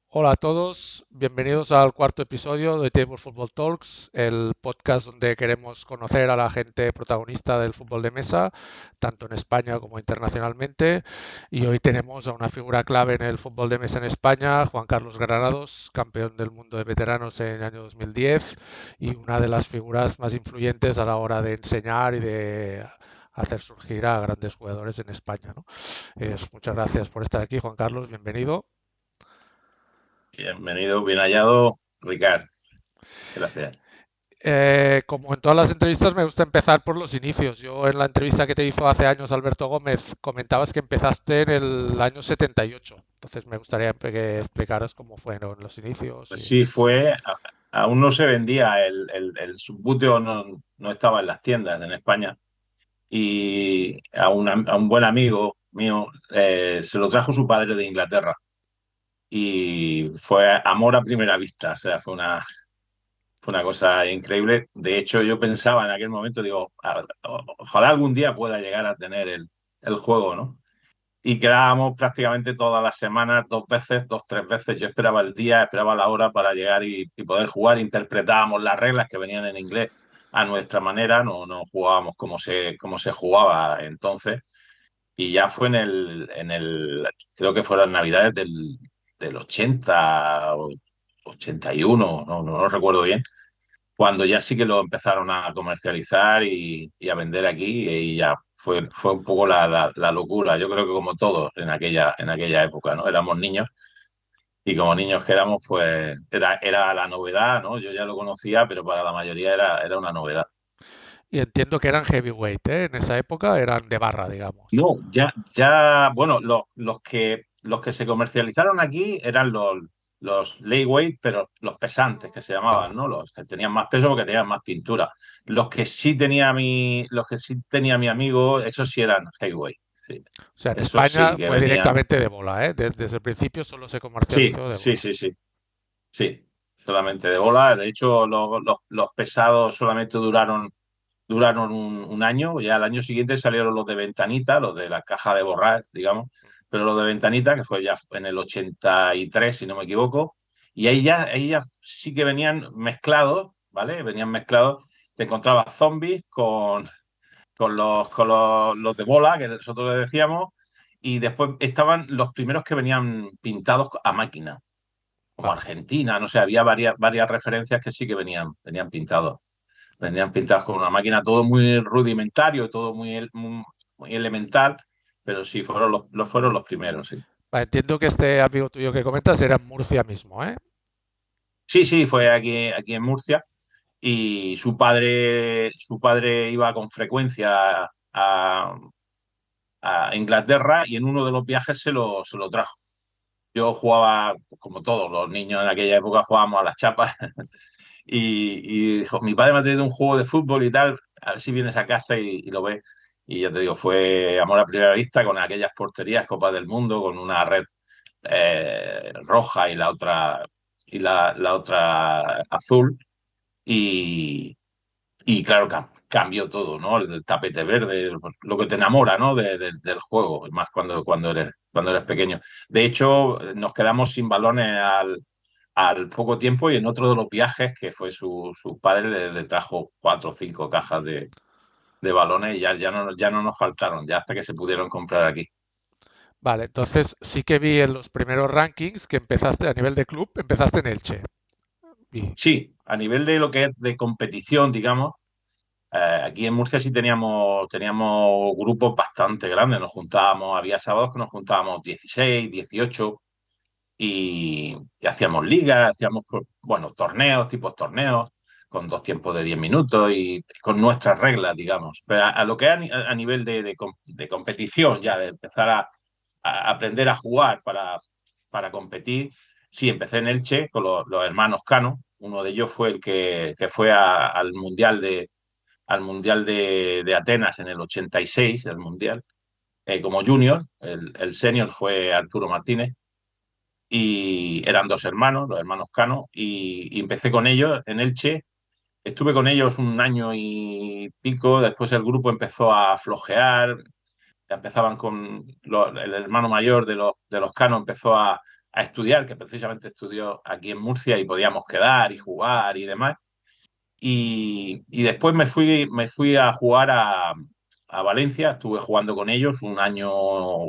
Hola a todos, bienvenidos al cuarto episodio de Table Football Talks, el podcast donde queremos conocer a la gente protagonista del fútbol de mesa, tanto en España como internacionalmente. Y hoy tenemos a una figura clave en el fútbol de mesa en España, Juan Carlos Granados, campeón del mundo de veteranos en el año 2010 y una de las figuras más influyentes a la hora de enseñar y de hacer surgir a grandes jugadores en España, ¿no? Muchas gracias por estar aquí, Juan Carlos, bienvenido. Bienvenido, bien hallado, Ricard. Gracias. Como en todas las entrevistas, me gusta empezar por los inicios. Yo en la entrevista que te hizo hace años Alberto Gómez comentabas que empezaste en el año 78. Entonces me gustaría que explicaras cómo fueron los inicios. Pues sí, aún no se vendía, el subbuteo no estaba en las tiendas en España y a un buen amigo mío se lo trajo su padre de Inglaterra y fue amor a primera vista, o sea, fue una cosa increíble. De hecho, yo pensaba en aquel momento, digo, ojalá algún día pueda llegar a tener el juego, ¿no? Y quedábamos prácticamente todas las semanas, dos veces, dos, tres veces. Yo esperaba el día, esperaba la hora para llegar y poder jugar. Interpretábamos las reglas que venían en inglés a nuestra manera, no jugábamos como se jugaba entonces. Y ya fue creo que fueron Navidades del 80 o 81, no recuerdo bien, cuando ya sí que lo empezaron a comercializar y a vender aquí y ya fue un poco la locura. Yo creo que como todos en aquella época, ¿no? Éramos niños y como niños que éramos, pues era la novedad, ¿no? Yo ya lo conocía, pero para la mayoría era una novedad. Y entiendo que eran heavyweight, ¿eh? En esa época eran de barra, digamos. No, ya, bueno, los que se comercializaron aquí eran los lightweight, pero los pesantes que se llamaban, Vale. ¿no? Los que tenían más peso porque tenían más pintura. Los que sí tenía mi amigo, esos sí eran heavyweight. Sí. O sea, en Esos sí España que fue venían. directamente de bola, ¿eh? Desde el principio solo se Sí, comercializó de sí, bola. sí, sí, sí. Solamente de bola. De hecho, los pesados solamente duraron un año, ya al año siguiente salieron los de ventanita, los de la caja de borrar, digamos, pero los de ventanita, que fue ya en el 83, si no me equivoco, y ahí ya sí que venían mezclados, ¿vale? Venían mezclados, te encontrabas zombies con los de bola, que nosotros le decíamos, y después estaban los primeros que venían pintados a máquina, como Vale. Argentina, no sé, había varias referencias que sí que venían pintados. Venían pintados con una máquina, todo muy rudimentario, todo muy elemental, pero sí, fueron los primeros, sí. Vale, entiendo que este amigo tuyo que comentas era en Murcia mismo, ¿eh? Sí, sí, fue aquí en Murcia y su padre iba con frecuencia a Inglaterra y en uno de los viajes se lo trajo. Yo jugaba, como todos los niños en aquella época, jugábamos a las chapas y dijo, mi padre me ha traído un juego de fútbol y tal, a ver si vienes a casa y lo ves. Y ya te digo, fue amor a primera vista con aquellas porterías, Copa del Mundo, con una red roja y la otra azul. Y, y claro, cambió todo, ¿no? El tapete verde, lo que te enamora, ¿no? Del juego, más cuando eres pequeño. De hecho, nos quedamos sin balones al poco tiempo y en otro de los viajes, que fue su padre, le trajo 4 o 5 cajas de balones y ya no nos faltaron, ya hasta que se pudieron comprar aquí. Vale, entonces sí que vi en los primeros rankings que empezaste a nivel de club, empezaste en Elche. Vi. Sí, a nivel de lo que es de competición, digamos, aquí en Murcia sí teníamos grupos bastante grandes, nos juntábamos, había sábados que nos juntábamos 16, 18 y hacíamos ligas, hacíamos, pues, bueno, torneos, tipos torneos, con dos tiempos de 10 minutos y con nuestras reglas, digamos. Pero a lo que es a nivel de competición, ya de empezar a aprender a jugar para competir, sí, empecé en Elche con los hermanos Cano. Uno de ellos fue el que fue al Mundial de Atenas en el 86, el Mundial, como junior. El senior fue Arturo Martínez y eran dos hermanos, los hermanos Cano, y empecé con ellos en Elche. Estuve con ellos un año y pico, después el grupo empezó a flojear, empezaban el hermano mayor de los Cano empezó a a estudiar, que precisamente estudió aquí en Murcia y podíamos quedar y jugar y demás. Y después me fui a jugar a Valencia, estuve jugando con ellos un año,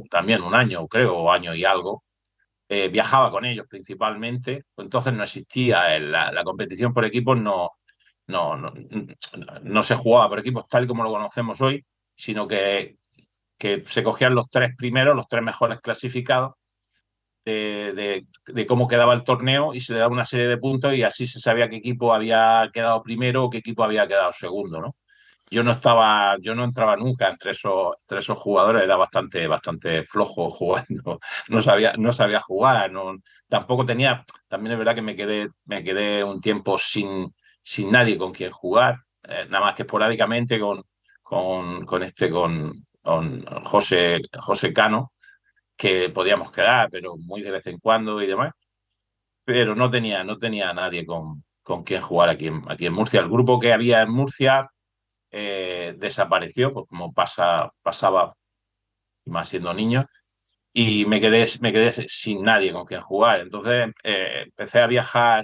también un año creo, o año y algo. Viajaba con ellos principalmente, entonces no existía la competición por equipos, no, no, no se jugaba por equipos tal como lo conocemos hoy, sino que se cogían los tres primeros, los tres mejores clasificados de cómo quedaba el torneo y se le daba una serie de puntos y así se sabía qué equipo había quedado primero o qué equipo había quedado segundo, ¿no? Yo no entraba nunca entre esos jugadores, era bastante flojo jugando, no sabía jugar, tampoco tenía, también es verdad que me quedé un tiempo sin nadie con quien jugar, nada más que esporádicamente con José Cano, que podíamos quedar, pero muy de vez en cuando y demás, pero no tenía a nadie con quien jugar aquí en Murcia. El grupo que había en Murcia desapareció, pues como pasaba más siendo niño, y me quedé sin nadie con quien jugar. Entonces empecé a viajar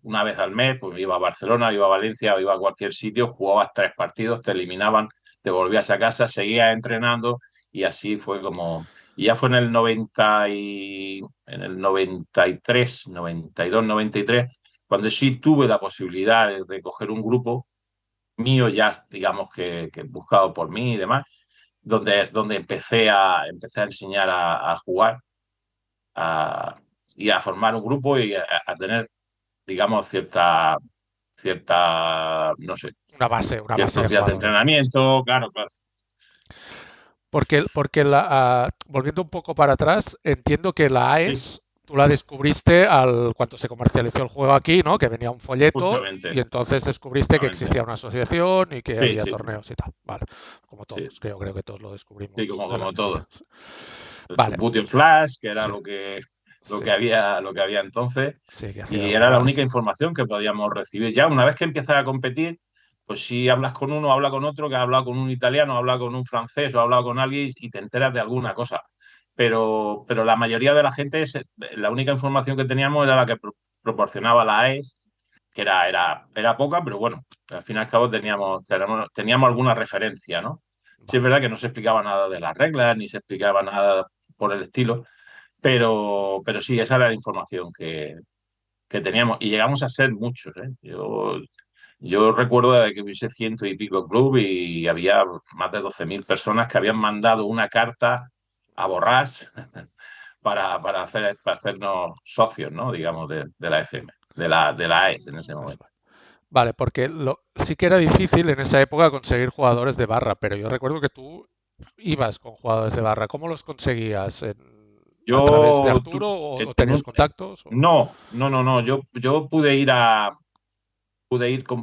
una vez al mes, pues iba a Barcelona, iba a Valencia, iba a cualquier sitio, jugabas tres partidos, te eliminaban, te volvías a casa, seguías entrenando y así fue como... Y ya fue en el 93, 92, 93, cuando sí tuve la posibilidad de coger un grupo mío ya, digamos que buscado por mí y demás, donde empecé a enseñar a jugar a, y a formar un grupo y a tener, digamos, no sé, Una base de ciertos días de jugadores. entrenamiento, claro, claro. Porque volviendo un poco para atrás, entiendo que la Sí, AES tú la descubriste cuando se comercializó el juego aquí, ¿no? Que venía un folleto justamente, y entonces descubriste que justamente. existía una asociación y que Sí, había sí, torneos y tal. Vale, como sí, todos, que yo creo que todos lo sí, descubrimos de la como misma todo. manera. El Vale, Subbuteo Flash, que era sí, sí, lo que había entonces, sí, que hacía y era la única rondas. información que podíamos recibir. Ya una vez que empiezas a competir, pues si hablas con uno, habla con otro, que ha hablado con un italiano, ha hablado con un francés o ha hablado con alguien y te enteras de alguna cosa. Pero la mayoría de la gente, la única información que teníamos era la que proporcionaba la AES, que era poca, pero bueno, al fin y al cabo teníamos alguna referencia, ¿no? Sí es Vale. verdad que no se explicaba nada de las reglas, ni se explicaba nada por el estilo, pero sí, esa era la información que teníamos. Y llegamos a ser muchos, ¿eh? Yo recuerdo de que hubiese ciento y pico club y había más de 12.000 personas que habían mandado una carta a Borràs para hacernos socios, ¿no? Digamos, de la FM, de la AES en ese Eso momento. es. Vale, porque sí que era difícil en esa época conseguir jugadores de barra, pero yo recuerdo que tú ibas con jugadores de barra. ¿Cómo los conseguías? ¿A través de Yo, Arturo o en tenías contactos? no, yo pude ir,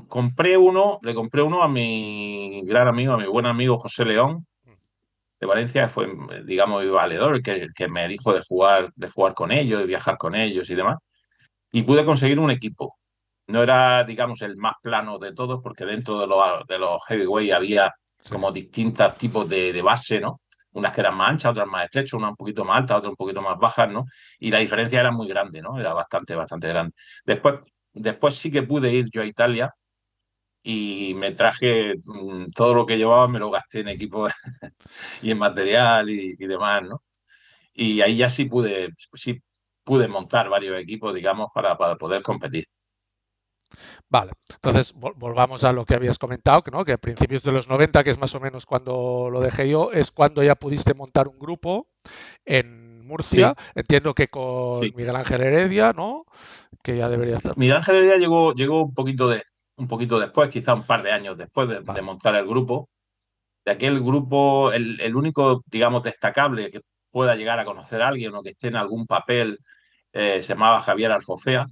compré uno a mi gran amigo, a mi buen amigo José León de Valencia, que fue, digamos, mi valedor, el que me dijo de jugar con ellos, de viajar con ellos y demás. Y pude conseguir un equipo. No era, digamos, el más plano de todos, porque dentro de los heavyweight había Sí, como distintos tipos de base, ¿no? Unas que eran más anchas, otras más estrechas, unas un poquito más altas, otras un poquito más bajas, ¿no? Y la diferencia era muy grande, ¿no? Era bastante grande. Después, después sí que pude ir yo a Italia y me traje todo lo que llevaba, me lo gasté en equipo y en material y demás, ¿no? Y ahí ya sí pude montar varios equipos, digamos, para poder competir. vale. Entonces, volvamos a lo que habías comentado, ¿no? Que a principios de los 90, que es más o menos cuando lo dejé yo, es cuando ya pudiste montar un grupo en Murcia. Sí, Entiendo que con sí. Miguel Ángel Heredia, ¿no? Que ya debería estar. Miguel Ángel Heredia llegó un poquito después, quizá un par de años después de Vale. montar el grupo. De aquel grupo, el único, digamos, destacable que pueda llegar a conocer a alguien o que esté en algún papel, se llamaba Javier Alfocea.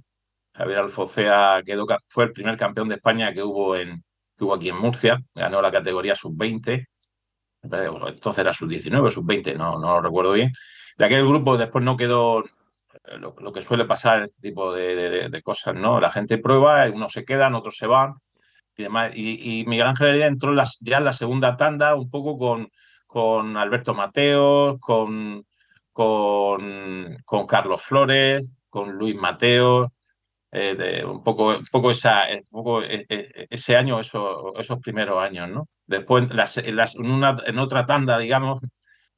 Javier Alfocea fue el primer campeón de España que hubo aquí en Murcia, ganó la categoría sub-20, entonces era sub-19 o sub-20, no lo recuerdo bien. De aquel grupo después no quedó lo que suele pasar en este tipo de cosas, ¿no? La gente prueba, unos se quedan, otros se van y demás. Y Miguel Ángel Heredia entró ya en la segunda tanda, un poco con Alberto Mateos, con Carlos Flores, con Luis Mateo, ese año, esos primeros años, ¿no? Después, en otra tanda, digamos,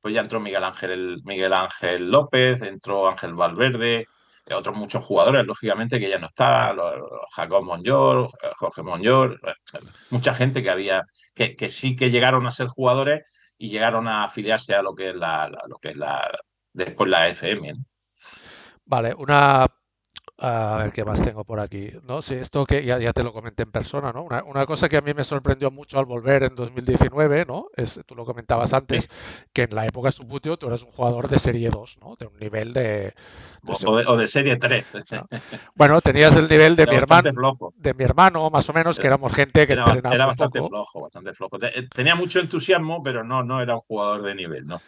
pues ya entró Miguel Ángel López, entró Ángel Valverde, otros muchos jugadores, lógicamente, que ya no estaban, Jacob Monllor, Jorge Monllor, mucha gente que sí que llegaron a ser jugadores y llegaron a afiliarse a lo que es después la FM, ¿no? Vale, a ver qué más tengo por aquí. No, sí, esto que ya te lo comenté en persona, ¿no? Una cosa que a mí me sorprendió mucho al volver en 2019, ¿no? Tú lo comentabas antes, Sí. que en la época de Subbuteo tú eras un jugador de Serie 2, ¿no? De un nivel de O de Serie 3. ¿no? Bueno, tenías el nivel Era bastante flojo. de mi hermano, más o menos, que Era, éramos gente que entrenaba era muy bastante poco. flojo, bastante flojo. Tenía mucho entusiasmo, pero no era un jugador de nivel, ¿no?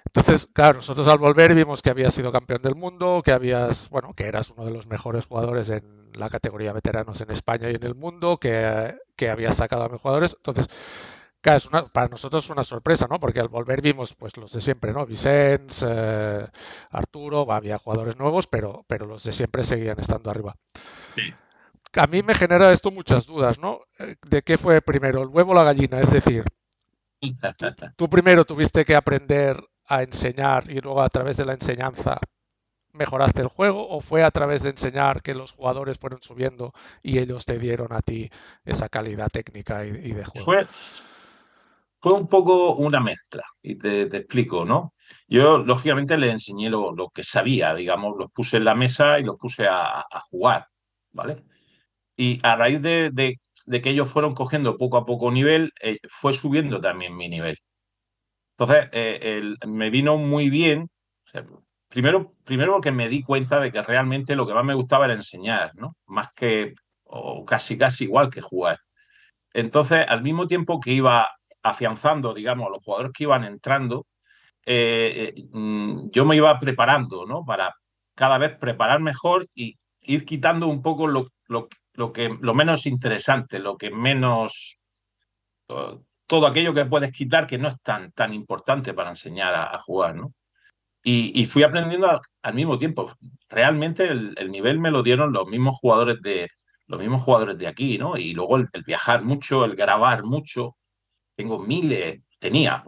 Entonces, claro, nosotros al volver vimos que habías sido campeón del mundo, bueno, que eras uno de los mejores jugadores en la categoría veteranos en España y en el mundo, que habías sacado a mis jugadores. Entonces, claro, para nosotros es una sorpresa, ¿no? Porque al volver vimos pues los de siempre, ¿no? Vicens, Arturo, había jugadores nuevos, pero los de siempre seguían estando arriba. Sí. A mí me genera esto muchas dudas, ¿no? ¿De qué fue primero, el huevo o la gallina? Es decir, tú primero tuviste que aprender a enseñar y luego a través de la enseñanza mejoraste el juego, o fue a través de enseñar que los jugadores fueron subiendo y ellos te dieron a ti esa calidad técnica y de juego? Fue, fue un poco una mezcla, y te explico, ¿no? Yo, lógicamente, le enseñé lo que sabía, digamos, los puse en la mesa y los puse a jugar, ¿vale? Y a raíz de que ellos fueron cogiendo poco a poco nivel, fue subiendo también mi nivel. Entonces, me vino muy bien. O sea, primero porque me di cuenta de que realmente lo que más me gustaba era enseñar, ¿no? Más que, o casi igual que jugar. Entonces, al mismo tiempo que iba afianzando, digamos, a los jugadores que iban entrando, yo me iba preparando, ¿no? Para cada vez preparar mejor y ir quitando un poco lo menos interesante, lo que menos, todo aquello que puedes quitar que no es tan importante para enseñar a jugar, ¿no? Y fui aprendiendo al mismo tiempo. Realmente el nivel me lo dieron los mismos jugadores de aquí, ¿no? Y luego el viajar mucho, el grabar mucho. Tenía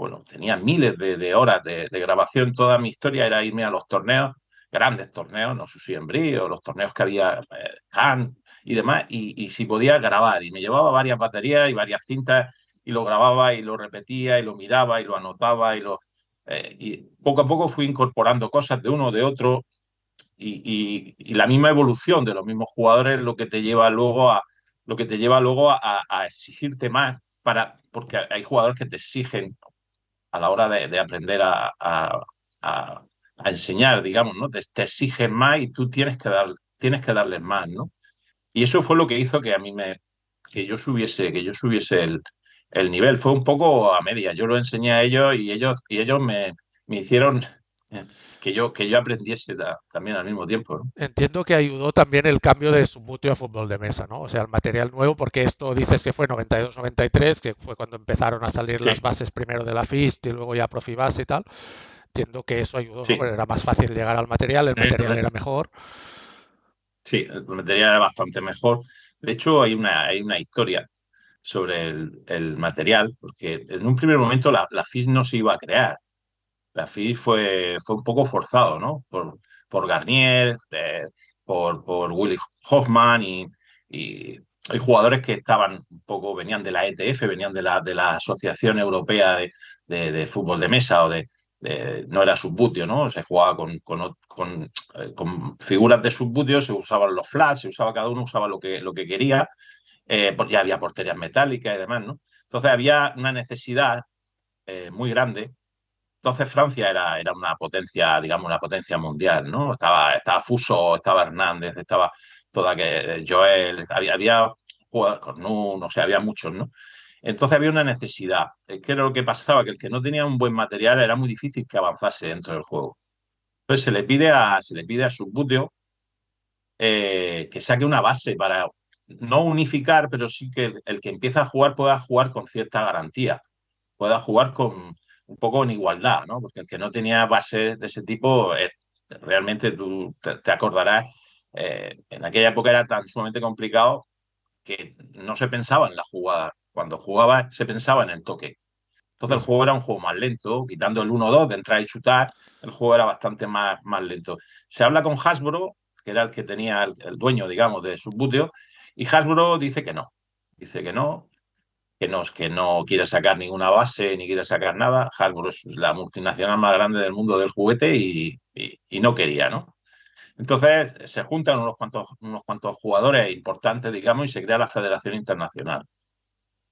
miles de horas de grabación. Toda mi historia era irme a los torneos, grandes torneos, no sé si en Brío, los torneos que había, Cannes y demás, y si podía grabar. Y me llevaba varias baterías y varias cintas y lo grababa y lo repetía y lo miraba y lo anotaba y poco a poco fui incorporando cosas de uno, de otro, y la misma evolución de los mismos jugadores es lo que te lleva luego a exigirte más porque hay jugadores que te exigen a la hora de aprender a, a enseñar, digamos, ¿no? Te exigen más y tú tienes que darles más, ¿no? Y eso fue lo que hizo que yo subiese el nivel. Fue un poco a media. Yo lo enseñé a ellos y ellos me hicieron eh, que yo aprendiese también al mismo tiempo, ¿no? Entiendo que ayudó también el cambio de Subbuteo a fútbol de mesa, ¿no? O sea, el material nuevo, porque esto dices que fue 92-93, que fue cuando empezaron a salir las Sí, bases primero de la FIST y luego ya Profibase y tal. Entiendo que eso ayudó, ¿no? sí. Porque era más fácil llegar al material, el Eso material es. era mejor. Sí, el material era bastante mejor. De hecho, hay una historia sobre el material, porque en un primer momento la FIS no se iba a crear. La FIS fue un poco forzado, ¿no? Por Garnier, por Willy Hoffman y hay jugadores que estaban un poco, venían de la ETF, venían de la Asociación Europea de Fútbol de Mesa no era subbuteo, ¿no? Se jugaba con figuras de subbuteo, se usaban los flats, cada uno usaba lo que quería, pues ya había porterías metálicas y demás, ¿no? Entonces había una necesidad muy grande. Entonces Francia era una potencia, digamos, una potencia mundial, ¿no? Estaba Fuso, estaba Hernández, estaba Joel, había jugadores con no sé, había muchos, ¿no? Entonces había una necesidad. ¿Qué era lo que pasaba? Que el que no tenía un buen material era muy difícil que avanzase dentro del juego. Entonces se le pide a Subbuteo que saque una base para no unificar, pero sí que el que empieza a jugar pueda jugar con cierta garantía, pueda jugar un poco en igualdad, ¿no? Porque el que no tenía bases de ese tipo, realmente tú te acordarás, en aquella época era tan sumamente complicado que no se pensaba en la jugada. Cuando jugaba se pensaba en el toque. Entonces Sí, el sí. juego era un juego más lento, quitando el 1-2 de entrar y chutar, el juego era bastante más lento. Se habla con Hasbro, que era el que tenía el dueño, digamos, de Subbuteo, y Hasbro dice que no. Dice que no quiere sacar ninguna base ni quiere sacar nada. Hasbro es la multinacional más grande del mundo del juguete y no quería, ¿no? Entonces se juntan unos cuantos jugadores importantes, digamos, y se crea la Federación Internacional.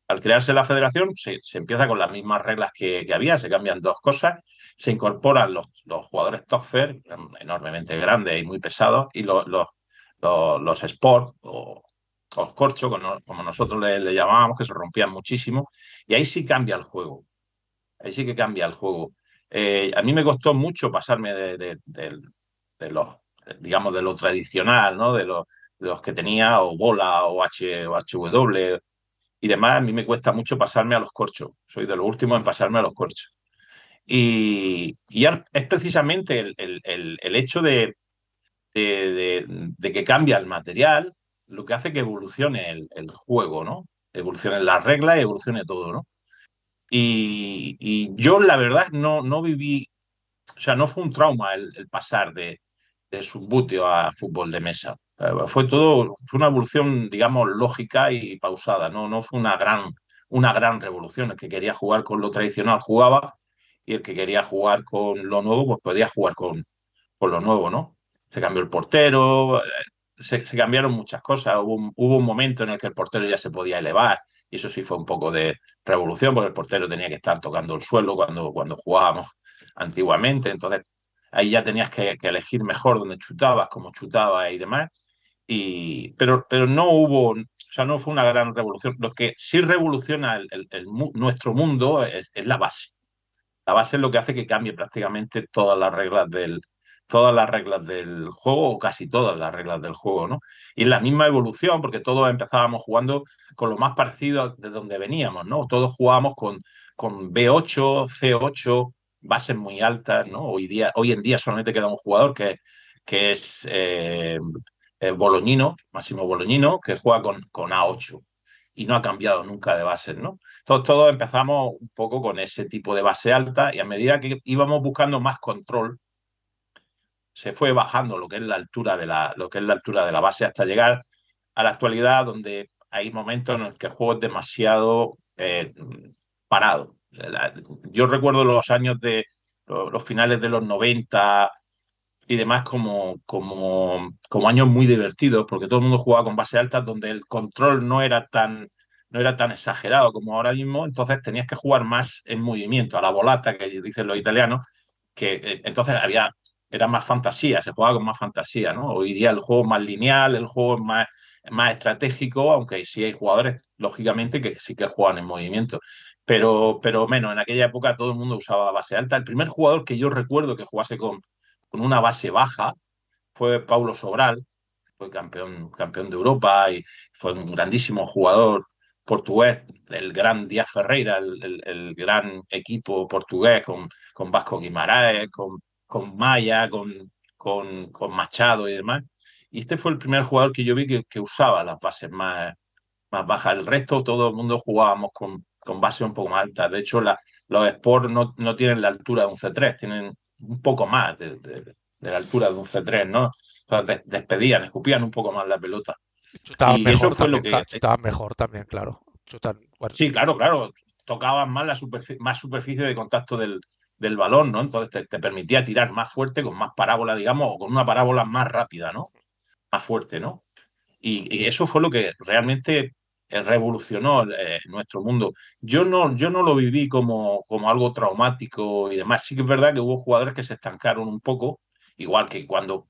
Al crearse la federación, se empieza con las mismas reglas que había, se cambian dos cosas, se incorporan los jugadores Topfer, enormemente grandes y muy pesados, y los Sport o los Corcho, como nosotros le llamábamos, que se rompían muchísimo, y ahí sí cambia el juego, ahí sí que cambia el juego. A mí me costó mucho pasarme de los, digamos, de lo tradicional, ¿no? De los que tenía, o bola, o HW, y demás, a mí me cuesta mucho pasarme a los corchos. Soy de los últimos en pasarme a los corchos. Y es precisamente el hecho de que cambia el material lo que hace que evolucione el juego, ¿no? Evolucione las reglas y evolucione todo, ¿no? Y yo, la verdad, no viví, o sea, no fue un trauma el pasar de subbuteo a fútbol de mesa. Fue una evolución, digamos, lógica y pausada, no fue una gran revolución. El que quería jugar con lo tradicional jugaba y el que quería jugar con lo nuevo, pues podía jugar con lo nuevo, ¿no? Se cambió el portero, se cambiaron muchas cosas. Hubo un momento en el que el portero ya se podía elevar y eso sí fue un poco de revolución porque el portero tenía que estar tocando el suelo cuando jugábamos antiguamente. Entonces ahí ya tenías que elegir mejor dónde chutabas, cómo chutabas y demás. Pero no hubo, o sea, no fue una gran revolución. Lo que sí revoluciona nuestro mundo es la base. La base es lo que hace que cambie prácticamente todas las reglas del juego, o casi todas las reglas del juego, ¿no? Y es la misma evolución, porque todos empezábamos jugando con lo más parecido de donde veníamos, ¿no? Todos jugábamos con B8, C8, bases muy altas, ¿no? Hoy en día solamente queda un jugador que es Bolognino, Máximo Bolognino, que juega con A8 y no ha cambiado nunca de bases, ¿no? Todos empezamos un poco con ese tipo de base alta y a medida que íbamos buscando más control, se fue bajando lo que es la altura lo que es la altura de la base hasta llegar a la actualidad donde hay momentos en los que el juego es demasiado parado. Yo recuerdo los años de los finales de los 90 y demás como años muy divertidos, porque todo el mundo jugaba con base alta donde el control no era tan exagerado como ahora mismo, entonces tenías que jugar más en movimiento, a la volata, que dicen los italianos, que entonces era más fantasía, se jugaba con más fantasía, ¿no? Hoy día el juego es más lineal, el juego es más estratégico, aunque sí hay jugadores, lógicamente, que sí que juegan en movimiento. Pero menos, en aquella época todo el mundo usaba base alta. El primer jugador que yo recuerdo que jugase con una base baja fue Paulo Sobral, fue campeón de Europa y fue un grandísimo jugador portugués, el gran Díaz Ferreira, el gran equipo portugués con Vasco Guimaraes, con Maya, con Machado y demás. Y este fue el primer jugador que yo vi que usaba las bases más bajas. El resto, todo el mundo jugábamos con bases un poco más altas. De hecho, los Sport no tienen la altura de un C3, tienen un poco más de la altura de un C3, ¿no? O sea, despedían, escupían un poco más la pelota. Chutaban Y eso mejor fue lo también, que, chutaban mejor también, claro. sí, claro, tocaban más más superficie de contacto del balón, ¿no? Entonces te permitía tirar más fuerte, con más parábola, digamos, o con una parábola más rápida, ¿no? Más fuerte, ¿no? Y eso fue lo que realmente revolucionó nuestro mundo. Yo no lo viví como algo traumático y demás. Sí que es verdad que hubo jugadores que se estancaron un poco, igual que cuando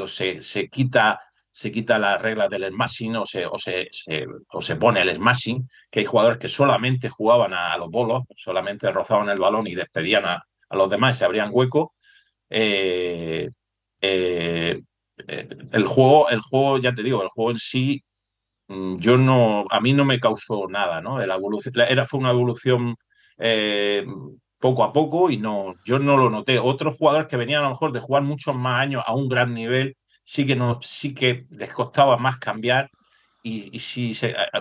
se quita las reglas del smashing o se pone el smashing, que hay jugadores que solamente jugaban a los bolos, solamente rozaban el balón y despedían a los demás y se abrían huecos. Eh, eh, el juego, ya te digo, el juego en sí, a mí no me causó nada, ¿no? Fue una evolución eh, poco a poco y no, yo no lo noté. Otros jugadores que venían a lo mejor de jugar muchos más años a un gran nivel, sí que no, sí que les costaba más cambiar y sí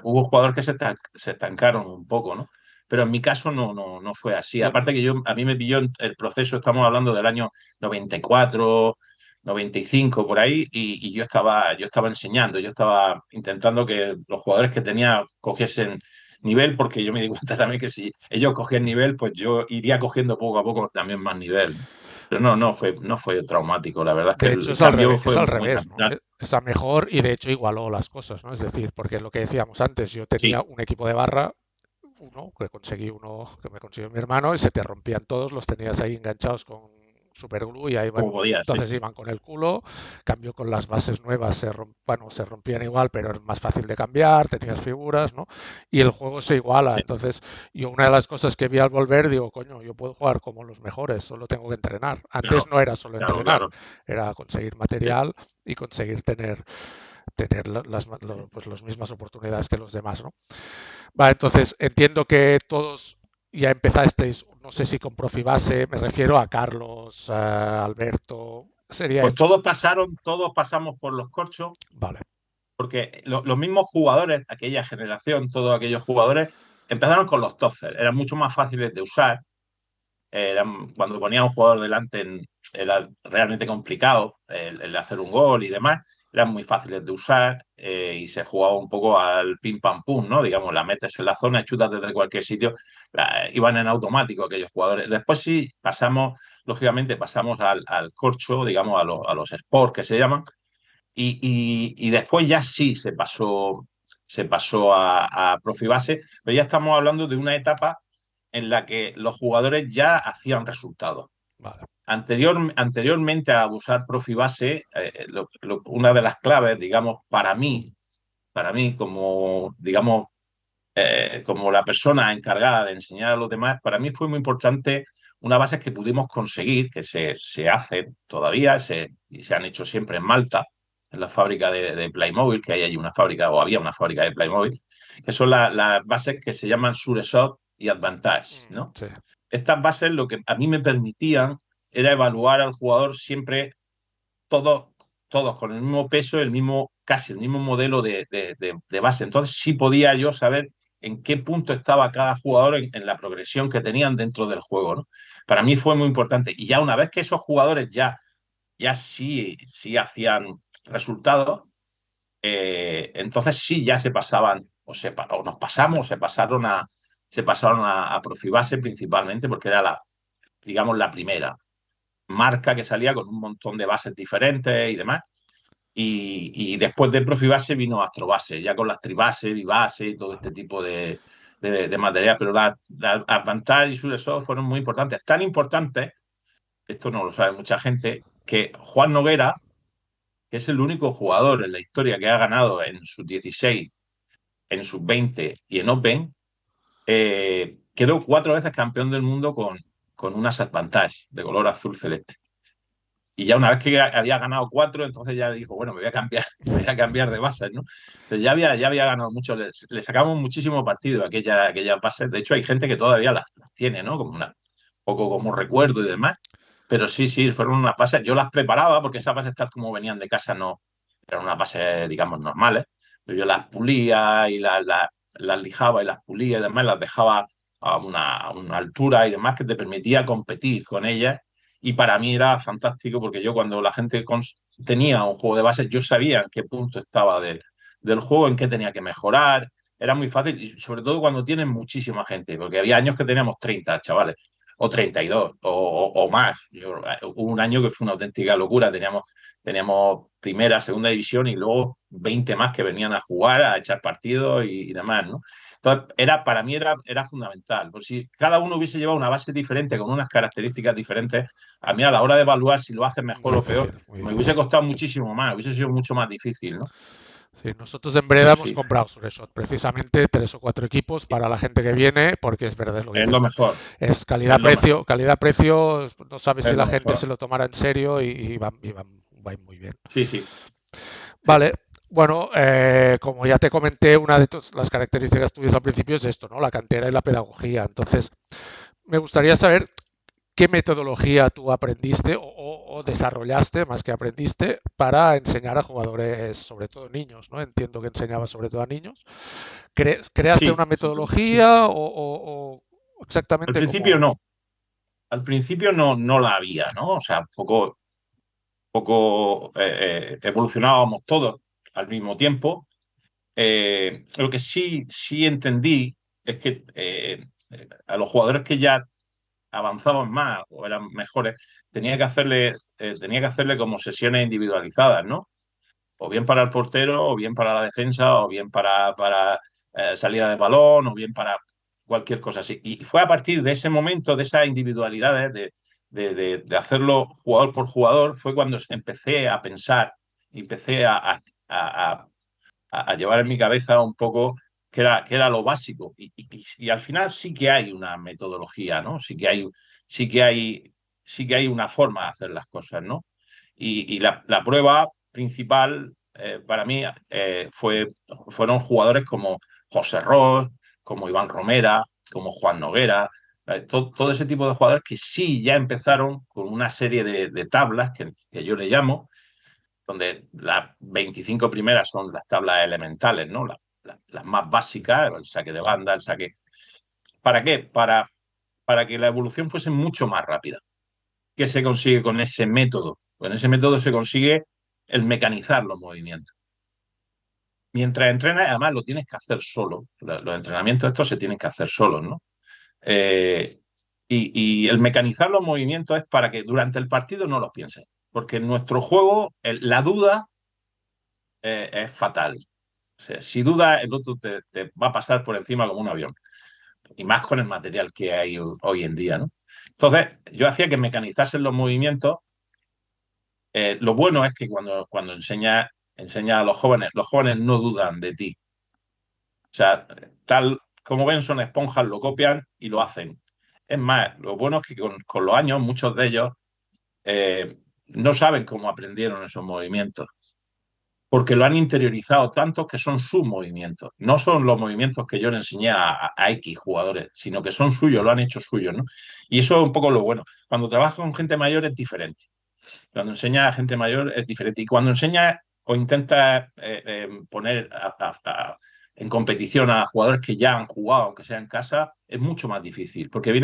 hubo jugadores que se estancaron un poco, ¿no? Pero en mi caso no fue así. Yo, Aparte que a mí me pilló el proceso, estamos hablando del año 94, 95 por ahí, y yo estaba enseñando, yo estaba intentando que los jugadores que tenía cogiesen nivel, porque yo me di cuenta también que si ellos cogían nivel, pues yo iría cogiendo poco a poco también más nivel, ¿no? Pero no fue traumático, la verdad es que de hecho, el cambio es fue al muy revés, ¿no? capital. Es a mejor y de hecho igualó las cosas, ¿no? Es decir, porque lo que decíamos antes, yo Sí, tenía un equipo de barra, uno que me consiguió mi hermano y se te rompían todos, los tenías ahí enganchados con superglue y ahí van, como podía, sí. entonces iban con el culo, cambio con las bases nuevas, bueno, se rompían igual, pero es más fácil de cambiar, tenías figuras, ¿no? Y el juego se iguala, Sí. entonces yo una de las cosas que vi al volver, digo, coño, yo puedo jugar como los mejores, solo tengo que entrenar. Antes Claro, no era solo claro, entrenar, claro. era conseguir Sí, material y conseguir tener pues, las mismas oportunidades que los demás, ¿no? Vale, entonces entiendo que todos ya empezasteis, no sé si con Profibase, me refiero a Carlos, a Alberto, sería... pues todos pasamos por los corchos, Vale, porque los mismos jugadores, aquella generación, todos aquellos jugadores, empezaron con los toffers, eran mucho más fáciles de usar, cuando ponía un jugador delante era realmente complicado el hacer un gol y demás, eran muy fáciles de usar y se jugaba un poco al pim pam pum, ¿no? Digamos, la metes en la zona y chutas desde cualquier sitio, iban en automático aquellos jugadores. Después sí lógicamente pasamos al corcho, digamos, a los sports que se llaman, y después ya sí se pasó a Profibase, pero ya estamos hablando de una etapa en la que los jugadores ya hacían resultados. vale. Anteriormente a usar Profibase, una de las claves, digamos, para mí como, digamos, como la persona encargada de enseñar a los demás, para mí fue muy importante una base que pudimos conseguir, que se hace todavía y se han hecho siempre en Malta, en la fábrica de Playmobil, que hay allí una fábrica, o había una fábrica de Playmobil, que son las bases que se llaman SureShot y Advantage, ¿no? Sí, Estas bases lo que a mí me permitían era evaluar al jugador siempre todos, todos con el mismo peso, casi el mismo modelo de base. Entonces sí podía yo saber en qué punto estaba cada jugador en la progresión que tenían dentro del juego, ¿no? Para mí fue muy importante. Y ya una vez que esos jugadores ya sí hacían resultados, entonces sí ya se pasaban, o nos pasamos, se pasaron a Profibase principalmente porque era digamos, la primera marca que salía con un montón de bases diferentes y demás. Y después de Profibase vino Astrobase, ya con las Tribase, Vibase y todo vale. este tipo de material. Pero la Advantage y Suresoft fueron muy importantes. Tan importantes, esto no lo sabe mucha gente, que Juan Noguera, que es el único jugador en la historia que ha ganado en sus 16, en sus 20 y en Open, quedó 4 veces campeón del mundo con unas Advantage de color azul celeste. Y ya una vez que había ganado 4, entonces ya dijo, bueno, me voy a cambiar, me voy a cambiar de bases, ¿no? Entonces ya había ganado mucho, le sacamos muchísimo partido a aquellas bases. De hecho, hay gente que todavía las tiene, ¿no? Como un poco como recuerdo y demás. Pero sí, sí, fueron unas bases. Yo las preparaba porque esas bases, tal como venían de casa, no eran unas bases, digamos, normales. Pero yo las pulía y las lijaba y las pulía y demás, las dejaba a una altura y demás que te permitía competir con ellas, y para mí era fantástico porque yo cuando la gente tenía un juego de base, yo sabía en qué punto estaba del juego, en qué tenía que mejorar. Era muy fácil y sobre todo cuando tienes muchísima gente, porque había años que teníamos 30 chavales o 32 o más. Hubo un año que fue una auténtica locura. Teníamos primera, segunda división y luego 20 más que venían a jugar, a echar partidos y demás, ¿no? Entonces, para mí era fundamental. Por si cada uno hubiese llevado una base diferente, con unas características diferentes, a mí a la hora de evaluar si lo haces Muy mejor o peor, difícil, muy me hubiese difícil. costado muchísimo más, hubiese sido mucho más difícil, ¿no? Sí, nosotros en Breda Sí, hemos sí, comprado Sureshot, precisamente 3 o 4 equipos para la gente que viene, porque es verdad es lo que es dices lo tú. mejor, Es es lo mejor, calidad-precio, no sabes si es la lo gente mejor. se lo tomará en serio y va muy bien. Sí, sí, sí. Vale, bueno, como ya te comenté, una de las características tuyas al principio es esto, ¿no? La cantera y la pedagogía. Entonces, me gustaría saber qué metodología tú aprendiste o desarrollaste, más que aprendiste, para enseñar a jugadores, sobre todo niños, ¿no? Entiendo que enseñabas sobre todo a niños. ¿Creaste Sí, una metodología o al exactamente principio cómo? no. Al principio no la había, ¿no? O sea, poco evolucionábamos todos al mismo tiempo. Lo que sí entendí es que a los jugadores que ya avanzaban más o eran mejores, tenía que hacerle como sesiones individualizadas, ¿no? O bien para el portero, o bien para la defensa, o bien para salida de balón, o bien para cualquier cosa así. Y fue a partir de ese momento, de esas individualidades, de hacerlo jugador por jugador, fue cuando empecé a pensar, empecé a, a llevar en mi cabeza un poco que era lo básico. Y al final sí que hay una metodología, ¿no? Sí que hay, sí que hay una forma de hacer las cosas, ¿no? Y la prueba principal para mí fueron jugadores como José Ros, como Iván Romera, como Juan Noguera, todo ese tipo de jugadores que sí ya empezaron con una serie de tablas que yo le llamo, donde las 25 primeras son las tablas elementales, ¿no? Las más básicas, el saque de banda, el saque. ¿Para qué? Para que la evolución fuese mucho más rápida. ¿Qué se consigue con ese método? Con ese método se consigue el mecanizar los movimientos. Mientras entrenas, además lo tienes que hacer solo. Los entrenamientos estos se tienen que hacer solos, ¿no? Eh, y el mecanizar los movimientos es para que durante el partido no los pienses. Porque en nuestro juego la duda es fatal. O sea, si dudas, el otro te va a pasar por encima como un avión. Y más con el material que hay hoy en día, ¿no? Entonces, yo hacía que mecanizasen los movimientos. Lo bueno es que cuando enseña a los jóvenes no dudan de ti. O sea, tal como ven, son esponjas, lo copian y lo hacen. Es más, lo bueno es que con los años, muchos de ellos no saben cómo aprendieron esos movimientos, porque lo han interiorizado tanto que son sus movimientos. No son los movimientos que yo le enseñé a X jugadores, sino que son suyos, lo han hecho suyos, ¿no? Y eso es un poco lo bueno. Cuando trabajas con gente mayor es diferente. Cuando enseñas a gente mayor es diferente. Y cuando enseñas o intentas poner en competición a jugadores que ya han jugado, aunque sea en casa, es mucho más difícil, porque ya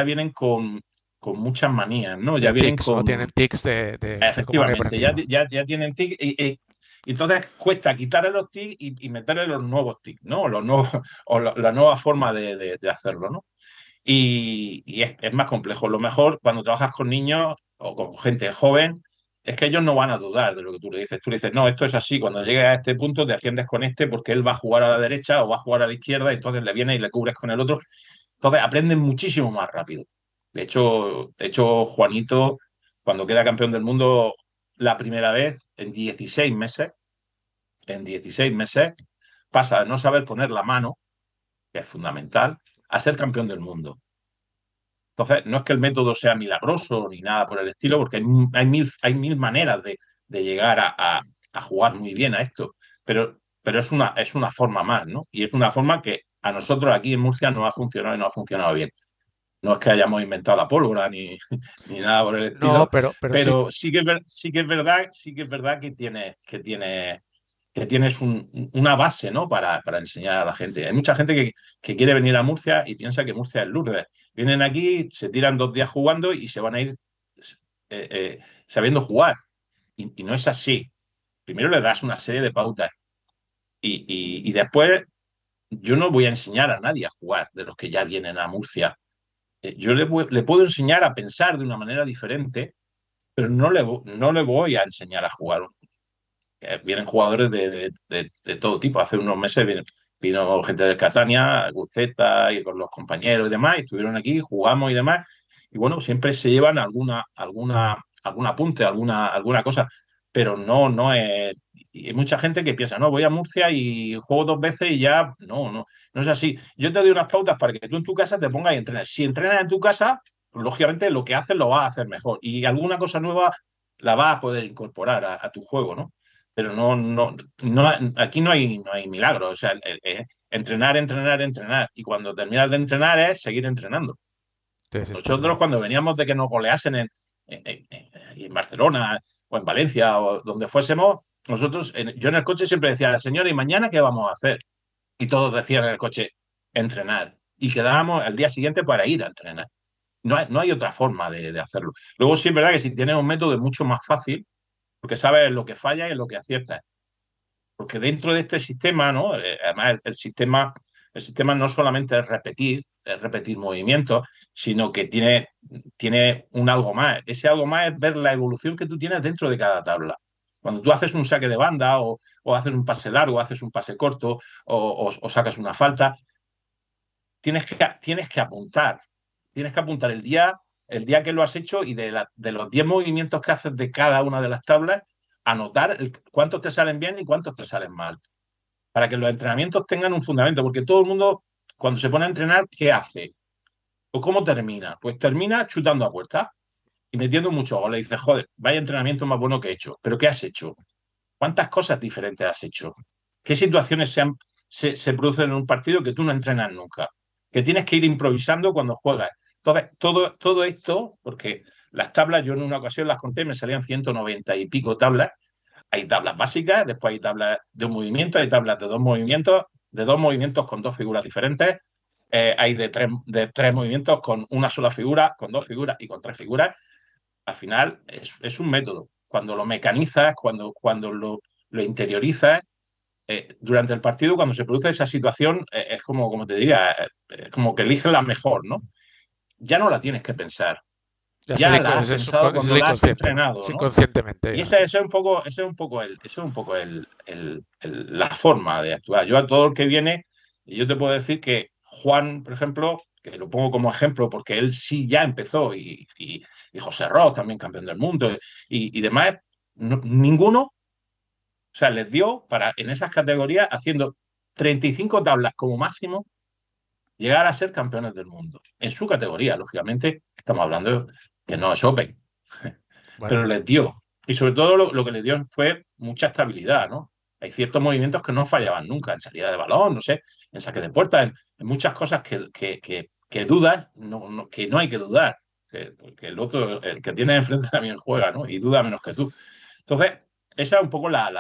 vienen con muchas manías, ¿no? De Ya vienen tics, ¿no? Tienen con. tics de cómo han Efectivamente, aprendido. ya tienen TIC y entonces cuesta quitarle los TIC y meterle los nuevos TIC, ¿no? Los nuevos, o la nueva forma de hacerlo, ¿no? Y es más complejo. Lo mejor cuando trabajas con niños o con gente joven es que ellos no van a dudar de lo que tú le dices. Tú le dices, no, esto es así. Cuando llegues a este punto, te defiendes con este porque él va a jugar a la derecha o va a jugar a la izquierda, y entonces le viene y le cubres con el otro. Entonces aprenden muchísimo más rápido. De hecho, Juanito, cuando queda campeón del mundo la primera vez, en 16 meses, pasa de no saber poner la mano, que es fundamental, a ser campeón del mundo. Entonces, no es que el método sea milagroso ni nada por el estilo, porque hay mil maneras de llegar a jugar muy bien a esto, pero es una forma más, ¿no? Y es una forma que a nosotros aquí en Murcia no ha funcionado y no ha funcionado bien. No es que hayamos inventado la pólvora ni nada por el No, estilo, pero sí, pero sí que es verdad que tienes una base, ¿no? Para enseñar a la gente. Hay mucha gente que quiere venir a Murcia y piensa que Murcia es Lourdes. Vienen aquí, se tiran 2 días jugando y se van a ir sabiendo jugar. Y no es así. Primero le das una serie de pautas y después yo no voy a enseñar a nadie a jugar de los que ya vienen a Murcia. Yo le puedo enseñar a pensar de una manera diferente, pero no le voy a enseñar a jugar. Vienen jugadores de todo tipo. Hace unos meses vino gente del Catania, Guceta y con los compañeros y demás, y estuvieron aquí, jugamos y demás. Y bueno, siempre se llevan algún apunte, alguna cosa, pero no es. Y hay mucha gente que piensa, no, voy a Murcia y juego 2 veces y ya. No es así. Yo te doy unas pautas para que tú en tu casa te pongas y entrenes. Si entrenas en tu casa, pues, lógicamente lo que haces lo vas a hacer mejor. Y alguna cosa nueva la vas a poder incorporar a tu juego, ¿no? pero no, aquí no hay milagro. O sea, entrenar, entrenar, entrenar. Y cuando terminas de entrenar es seguir entrenando. Sí, sí, está Nosotros claro. cuando veníamos de que nos goleasen en Barcelona o en Valencia o donde fuésemos, yo en el coche siempre decía, señor, ¿y mañana qué vamos a hacer? Y todos decían en el coche, entrenar. Y quedábamos al día siguiente para ir a entrenar. No hay otra forma de hacerlo. Luego sí es verdad que si tienes un método es mucho más fácil, porque sabes lo que falla y en lo que aciertas. Porque dentro de este sistema, ¿no? Además, el sistema no solamente es repetir movimientos, sino que tiene un algo más. Ese algo más es ver la evolución que tú tienes dentro de cada tabla. Cuando tú haces un saque de banda o haces un pase largo, haces un pase corto o sacas una falta, tienes que apuntar. Tienes que apuntar el día que lo has hecho y de los 10 movimientos que haces de cada una de las tablas, anotar cuántos te salen bien y cuántos te salen mal para que los entrenamientos tengan un fundamento, porque todo el mundo, cuando se pone a entrenar, ¿qué hace? ¿O cómo termina? Pues termina chutando a puerta y metiendo muchos goles. Y dice, joder, vaya entrenamiento más bueno que he hecho. ¿Pero qué has hecho? ¿Cuántas cosas diferentes has hecho? ¿Qué situaciones se producen en un partido que tú no entrenas nunca? Que tienes que ir improvisando cuando juegas. Entonces, todo esto, porque las tablas, yo en una ocasión las conté, me salían 190 y pico tablas. Hay tablas básicas, después hay tablas de un movimiento, hay tablas de dos movimientos con dos figuras diferentes, hay de tres movimientos con una sola figura, con dos figuras y con tres figuras. Al final es un método. Cuando lo mecanizas, cuando lo interiorizas, durante el partido, cuando se produce esa situación, es como te diría, como que eliges la mejor, ¿no? Ya no la tienes que pensar, Ya es ya la has pensado es cuando el la has inconsciente, entrenado, es ¿no? inconscientemente Y ya, esa, sí. la forma de actuar. Yo a todo el que viene, yo te puedo decir que Juan, por ejemplo, que lo pongo como ejemplo porque él sí ya empezó, y José Ross, también campeón del mundo, y demás, ninguno, o sea, les dio para en esas categorías, haciendo 35 tablas como máximo, llegar a ser campeones del mundo. En su categoría, lógicamente, estamos hablando que no es Open, Bueno, pero les dio. Y sobre todo lo que les dio fue mucha estabilidad, ¿no? Hay ciertos movimientos que no fallaban nunca, en salida de balón, no sé, en saque de puerta, en muchas cosas que dudas, que no hay que dudar, que el otro, el que tiene enfrente también juega, ¿no? Y duda menos que tú. Entonces, esa es un poco la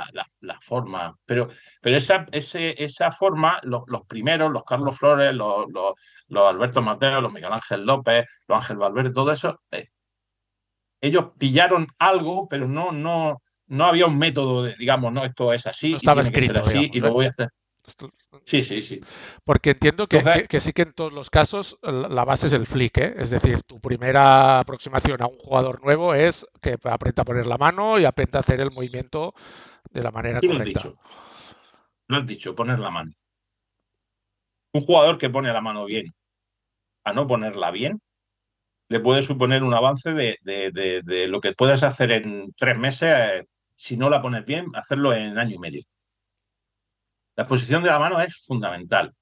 forma, pero esa forma, los primeros, los Carlos Flores, los Alberto Mateo, los Miguel Ángel López, los Ángel Valverde, todo eso, ellos pillaron algo, pero no había un método digamos, no, esto es no así y estaba tiene que ser escrito, así y digamos, lo ¿eh? voy a hacer. Esto- Sí, sí, sí. Porque entiendo Entonces, que sí que en todos los casos la base es el flick, ¿eh? Es decir, tu primera aproximación a un jugador nuevo es que aprenda a poner la mano y aprenda a hacer el movimiento de la manera tú correcta. lo has dicho, poner la mano. Un jugador que pone la mano bien a no ponerla bien, le puede suponer un avance de lo que puedes hacer en 3 meses, si no la pones bien, hacerlo en año y medio. La posición de la mano es fundamental.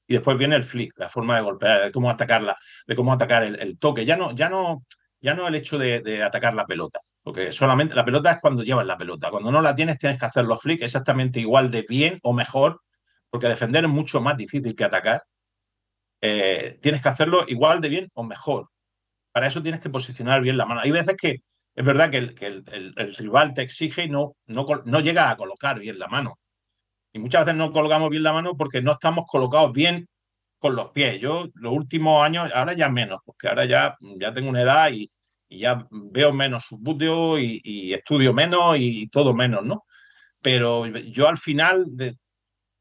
Y después viene el flick, la forma de golpear, de cómo atacarla, de cómo atacar el toque. Ya no el hecho de atacar la pelota, porque solamente la pelota es cuando llevas la pelota. Cuando no la tienes, tienes que hacer los flicks exactamente igual de bien o mejor, porque defender es mucho más difícil que atacar. Tienes que hacerlo igual de bien o mejor. Para eso tienes que posicionar bien la mano. Hay veces que es verdad que el rival te exige y no llega a colocar bien la mano. Y muchas veces no colgamos bien la mano porque no estamos colocados bien con los pies. Yo los últimos años, ahora ya menos, porque ahora ya tengo una edad y ya veo menos subbuteo y estudio menos y todo menos, ¿no? Pero yo al final,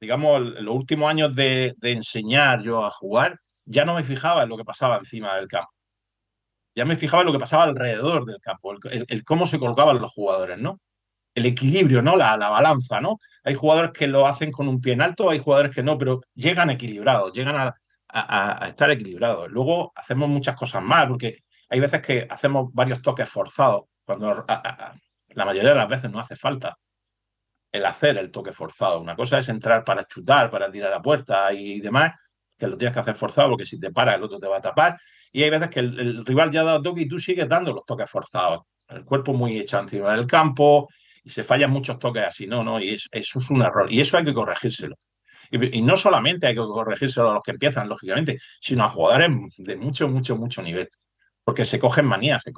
digamos, los últimos años de enseñar yo a jugar, ya no me fijaba en lo que pasaba encima del campo. Ya me fijaba en lo que pasaba alrededor del campo, el cómo se colocaban los jugadores, ¿no? El equilibrio, ¿no? La balanza, ¿no? Hay jugadores que lo hacen con un pie en alto, hay jugadores que no, pero llegan equilibrados, llegan a estar equilibrados. Luego hacemos muchas cosas más, porque hay veces que hacemos varios toques forzados, cuando la mayoría de las veces no hace falta el hacer el toque forzado. Una cosa es entrar para chutar, para tirar a puerta y demás, que lo tienes que hacer forzado, porque si te para el otro te va a tapar. Y hay veces que el rival ya ha dado toque y tú sigues dando los toques forzados. El cuerpo muy echado encima del campo, y se fallan muchos toques así, no, y eso es un error, y eso hay que corregírselo. Y no solamente hay que corregírselo a los que empiezan, lógicamente, sino a jugadores de mucho, mucho, mucho nivel, porque se cogen manías, se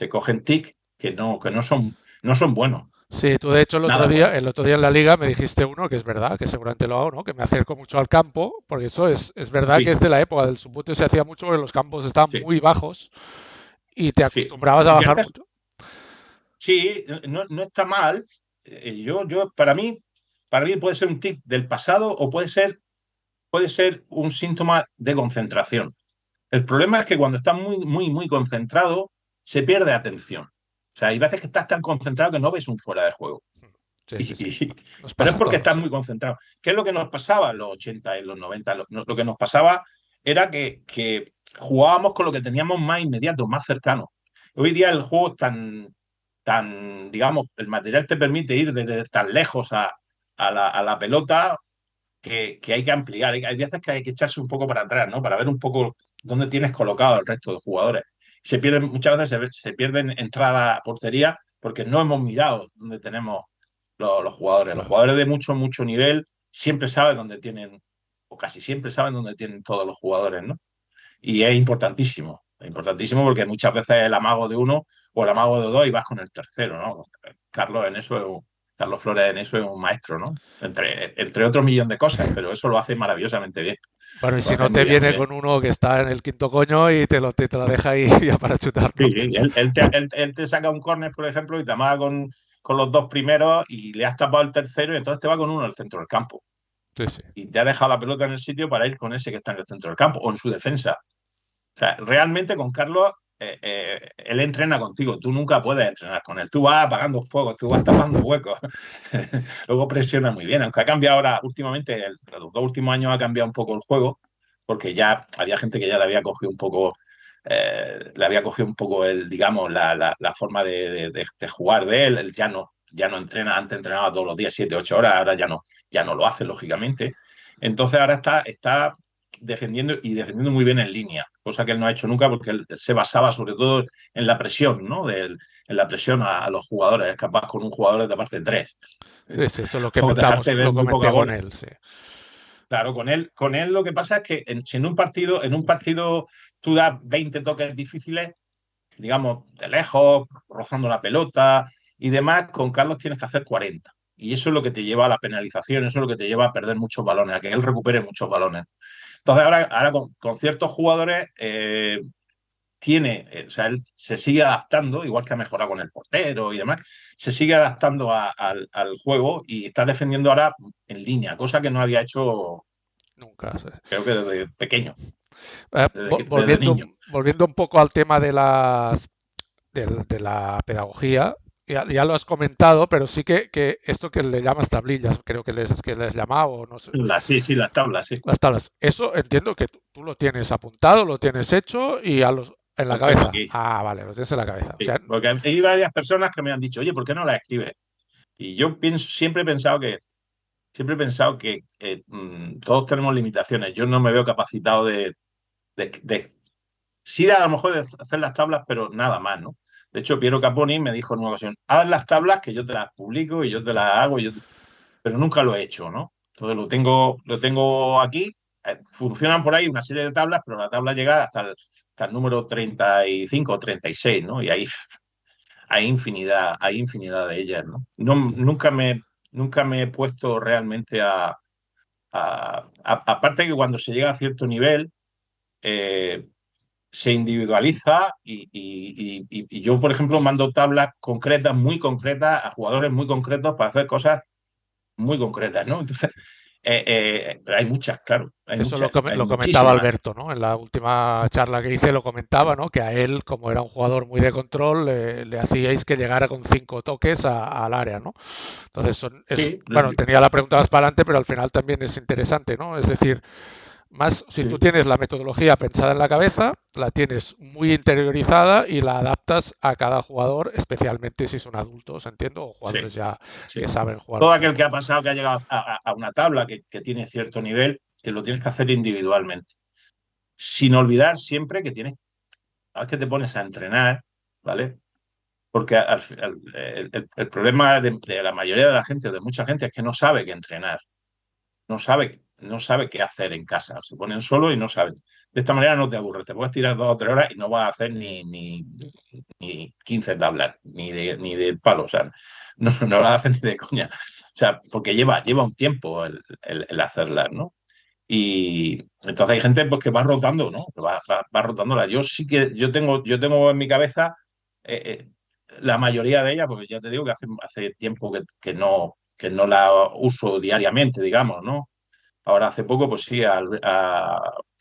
cogen tic que no son buenos. Sí, tú de hecho Nada bueno. el otro día en la liga me dijiste uno que es verdad, que seguramente lo hago, ¿no? Que me acerco mucho al campo, porque eso es verdad que Sí, es de la época del subbuteo se hacía mucho porque los campos estaban sí, muy bajos y te sí. acostumbrabas a Y bajar antes, mucho. sí, no está mal. Para mí puede ser un tic del pasado o puede ser un síntoma de concentración. El problema es que cuando estás muy, muy, muy concentrado, se pierde atención. O sea, hay veces que estás tan concentrado que no ves un fuera de juego. Sí, sí, sí. Y- y- Nos pero es pasa a porque todos, estás sí. muy concentrado. ¿Qué es lo que nos pasaba en los 80 y los 90? Lo que nos pasaba era que jugábamos con lo que teníamos más inmediato, más cercano. Hoy día el juego es tan, digamos, el material te permite ir desde tan lejos a la pelota que hay que ampliar. Hay veces que hay que echarse un poco para atrás, ¿no? Para ver un poco dónde tienes colocado el resto de jugadores. Muchas veces se pierden entrada a portería porque no hemos mirado dónde tenemos los jugadores. Los Claro. jugadores de mucho, mucho nivel siempre saben dónde tienen, o casi siempre saben dónde tienen todos los jugadores, ¿no? Y es importantísimo porque muchas veces el amago de uno o el amago de dos y vas con el tercero, ¿no? Carlos en eso es Carlos Flores en eso es un maestro, ¿no? Entre otro millón de cosas, pero eso lo hace maravillosamente bien. Bueno, y Lo si hace no muy te bien, muy viene bien. con uno que está en el quinto coño y te lo deja ahí ya para chutar, Sí, ¿no? sí. Él te saca un córner, por ejemplo, y te amaga con los dos primeros y le has tapado el tercero y entonces te va con uno al centro del campo. Sí, sí. Y te ha dejado la pelota en el sitio para ir con ese que está en el centro del campo o en su defensa. O sea, realmente con Carlos, él entrena contigo, tú nunca puedes entrenar con él. Tú vas apagando fuegos, tú vas tapando huecos. Luego presiona muy bien, aunque ha cambiado ahora últimamente, los 2 últimos años ha cambiado un poco el juego, porque ya había gente que ya le había cogido un poco digamos, la forma de jugar de él. Él ya no entrena, antes entrenaba todos los días 7, 8 horas, ahora ya no lo hace, lógicamente. Entonces ahora está defendiendo muy bien en línea, cosa que él no ha hecho nunca porque él se basaba sobre todo en la presión, ¿no? En la presión a los jugadores, es capaz con un jugador de taparte tres Sí, sí, esto o dejarte ver lo muy poca comenté con bola. él, sí. Claro, con él lo que pasa es que si en un partido tú das 20 toques difíciles, digamos, de lejos, rozando la pelota y demás, con Carlos tienes que hacer 40. Y eso es lo que te lleva a la penalización, eso es lo que te lleva a perder muchos balones, a que él recupere muchos balones. Entonces ahora con ciertos jugadores o sea, él se sigue adaptando, igual que ha mejorado con el portero y demás, se sigue adaptando al juego y está defendiendo ahora en línea, cosa que no había hecho, Nunca. Sí. creo que desde pequeño, desde Volviendo, niño. volviendo un poco al tema de la pedagogía, ya lo has comentado, pero sí que esto que le llamas tablillas, creo que les llamaba, o no sé, Sí, sí, las tablas, sí. las tablas. Eso entiendo que tú lo tienes apuntado, lo tienes hecho y en la Lo tengo cabeza. aquí. Ah, vale, lo tienes en la cabeza. O Sí, sea, porque hay varias personas que me han dicho, oye, ¿por qué no las escribes? Y yo siempre he pensado que todos tenemos limitaciones. Yo no me veo capacitado sí, a lo mejor de hacer las tablas, pero nada más, ¿no? De hecho, Piero Caponi me dijo en una ocasión, haz las tablas que yo te las publico y yo te las hago, pero nunca lo he hecho, ¿no? Entonces lo tengo aquí, funcionan por ahí una serie de tablas, pero la tabla llega hasta el número 35 o 36, ¿no? Y ahí hay infinidad de ellas, ¿no? Nunca me he puesto realmente aparte que cuando se llega a cierto nivel, eh, se individualiza y yo, por ejemplo, mando tablas concretas, muy concretas, a jugadores muy concretos para hacer cosas muy concretas, ¿no? Entonces, pero hay muchas, claro, eso hay lo comentaba muchísimas. Alberto, ¿no? En la última charla que hice lo comentaba, ¿no? Que a él, como era un jugador muy de control, le hacíais que llegara con 5 toques al área, ¿no? Entonces, Sí, bueno, tenía la pregunta más para adelante, pero al final también es interesante, ¿no? Es decir, más si tú sí, tienes la metodología pensada en la cabeza, la tienes muy interiorizada y la adaptas a cada jugador, especialmente si son adultos, entiendo, o sí, jugadores ya que sí. saben jugar un Todo aquel que poco. ha pasado, que ha llegado a una tabla que tiene cierto nivel, que lo tienes que hacer individualmente. Sin olvidar siempre que tienes, a vez que te pones a entrenar, ¿vale? Porque el problema de la mayoría de la gente, de mucha gente, es que no sabe qué entrenar, no sabe qué hacer en casa. Se ponen solo y no saben. De esta manera no te aburres, te puedes tirar 2 o 3 horas y no vas a hacer ni 15 tablas, ni de palo, o sea, no las hacen ni de coña. O sea, porque lleva un tiempo el hacerlas, ¿no? Y entonces hay gente pues, que va rotando, ¿no? Que va rotándola. Yo sí que, yo tengo en mi cabeza la mayoría de ellas, porque ya te digo que hace tiempo que no la uso diariamente, digamos, ¿no? Ahora hace poco, pues sí, a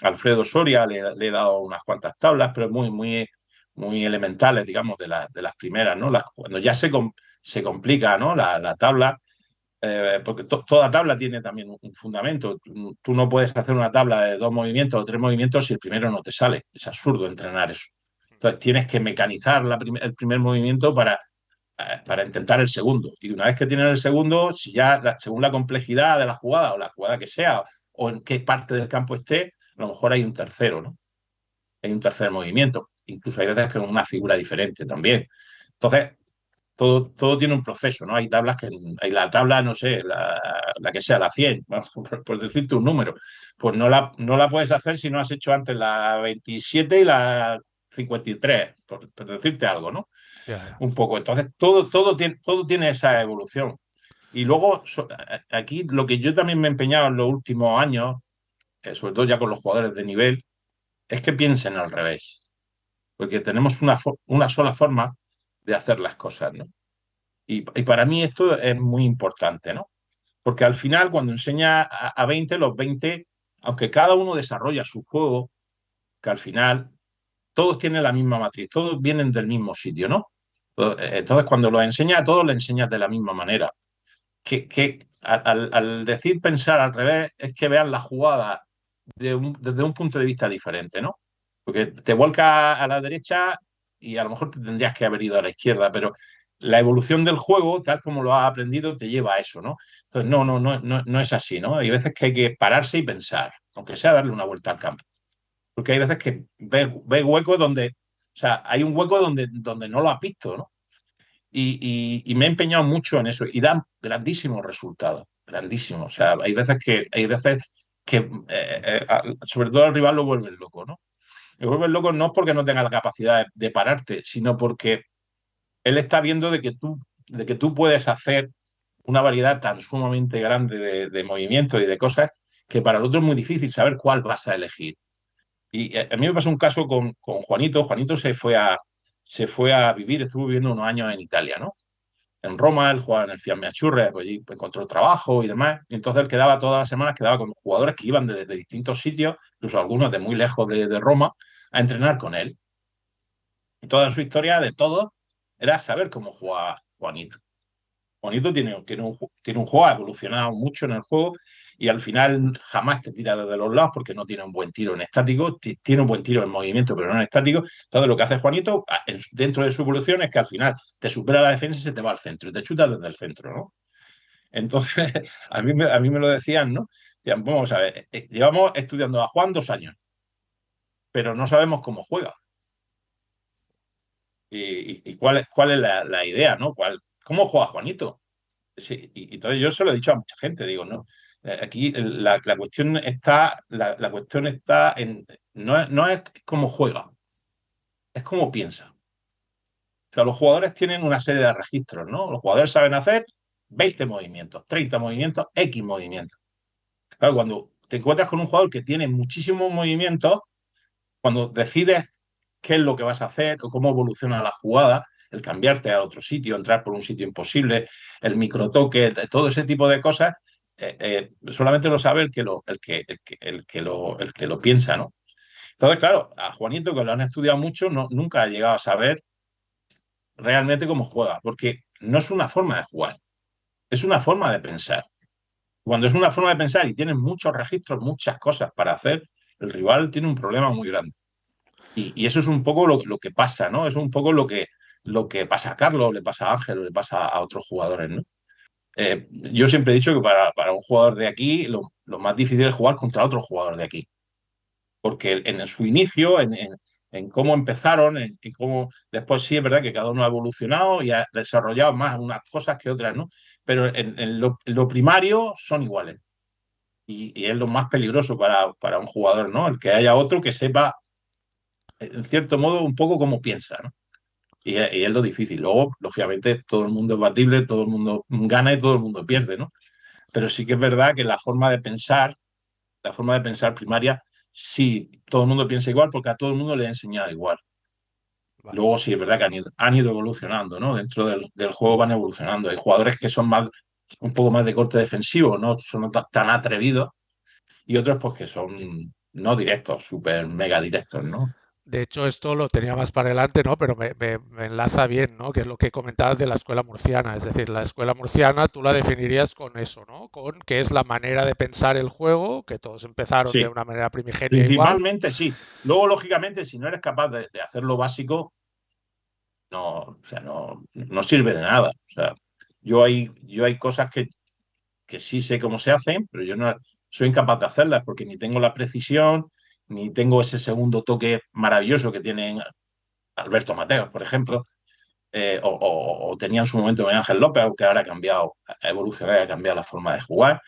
Alfredo Soria le he dado unas cuantas tablas, pero muy, muy, muy elementales, digamos, de las primeras, ¿no? Cuando ya se complica, ¿no? La tabla, porque toda tabla tiene también un fundamento. Tú no puedes hacer una tabla de 2 movimientos o 3 movimientos si el primero no te sale. Es absurdo entrenar eso. Entonces tienes que mecanizar el primer movimiento para intentar el segundo. Y una vez que tienes el segundo, si ya según la complejidad de la jugada o la jugada que sea, o en qué parte del campo esté, a lo mejor hay un tercero, ¿no? Hay un tercer movimiento. Incluso hay veces que es una figura diferente también. Entonces, todo tiene un proceso, ¿no? Hay la tabla, no sé, la que sea, la 100, vamos, por decirte un número, pues no la puedes hacer si no has hecho antes la 27 y la 53, por decirte algo, ¿no? Ya, ya. Un poco. Entonces, todo tiene esa evolución. Y luego, aquí lo que yo también me he empeñado en los últimos años, sobre todo ya con los jugadores de nivel, es que piensen al revés, porque tenemos una sola forma de hacer las cosas, ¿no? Y para mí esto es muy importante, ¿no? Porque al final, cuando enseña a 20, los 20, aunque cada uno desarrolla su juego, que al final todos tienen la misma matriz, todos vienen del mismo sitio, ¿no? Entonces, cuando los enseña a todos, le enseñas de la misma manera. Que al decir pensar al revés, es que vean la jugada desde un punto de vista diferente, ¿no? Porque te vuelca a la derecha y a lo mejor te tendrías que haber ido a la izquierda, pero la evolución del juego, tal como lo has aprendido, te lleva a eso, ¿no? Entonces, no es así, ¿no? Hay veces que hay que pararse y pensar, aunque sea darle una vuelta al campo. Porque hay veces que ves huecos donde, o sea, hay un hueco donde no lo has visto, ¿no? Y me he empeñado mucho en eso y dan grandísimos resultados, grandísimos. O sea, hay veces que sobre todo al rival lo vuelven loco, ¿no? Lo vuelven loco no porque no tenga la capacidad de pararte, sino porque él está viendo de que tú puedes hacer una variedad tan sumamente grande de movimientos y de cosas que para el otro es muy difícil saber cuál vas a elegir. Y a mí me pasó un caso con Juanito. Juanito se fue a vivir, estuvo viviendo unos años en Italia, ¿no? En Roma, él jugaba en el Fiamme Azzurre, pues allí encontró trabajo y demás. Y entonces él quedaba todas las semanas, quedaba con jugadores que iban de distintos sitios, incluso algunos de muy lejos de Roma, a entrenar con él. Y toda su historia de todo era saber cómo jugaba Juanito. Juanito tiene un juego, ha evolucionado mucho en el juego y al final jamás te tira desde los lados porque no tiene un buen tiro en estático, tiene un buen tiro en movimiento, pero no en estático. Entonces lo que hace Juanito dentro de su evolución es que al final te supera la defensa y se te va al centro y te chuta desde el centro, ¿no? Entonces, a mí me lo decían, ¿no? Decían, vamos a ver, llevamos estudiando a Juan 2 años, pero no sabemos cómo juega. ¿Y cuál es la idea, ¿no? ¿Cómo juega Juanito? Sí, y entonces yo se lo he dicho a mucha gente, digo, no, aquí la cuestión está en, no es cómo juega, es cómo piensa. O sea, los jugadores tienen una serie de registros, ¿no? Los jugadores saben hacer 20 movimientos, 30 movimientos, X movimientos. Claro, cuando te encuentras con un jugador que tiene muchísimos movimientos, cuando decides qué es lo que vas a hacer o cómo evoluciona la jugada, el cambiarte a otro sitio, entrar por un sitio imposible, el microtoque, todo ese tipo de cosas, solamente lo sabe el que lo piensa, ¿no? Entonces, claro, a Juanito, que lo han estudiado mucho, nunca ha llegado a saber realmente cómo juega, porque no es una forma de jugar, es una forma de pensar. Cuando es una forma de pensar y tienes muchos registros, muchas cosas para hacer, el rival tiene un problema muy grande. Y eso es un poco lo que pasa, ¿no? Es un poco lo que pasa a Carlos, le pasa a Ángel, le pasa a otros jugadores, ¿no? Yo siempre he dicho que para un jugador de aquí lo más difícil es jugar contra otro jugador de aquí. Porque en su inicio, en cómo empezaron, en cómo después sí es verdad que cada uno ha evolucionado y ha desarrollado más unas cosas que otras, ¿no? Pero en lo primario son iguales. Y es lo más peligroso para un jugador, ¿no? El que haya otro que sepa, en cierto modo, un poco cómo piensa, ¿no? Y es lo difícil. Luego, lógicamente, todo el mundo es batible, todo el mundo gana y todo el mundo pierde, ¿no? Pero sí que es verdad que la forma de pensar primaria, sí, todo el mundo piensa igual porque a todo el mundo le ha enseñado igual. Vale. Luego sí es verdad que han ido evolucionando, ¿no? Dentro del juego van evolucionando. Hay jugadores que son más, un poco más de corte defensivo, no son tan atrevidos, y otros pues que son no directos, súper mega directos, ¿no? De hecho, esto lo tenía más para adelante, ¿no? Pero me enlaza bien, ¿no? Que es lo que comentabas de la escuela murciana. Es decir, la escuela murciana tú la definirías con eso, ¿no? Con que es la manera de pensar el juego, que todos empezaron de Sí, una manera primigenia igual. principalmente sí. Luego, lógicamente, si no eres capaz de hacer lo básico, no, o sea, no sirve de nada. O sea, yo hay cosas que sí sé cómo se hacen, pero yo no soy incapaz de hacerlas porque ni tengo la precisión, ni tengo ese segundo toque maravilloso que tienen Alberto Mateos, por ejemplo, o tenía en su momento Miguel Ángel López, aunque ahora ha cambiado, ha evolucionado y ha cambiado la forma de jugar,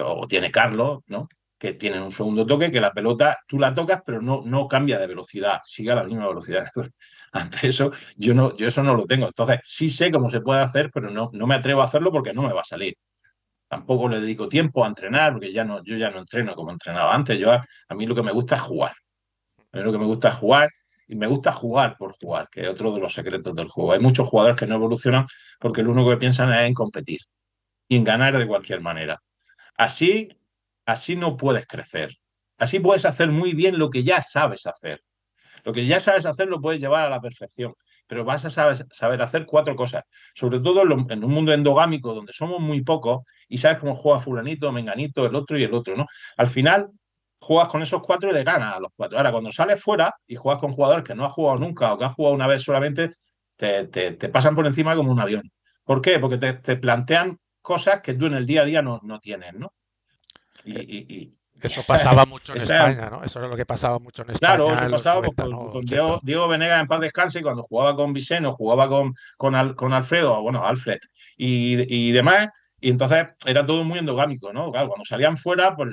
o tiene Carlos, ¿no? Que tienen un segundo toque, que la pelota tú la tocas, pero no cambia de velocidad, sigue a la misma velocidad. Ante eso, yo eso no lo tengo. Entonces, sí sé cómo se puede hacer, pero no me atrevo a hacerlo porque no me va a salir. Tampoco le dedico tiempo a entrenar, porque yo ya no entreno como entrenaba antes. A mí lo que me gusta es jugar. A mí lo que me gusta es jugar y me gusta jugar por jugar, que es otro de los secretos del juego. Hay muchos jugadores que no evolucionan porque lo único que piensan es en competir y en ganar de cualquier manera. Así, así no puedes crecer. Así puedes hacer muy bien lo que ya sabes hacer. Lo que ya sabes hacer lo puedes llevar a la perfección, pero vas a saber hacer cuatro cosas. Sobre todo en un mundo endogámico donde somos muy pocos y sabes cómo juega fulanito, menganito, el otro y el otro, ¿no? Al final juegas con esos cuatro y le ganas a los cuatro. Ahora, cuando sales fuera y juegas con jugadores que no has jugado nunca o que has jugado una vez solamente, te pasan por encima como un avión. ¿Por qué? Porque te plantean cosas que tú en el día a día no tienes, ¿no? Y, Eh, y, y, y Eso pasaba mucho en esa, España, ¿no? Eso era lo que pasaba mucho en claro, España eso en los pasaba pues, 90, ¿no? con 80. Diego Venegas en paz descanse, cuando jugaba con Viceno, jugaba con Alfredo, bueno, Alfred y demás, y entonces era todo muy endogámico, ¿no? Claro, cuando salían fuera, pues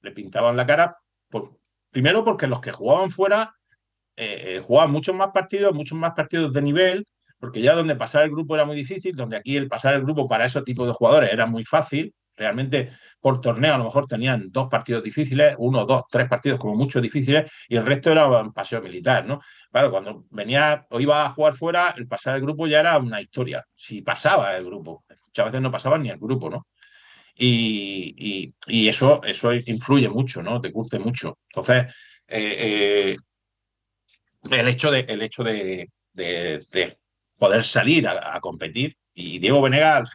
le pintaban la cara, pues, primero porque los que jugaban fuera jugaban muchos más partidos de nivel, porque ya donde pasar el grupo era muy difícil, donde aquí el pasar el grupo para ese tipo de jugadores era muy fácil. Realmente por torneo a lo mejor tenían dos partidos difíciles, uno, dos, tres partidos como mucho difíciles, y el resto era un paseo militar, ¿no? Claro, cuando venía o iba a jugar fuera, el pasar el grupo ya era una historia. Si pasaba el grupo, muchas veces no pasaba ni el grupo, ¿no? Y eso influye mucho, ¿no? Te curte mucho. Entonces, el hecho de poder salir a competir. Y Diego Venegas al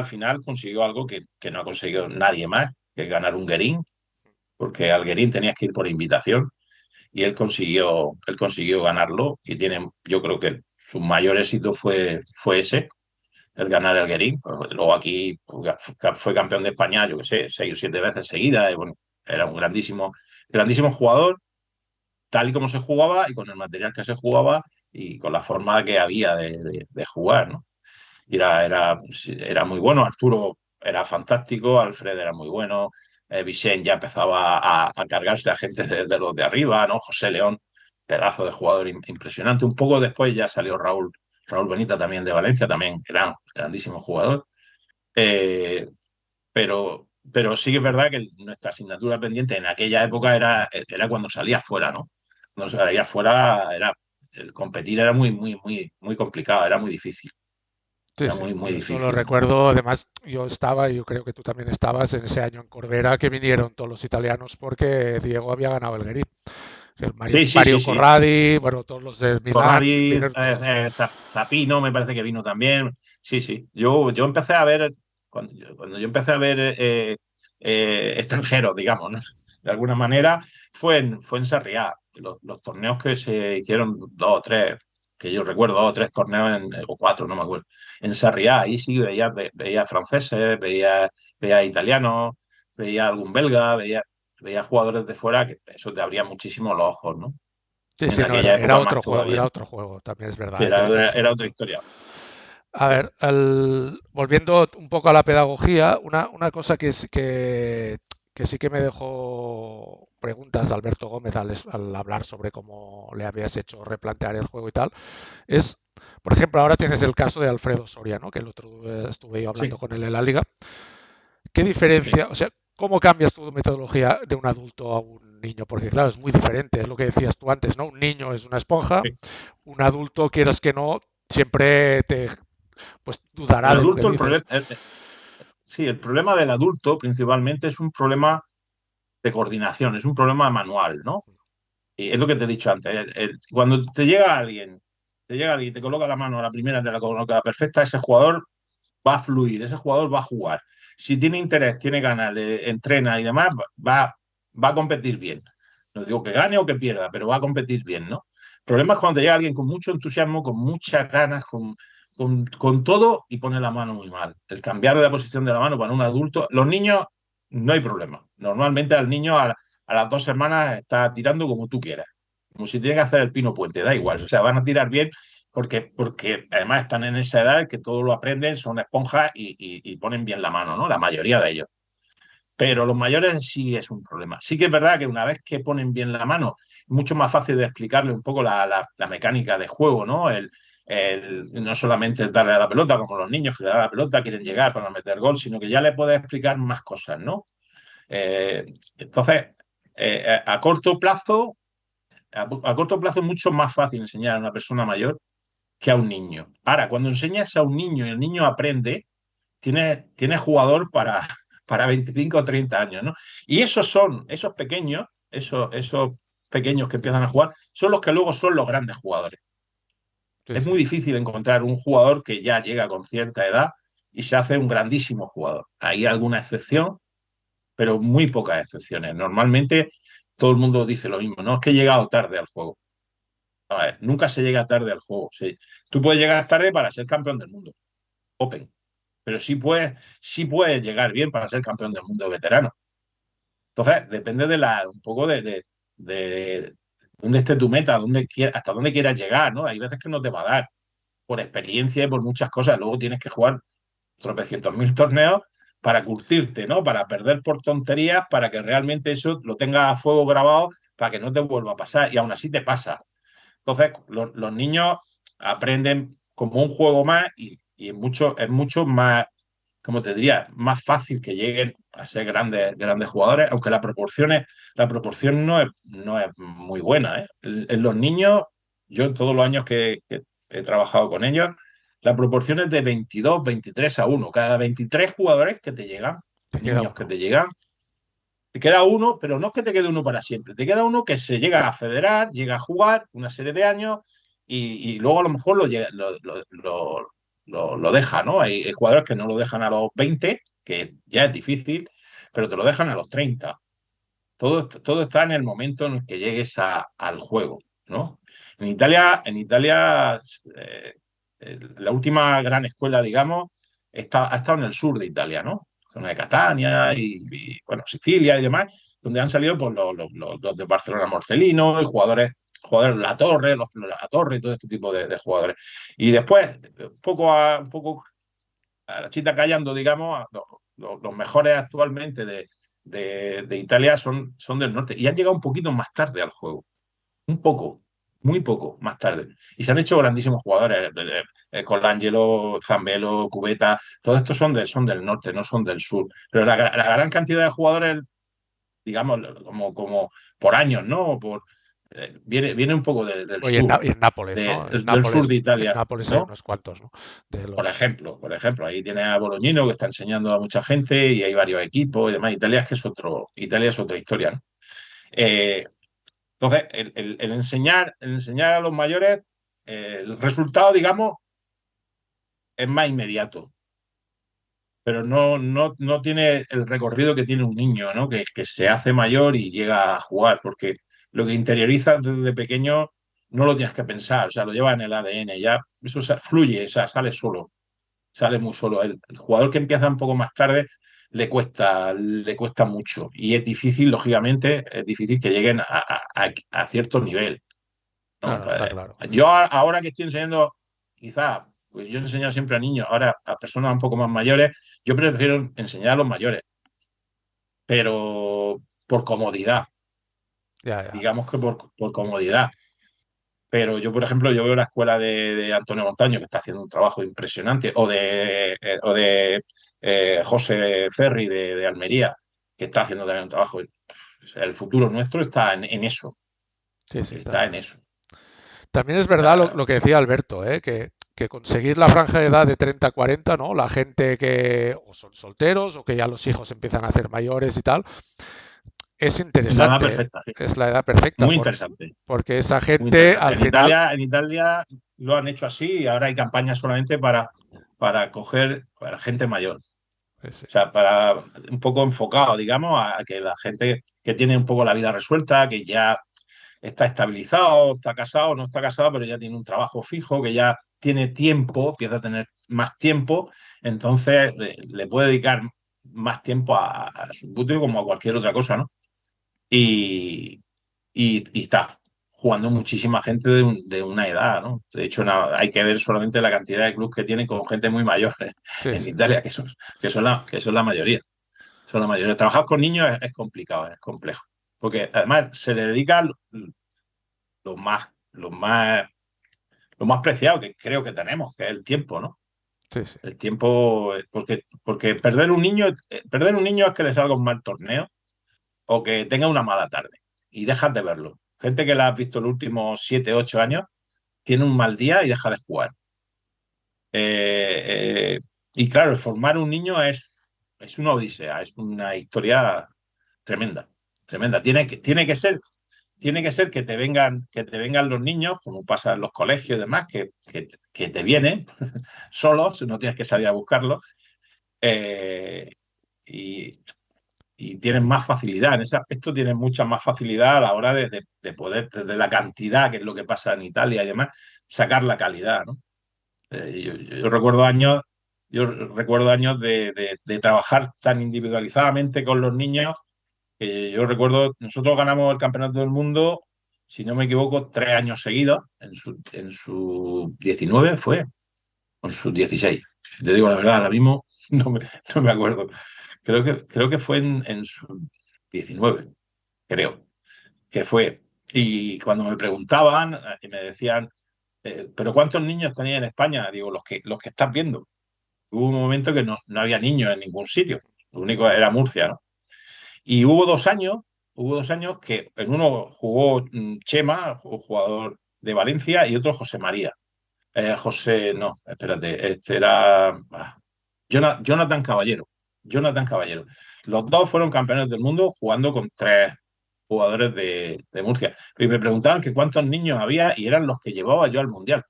final consiguió algo que no ha conseguido nadie más, que es ganar un Guerín, porque al Guerín tenías que ir por invitación y él consiguió ganarlo y tiene, yo creo que su mayor éxito fue ese, el ganar el Guerín. Luego aquí fue campeón de España, yo que sé, 6 o 7 veces seguidas. Y bueno, era un grandísimo jugador tal y como se jugaba y con el material que se jugaba y con la forma que había de jugar, ¿no? Y era muy bueno, Arturo era fantástico, Alfred era muy bueno, Vicente ya empezaba a cargarse a gente de los de arriba, ¿no? José León, pedazo de jugador impresionante. Un poco después ya salió Raúl Benita también de Valencia, también era un grandísimo jugador. Eh, pero sí que es verdad que nuestra asignatura pendiente en aquella época era cuando salía fuera, ¿no? Cuando salía fuera, el competir era muy complicado, era muy difícil, Sí, era sí, muy yo eso lo difícil. recuerdo. Además, yo estaba, y yo creo que tú también estabas en ese año en Corbera que vinieron todos los italianos porque Diego había ganado el Guerín. El Mario, Sí, sí, sí, Mario sí. Corradi, bueno, todos los de Milán, Corradi, vinieron todos. Zapino me parece que vino también. Sí, sí. Yo empecé a ver, cuando yo empecé a ver extranjeros, digamos, ¿no? De alguna manera, fue en Sarriá. Los torneos que se hicieron, dos o tres, que yo recuerdo, dos o tres torneos, o cuatro, no me acuerdo, en Sarriá. Ahí sí veía franceses, veía italianos, veía algún belga, veía. veías jugadores de fuera que eso te abría muchísimo los ojos, ¿no? Sí, En sí, no, aquella época más era todavía. otro juego, también es Sí, verdad, que era otra eso. historia. A ver, volviendo un poco a la pedagogía, una cosa que sí que me dejó preguntas Alberto Gómez al hablar sobre cómo le habías hecho replantear el juego y tal, es, por ejemplo, ahora tienes el caso de Alfredo Soria, ¿no? Que el otro día estuve yo hablando Sí, con él en la liga. ¿Qué sí. diferencia, o sea, cómo cambias tu metodología de un adulto a un niño? Porque claro, es muy diferente, es lo que decías tú antes, ¿no? Un niño es una esponja, Sí. un adulto, quieras que no, siempre te, pues El dudará de lo que adulto, dices. sí, el problema del adulto principalmente es un problema de coordinación, es un problema manual, ¿no? Y es lo que te he dicho antes. Cuando te llega alguien y te coloca la mano a la primera, te la coloca perfecta, ese jugador va a fluir, ese jugador va a jugar. Si tiene interés, tiene ganas, entrena y demás, va a competir bien. No digo que gane o que pierda, pero va a competir bien, ¿no? El problema es cuando te llega alguien con mucho entusiasmo, con muchas ganas, con todo y pone la mano muy mal. El cambiar de la posición de la mano para un adulto, los niños no hay problema. Normalmente al niño a las 2 semanas está tirando como tú quieras, como si tiene que hacer el pino puente, da igual. O sea, van a tirar bien porque además están en esa edad que todo lo aprenden, son esponjas y ponen bien la mano, ¿no? La mayoría de ellos. Pero los mayores sí es un problema. Sí que es verdad que una vez que ponen bien la mano, es mucho más fácil de explicarle un poco la mecánica de juego, ¿no? No solamente darle a la pelota, como los niños que le dan la pelota, quieren llegar para meter gol, sino que ya le puedes explicar más cosas, ¿no? Entonces, a corto plazo, a corto plazo es mucho más fácil enseñar a una persona mayor que a un niño. Ahora, cuando enseñas a un niño y el niño aprende, tiene jugador para 25 o 30 años, ¿no? Y esos pequeños, esos pequeños que empiezan a jugar, son los que luego son los grandes jugadores. Sí, Es sí. muy difícil encontrar un jugador que ya llega con cierta edad y se hace un grandísimo jugador. Hay alguna excepción, pero muy pocas excepciones. Normalmente todo el mundo dice lo mismo, no es que he llegado tarde al juego. A ver, nunca se llega tarde al juego. Sí. Tú puedes llegar tarde para ser campeón del mundo, Open, pero sí puedes llegar bien para ser campeón del mundo veterano. Entonces, depende un poco de dónde esté tu meta, hasta dónde quieras llegar, ¿no? Hay veces que no te va a dar por experiencia y por muchas cosas. Luego tienes que jugar tropecientos mil torneos para curtirte, ¿no? Para perder por tonterías, para que realmente eso lo tengas a fuego grabado, para que no te vuelva a pasar. Y aún así te pasa. Entonces, los niños aprenden como un juego más y es mucho más, como te diría, más fácil que lleguen a ser grandes jugadores, aunque la proporción no es muy buena, ¿eh? En los niños, yo en todos los años que he trabajado con ellos, la proporción es de 22, 23 a uno. Cada 23 jugadores que te llegan, Te queda niños que uno. te llegan, te queda uno, pero no es que te quede uno para siempre. Te queda uno que se llega a federar, llega a jugar una serie de años y luego a lo mejor lo deja, ¿no? Hay jugadores que no lo dejan a los 20, que ya es difícil, pero te lo dejan a los 30. Todo está en el momento en el que llegues al juego, ¿no? En Italia, la última gran escuela, digamos, ha estado en el sur de Italia, ¿no? Zona de Catania bueno, Sicilia y demás, donde han salido pues, los de Barcelona Morcelino, y jugadores La Torre y todo este tipo de jugadores. Y después, un poco a la chita callando, digamos, los mejores actualmente de Italia son del norte y han llegado un poquito más tarde al juego, un poco, muy poco más tarde. Y se han hecho grandísimos jugadores, Colangelo, Zambello, Cubeta, todos estos son del norte, no son del sur. Pero la gran cantidad de jugadores, digamos, como por años, ¿no? Viene un poco del Oye, sur, Y en Nápoles, ¿no? del sur de En Italia, Nápoles hay ¿no? unos cuantos, ¿no? De Por los. ejemplo, por ejemplo, ahí tiene a Bolognino que está enseñando a mucha gente y hay varios equipos y demás. Italia es otra historia, ¿no? Eh, entonces, el enseñar a los mayores, el resultado, digamos, es más inmediato, pero no tiene el recorrido que tiene un niño, ¿no? Que se hace mayor y llega a jugar, porque lo que interiorizas desde pequeño no lo tienes que pensar, o sea, lo lleva en el ADN, ya eso fluye, o sea, sale solo, sale muy solo. El jugador que empieza un poco más tarde le cuesta mucho. Y es difícil, lógicamente, es difícil que lleguen a cierto nivel, No, ¿no? no, está Pues, claro. yo ahora que estoy enseñando, quizás, pues yo he enseñado siempre a niños, ahora a personas un poco más mayores, yo prefiero enseñar a los mayores, pero por comodidad, Ya, ya. digamos que por comodidad. Pero yo, por ejemplo, yo veo la escuela de Antonio Montaño, que está haciendo un trabajo impresionante, o de José Ferri de Almería, que está haciendo también un trabajo. O sea, el futuro nuestro está en eso, Sí, sí, está está en claro. eso. También es O verdad sea, lo que decía Alberto, ¿eh? Que conseguir la franja de edad de 30-40, ¿no? La gente que o son solteros o que ya los hijos empiezan a ser mayores y tal, es es la edad interesante, perfecta, sí. es la edad perfecta, Muy interesante, porque esa muy gente interesante. al final, En Italia lo han hecho así y ahora hay campañas solamente para coger para gente mayor. sí, sí, O sea, para un poco enfocado, digamos, a que la gente que tiene un poco la vida resuelta, que ya está estabilizado, está casado, no está casado, pero ya tiene un trabajo fijo, que ya tiene tiempo, empieza a tener más tiempo, entonces le puede dedicar más tiempo a su fútbol como a cualquier otra cosa, ¿no? Y, y está jugando muchísima gente de una edad, ¿no? De hecho, hay que ver solamente la cantidad de clubes que tienen con gente muy mayor sí, en sí, Italia, que son la mayoría. Son la mayoría. Trabajar con niños es complicado, es complejo. Porque además se le dedica lo más, lo más, lo más preciado que creo que tenemos, que es el tiempo, ¿no? sí, sí. El tiempo, porque perder un niño es que le salga un mal torneo o que tenga una mala tarde y dejas de verlo. Gente que la has visto los últimos 7, 8 años tiene un mal día y deja de jugar. Y claro, formar un niño es una odisea, es una historia tremenda, tremenda. Tiene que ser que te vengan los niños, como pasa en los colegios y demás, que te vienen solos, no tienes que salir a buscarlos, eh, y, y tienen más facilidad. En ese aspecto tienen mucha más facilidad a la hora de poder, desde la cantidad, que es lo que pasa en Italia y demás, sacar la calidad, ¿no? Yo recuerdo años de trabajar tan individualizadamente con los niños. Yo recuerdo, nosotros ganamos el Campeonato del Mundo, si no me equivoco, 3 años seguidos, en su 19 fue, o en su 16. Si te digo la verdad, ahora mismo no me acuerdo. Creo que fue en su 19, creo que fue. Y cuando me preguntaban, me decían, ¿pero cuántos niños tenía en España? Digo, los que estás viendo. Hubo un momento que no había niños en ningún sitio. Lo único era Murcia, ¿no? Y hubo dos años que en uno jugó Chema, un jugador de Valencia, y otro José María. José, no, espérate, este era Jonathan Caballero. Jonathan Caballero. Los dos fueron campeones del mundo jugando con tres jugadores de Murcia. Y me preguntaban que cuántos niños había y eran los que llevaba yo al Mundial.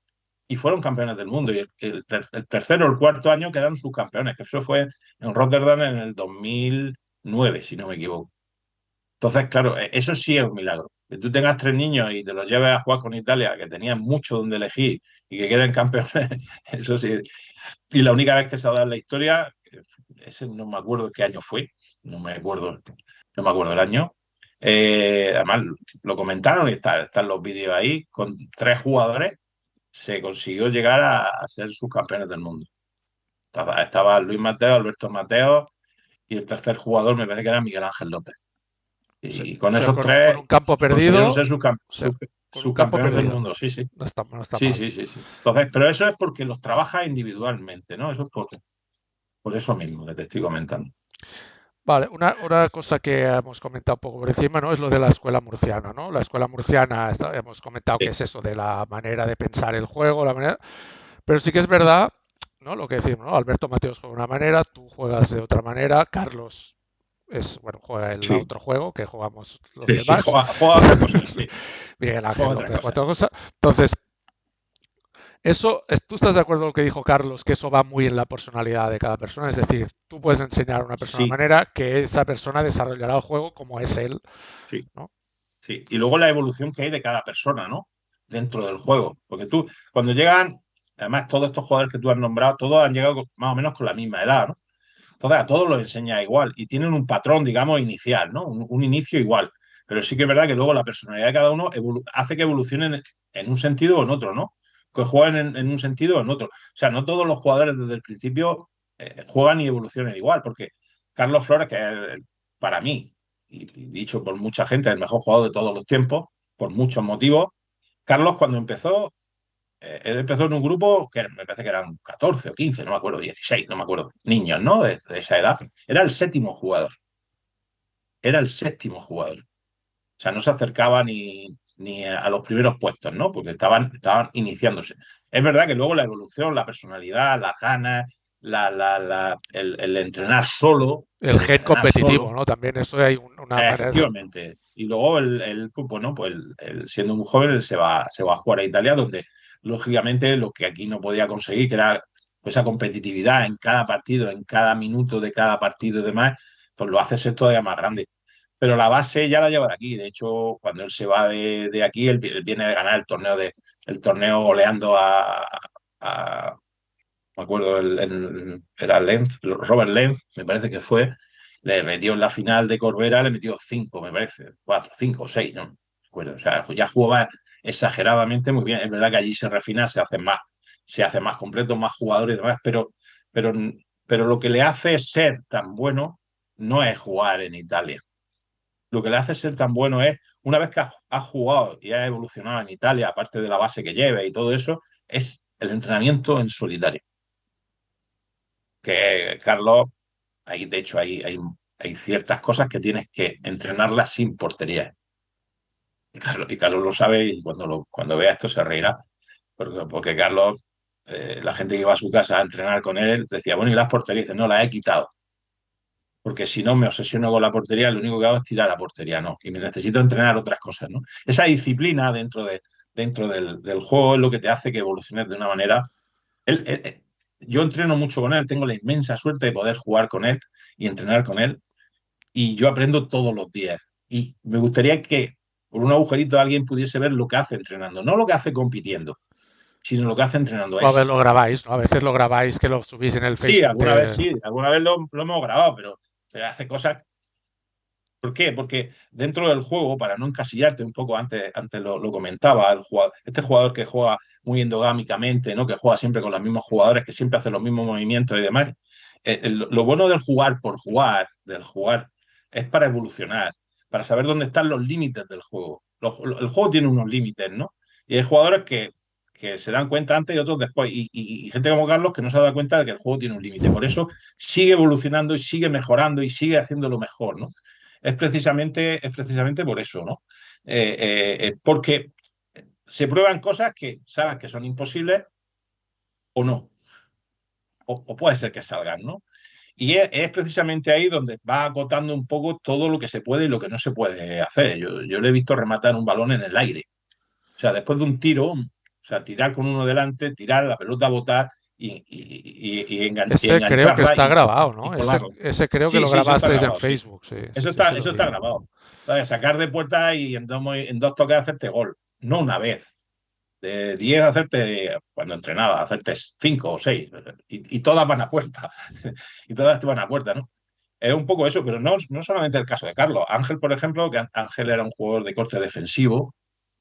Y fueron campeones del mundo. Y el tercero o el cuarto año quedaron subcampeones, que eso fue en Rotterdam en el 2009, si no me equivoco. Entonces, claro, eso sí es un milagro. Que tú tengas tres niños y te los lleves a jugar con Italia, que tenían mucho donde elegir y que queden campeones, eso sí. Y la única vez que se ha dado en la historia, ese no me acuerdo qué año fue, no me acuerdo el año. Además, lo comentaron y están los vídeos ahí, con tres jugadores se consiguió llegar a ser subcampeones del mundo. Estaba Luis Mateo, Alberto Mateo y el tercer jugador me parece que era Miguel Ángel López. Y O con sea, esos con tres un campo consiguieron perdido, ser o sea, con un campo subcampeones del perdido. mundo, sí, sí. No está Sí, mal. sí, sí, sí. Entonces, pero eso es porque los trabaja individualmente, ¿no? Eso es por eso mismo que te estoy comentando. Vale, una cosa que hemos comentado un poco por encima, ¿no? Es lo de la escuela murciana, ¿no? La escuela murciana, hemos comentado que Sí, es eso de la manera de pensar el juego, la manera, pero sí que es verdad, ¿no? Lo que decimos, ¿no? Alberto Mateos juega de una manera, tú juegas de otra manera, Carlos juega el sí, otro juego que jugamos los sí, sí, demás, juega otra cosa, sí, Miguel juega Ángel otra López juega cosa. otra cosa. Entonces, ¿tú estás de acuerdo con lo que dijo Carlos, que eso va muy en la personalidad de cada persona? Es decir, tú puedes enseñar a una persona de Sí, manera que esa persona desarrollará el juego como es él, sí, ¿no? sí. Y luego la evolución que hay de cada persona, ¿no? Dentro del juego. Porque tú, cuando llegan, además todos estos jugadores que tú has nombrado, todos han llegado más o menos con la misma edad, ¿no? Entonces a todos los enseña igual y tienen un patrón, digamos, inicial, ¿no? Un inicio igual. Pero sí que es verdad que luego la personalidad de cada uno hace que evolucionen en un sentido o en otro, ¿no? Que jueguen en un sentido o en otro. O sea, no todos los jugadores desde el principio juegan y evolucionan igual, porque Carlos Flores, que es para mí, y dicho por mucha gente, el mejor jugador de todos los tiempos, por muchos motivos, Carlos cuando empezó él empezó en un grupo que me parece que eran 14 o 15, no me acuerdo, 16, no me acuerdo, niños, ¿no? De esa edad. Era el séptimo jugador. Era el séptimo jugador. O sea, no se acercaba ni a los primeros puestos, ¿no? Porque estaban iniciándose. Es verdad que luego la evolución, la personalidad, las ganas, el entrenar solo, El gen competitivo, solo, ¿no? También eso hay una manera. efectivamente. Y luego pues, bueno, pues siendo muy joven, él se va a jugar a Italia, donde lógicamente lo que aquí no podía conseguir, que era pues, esa competitividad en cada partido, en cada minuto de cada partido y demás, pues lo hace ser todavía más grande. Pero la base ya la lleva de aquí. De hecho, cuando él se va de aquí, él viene de ganar el torneo goleando me acuerdo, era Lenz, Robert Lenz, me parece que fue, le metió en la final de Corbera, le metió 5, me parece, 4, 5, 6, no me acuerdo. O sea, ya jugaba exageradamente muy bien. Es verdad que allí se refina, se hace más completo, más jugadores y demás, pero, pero lo que le hace ser tan bueno no es jugar en Italia. Lo que le hace ser tan bueno es, una vez que has jugado y has evolucionado en Italia, aparte de la base que lleve y todo eso, es el entrenamiento en solitario que Carlos, de hecho hay ciertas cosas que tienes que entrenarlas sin portería. Y Carlos lo sabe y cuando vea esto se reirá. Porque Carlos, la gente que iba a su casa a entrenar con él, decía, bueno, ¿y las porterías? Dice, no, las he quitado. Porque si no me obsesiono con la portería, lo único que hago es tirar a la portería, no. Y me necesito entrenar otras cosas, ¿no? Esa disciplina dentro del juego es lo que te hace que evoluciones de una manera yo entreno mucho con él, tengo la inmensa suerte de poder jugar con él y entrenar con él, y yo aprendo todos los días. Y me gustaría que por un agujerito alguien pudiese ver lo que hace entrenando, no lo que hace compitiendo, sino lo que hace entrenando. O a ver, lo grabáis, ¿no? A veces lo grabáis que lo subís en el Facebook de. Sí, alguna vez lo hemos grabado, pero hace cosas. ¿Por qué? Porque dentro del juego, para no encasillarte un poco, antes lo comentaba, este jugador que juega muy endogámicamente, ¿no? Que juega siempre con los mismos jugadores, que siempre hace los mismos movimientos y demás. Lo bueno del jugar por jugar, es para evolucionar, para saber dónde están los límites del juego. El juego tiene unos límites, ¿no? Y hay jugadores que se dan cuenta antes y otros después. Y gente como Carlos que no se ha dado cuenta de que el juego tiene un límite. Por eso sigue evolucionando y sigue mejorando y sigue haciéndolo mejor, ¿no? Es precisamente por eso, ¿no? Porque se prueban cosas que sabes que son imposibles o no, o puede ser que salgan, ¿no? Y es precisamente ahí donde va acotando un poco todo lo que se puede y lo que no se puede hacer. Yo le he visto rematar un balón en el aire. O sea, después de un tiro, o sea, tirar con uno delante, tirar la pelota a botar y Ese creo que engancharla está grabado, y ¿no? Ese, colarla. ese creo que Sí, lo sí, eso está grabasteis en grabado, sí. Facebook, sí, sí, Eso sí, está, sí lo eso vi. está grabado. ¿Sabes? Sacar de puerta y en dos toques hacerte gol. No una vez. De 10 hacerte, cuando entrenaba, hacerte 5 o 6. Y todas van a puerta. Y todas te van a puerta, ¿no? Es un poco eso, pero no solamente el caso de Carlos. Ángel, por ejemplo, que Ángel era un jugador de corte defensivo,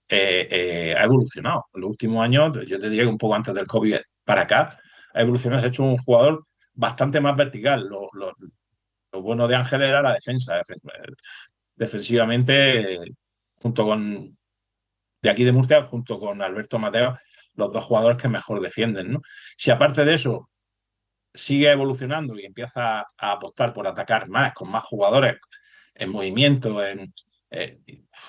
ha evolucionado. En los últimos años, yo te diría que un poco antes del COVID para acá, ha evolucionado, se ha hecho un jugador bastante más vertical. Lo bueno de Ángel era la defensa. Defensivamente, junto con de aquí de Murcia, junto con Alberto Mateo, los dos jugadores que mejor defienden, ¿no? Si aparte de eso sigue evolucionando y empieza a apostar por atacar más, con más jugadores en movimiento, eh,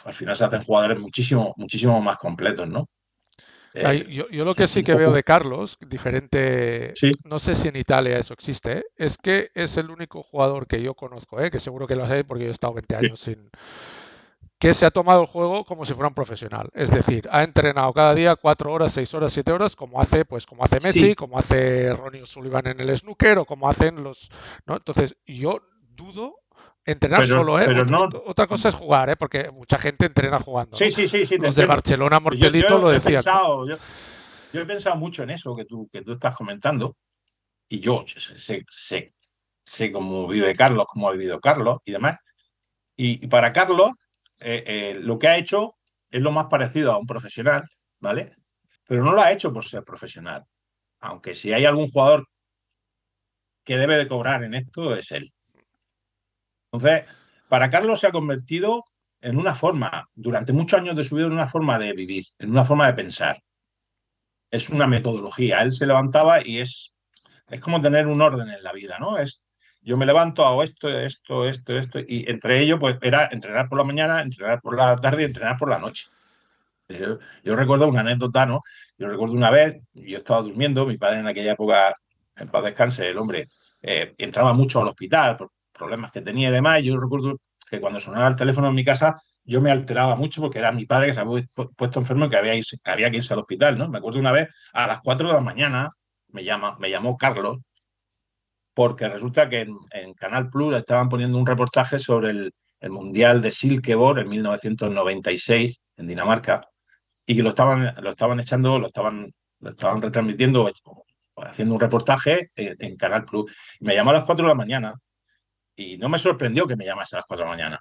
al final se hacen jugadores muchísimo, muchísimo más completos, ¿no? Yo lo que sí Un que veo poco, de Carlos, diferente, sí, no sé si en Italia eso existe, es que es el único jugador que yo conozco, que seguro que lo sé porque yo he estado 20 sí, años sin, que se ha tomado el juego como si fuera un profesional. Es decir, ha entrenado cada día 4 horas, 6 horas, 7 horas, como hace Messi, sí, como hace Ronnie O'Sullivan en el snooker o como hacen los. ¿No? Entonces, yo dudo entrenar pero, solo, ¿eh? pero no, Otra cosa es jugar, ¿eh? Porque mucha gente entrena jugando, ¿no? sí, sí, sí, sí, te Los de entiendo. Barcelona Yo, Mortelito yo lo he decían, ¿no? pensado, yo he pensado mucho en eso que tú estás comentando y yo sé, sé cómo vive Carlos, cómo ha vivido Carlos y demás. Y para Carlos, lo que ha hecho es lo más parecido a un profesional, ¿vale? Pero no lo ha hecho por ser profesional. Aunque si hay algún jugador que debe de cobrar en esto, es él. Entonces, para Carlos se ha convertido en una forma, durante muchos años de su vida, en una forma de vivir, en una forma de pensar. Es una metodología. Él se levantaba y es como tener un orden en la vida, ¿no? Yo me levanto, hago esto, y entre ellos, pues era entrenar por la mañana, entrenar por la tarde y entrenar por la noche. Yo recuerdo una anécdota, ¿no? Yo recuerdo una vez, yo estaba durmiendo, mi padre en aquella época, en paz descanse, el hombre, entraba mucho al hospital por problemas que tenía y demás. Y yo recuerdo que cuando sonaba el teléfono en mi casa, yo me alteraba mucho porque era mi padre que se había puesto enfermo y que había que irse al hospital, ¿no? Me acuerdo una vez, a las 4 de la mañana, me llamó Carlos, porque resulta que en Canal Plus estaban poniendo un reportaje sobre el Mundial de Silkeborg en 1996 en Dinamarca y que lo estaban echando, lo estaban retransmitiendo, haciendo un reportaje en Canal Plus. Me llamó a las 4 de la mañana y no me sorprendió que me llamase a las 4 de la mañana.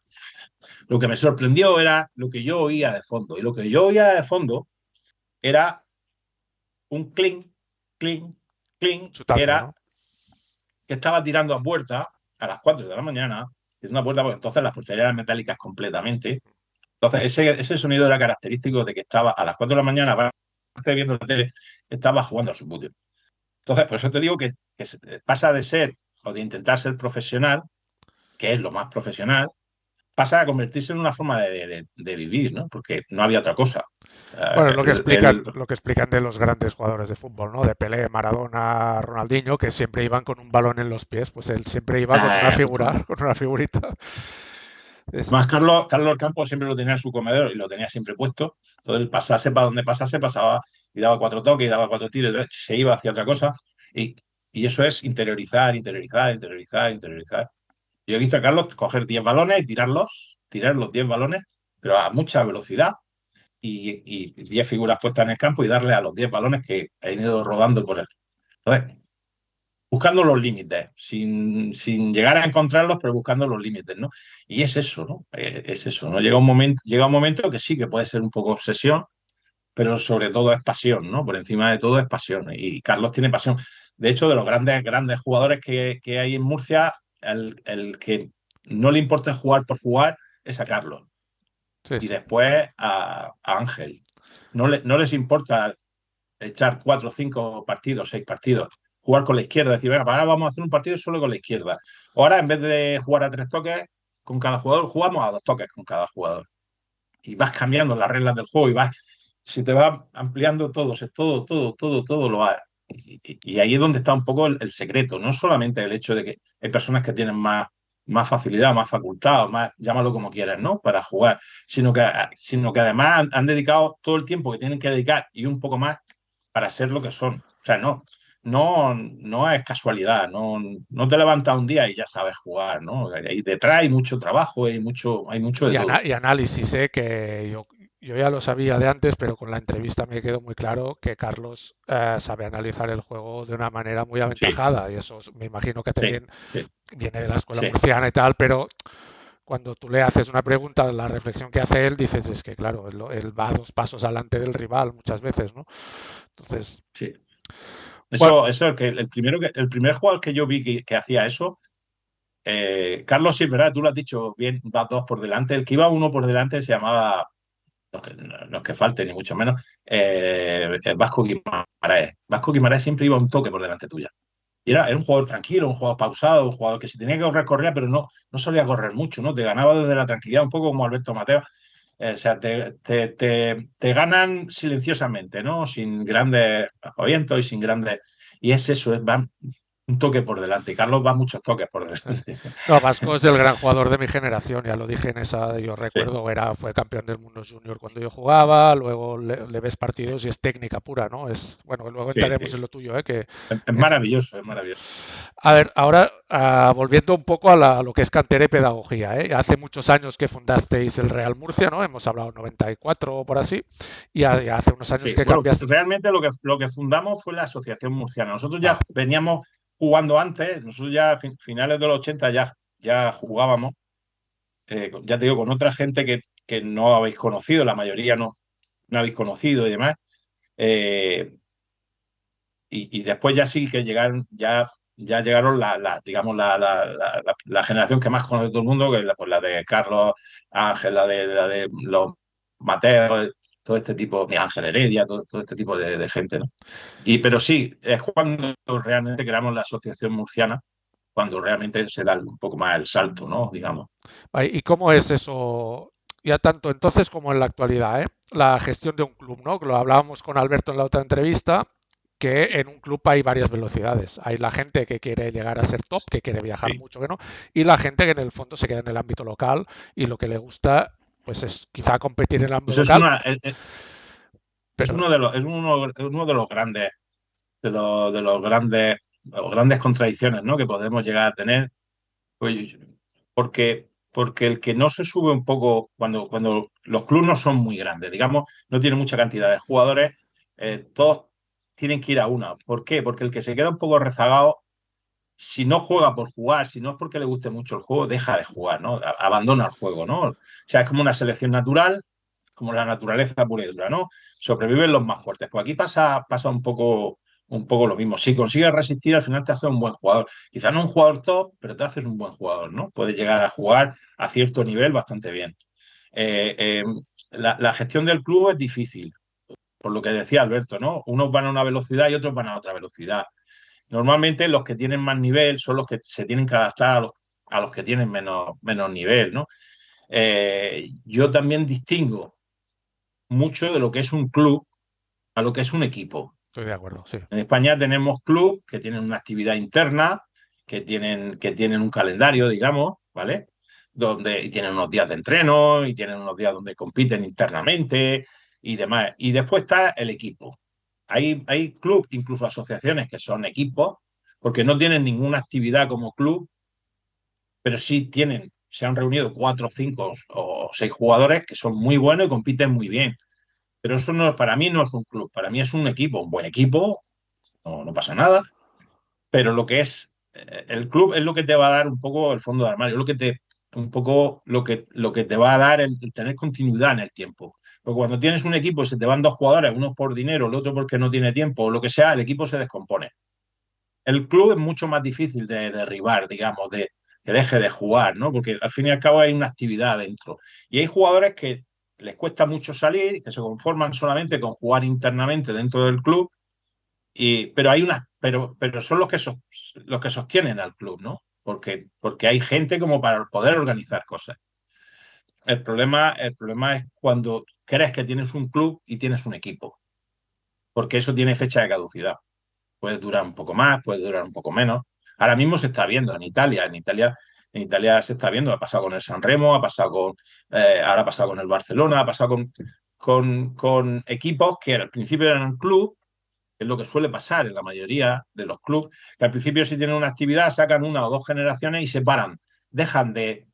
Lo que me sorprendió era lo que yo oía de fondo. Y lo que yo oía de fondo era un clink, clink, clink, que Chutando, era ¿no? que estaba tirando a puerta a las 4 de la mañana. Es una puerta porque entonces las porterías eran metálicas completamente. Entonces, ese sonido era característico de que estaba a las 4 de la mañana, aparte de viendo la tele, estaba jugando al fútbol. Entonces, por eso te digo que pasa de ser o de intentar ser profesional, que es lo más profesional, pasa a convertirse en una forma de vivir, ¿no? Porque no había otra cosa. Bueno, es El, lo que explican de los grandes jugadores de fútbol, ¿no? De Pelé, Maradona, Ronaldinho, que siempre iban con un balón en los pies, pues él siempre iba con una figura, justamente. con una figurita. Es, Más Carlos Campos siempre lo tenía en su comedor y lo tenía siempre puesto. Entonces, pasase para donde pasase, pasaba y daba 4 toques y daba 4 tiros, se iba hacia otra cosa. Y, y eso es interiorizar, interiorizar, interiorizar, interiorizar. Yo he visto a Carlos coger 10 balones y tirar los 10 balones, pero a mucha velocidad y 10 figuras puestas en el campo y darle a los 10 balones que han ido rodando por él. Entonces, buscando los límites, sin llegar a encontrarlos, pero buscando los límites, ¿no? Y es eso, ¿no? Es eso, ¿no? Llega un momento que sí, que puede ser un poco obsesión, pero sobre todo es pasión, ¿no? Por encima de todo es pasión. Y Carlos tiene pasión. De hecho, de los grandes, grandes jugadores que hay en Murcia, el que no le importa jugar por jugar es a Carlos. sí, Y sí. después a Ángel. No les importa echar 4, 5 partidos, 6 partidos, jugar con la izquierda, decir, venga, ahora vamos a hacer un partido solo con la izquierda. O ahora, en vez de jugar a 3 toques con cada jugador, jugamos a 2 toques con cada jugador. Y vas cambiando las reglas del juego y si te vas ampliando todo, todo lo vas. Y ahí es donde está un poco el secreto, no solamente el hecho de que hay personas que tienen más facilidad, más facultad, más, llámalo como quieras, ¿no? Para jugar, sino que además han dedicado todo el tiempo que tienen que dedicar y un poco más para ser lo que son. O sea, no es casualidad, no te levantas un día y ya sabes jugar, ¿no? Ahí detrás hay mucho trabajo, hay mucho de todo. Y análisis, ¿eh? Que yo ya lo sabía de antes, pero con la entrevista me quedó muy claro que Carlos sabe analizar el juego de una manera muy Sí, aventajada y eso me imagino que sí, también sí, viene de la escuela sí. murciana y tal, pero cuando tú le haces una pregunta, la reflexión que hace él, dices, es que claro, él va 2 pasos adelante del rival muchas veces, ¿no? Entonces, Sí. bueno, Eso es que el primer jugador que yo vi que hacía eso, Carlos, sí, es verdad, tú lo has dicho bien, va 2 por delante. El que iba 1 por delante se llamaba, no es que falte, ni mucho menos, Vasco Guimaraes. Vasco Guimaraes siempre iba un toque por delante tuya. Y era un jugador tranquilo, un jugador pausado, un jugador que si tenía que correr, corría, pero no solía correr mucho, ¿no? Te ganaba desde la tranquilidad, un poco como Alberto Mateo. O sea, te ganan silenciosamente, ¿no? Sin grandes apoyentos y sin grandes. Y es eso, van un toque por delante. Carlos va muchos toques por delante. no, Vasco es el gran jugador de mi generación, ya lo dije en esa, yo Sí, recuerdo, fue campeón del mundo junior cuando yo jugaba, luego le ves partidos y es técnica pura, ¿no? Bueno, luego sí, entraremos sí. en lo tuyo, ¿eh? Que Es en- maravilloso, es maravilloso. A ver, ahora volviendo un poco a lo que es cantera y pedagogía, ¿eh? Hace muchos años que fundasteis el Real Murcia, ¿no? Hemos hablado 94 o por así, y hace unos años Sí, que bueno, cambiaste. realmente lo que fundamos fue la Asociación Murciana. Nosotros Ah, ya veníamos jugando antes, nosotros ya a finales de los 80 ya jugábamos, ya te digo, con otra gente que no habéis conocido, la mayoría no habéis conocido y demás. Eh, y después ya sí que llegaron, ya llegaron digamos, la generación que más conoce todo el mundo, que es pues, la de Carlos Ángel, la de los Mateos, todo este tipo, Miguel Ángel Heredia, todo este tipo de gente, ¿no? Pero sí, es cuando realmente creamos la Asociación Murciana, cuando realmente se da un poco más el salto, ¿no? Digamos. ¿Y cómo es eso, ya tanto entonces como en la actualidad, la gestión de un club, ¿no? Que lo hablábamos con Alberto en la otra entrevista, que en un club hay varias velocidades. Hay la gente que quiere llegar a ser top, que quiere viajar Sí. mucho, que no, y la gente que en el fondo se queda en el ámbito local y lo que le gusta, pues es quizá competir en el ámbito Pues es local, una, es pero uno de los grandes, de los grandes contradicciones, ¿no? Que podemos llegar a tener. Pues, porque el que no se sube un poco, cuando los clubes no son muy grandes, digamos, no tienen mucha cantidad de jugadores, todos tienen que ir a una. ¿Por qué? Porque el que se queda un poco rezagado, si no juega por jugar, si no es porque le guste mucho el juego, deja de jugar, ¿no? Abandona el juego, ¿no? O sea, es como una selección natural, como la naturaleza pura y dura, ¿no? Sobreviven los más fuertes. Pues aquí pasa un poco lo mismo. Si consigues resistir, al final te haces un buen jugador. Quizás no un jugador top, pero te haces un buen jugador, ¿no? Puedes llegar a jugar a cierto nivel bastante bien. Eh, eh, la gestión del club es difícil, por lo que decía Alberto, ¿no? Unos van a una velocidad y otros van a otra velocidad. Normalmente los que tienen más nivel son los que se tienen que adaptar a los que tienen menos nivel, ¿no? Yo también distingo mucho de lo que es un club a lo que es un equipo. estoy de acuerdo, sí. En España tenemos clubes que tienen una actividad interna, que tienen un calendario, digamos, ¿vale? Y tienen unos días de entreno y tienen unos días donde compiten internamente y demás. Y después está el equipo. Hay clubes, incluso asociaciones que son equipos, porque no tienen ninguna actividad como club, pero sí se han reunido 4, 5 o 6 jugadores que son muy buenos y compiten muy bien. Pero eso no, para mí no es un club, para mí es un equipo, un buen equipo, no pasa nada, pero lo que es el club es lo que te va a dar un poco el fondo de armario, un poco lo que te va a dar el tener continuidad en el tiempo. Porque cuando tienes un equipo y se te van 2 jugadores, uno por dinero, el otro porque no tiene tiempo, o lo que sea, el equipo se descompone. El club es mucho más difícil de derribar, digamos, de que deje de jugar, ¿no? Porque al fin y al cabo hay una actividad dentro. Y hay jugadores que les cuesta mucho salir, que se conforman solamente con jugar internamente dentro del club, pero son los que sostienen al club, ¿no? Porque hay gente como para poder organizar cosas. El problema es cuando crees que tienes un club y tienes un equipo, porque eso tiene fecha de caducidad. Puede durar un poco más, puede durar un poco menos. Ahora mismo se está viendo en Italia. En Italia se está viendo. Ha pasado con el Sanremo, ahora ha pasado con el Barcelona, ha pasado con equipos que al principio eran un club, que es lo que suele pasar en la mayoría de los clubes, que al principio si tienen una actividad sacan 1 o 2 generaciones y se paran. Dejan de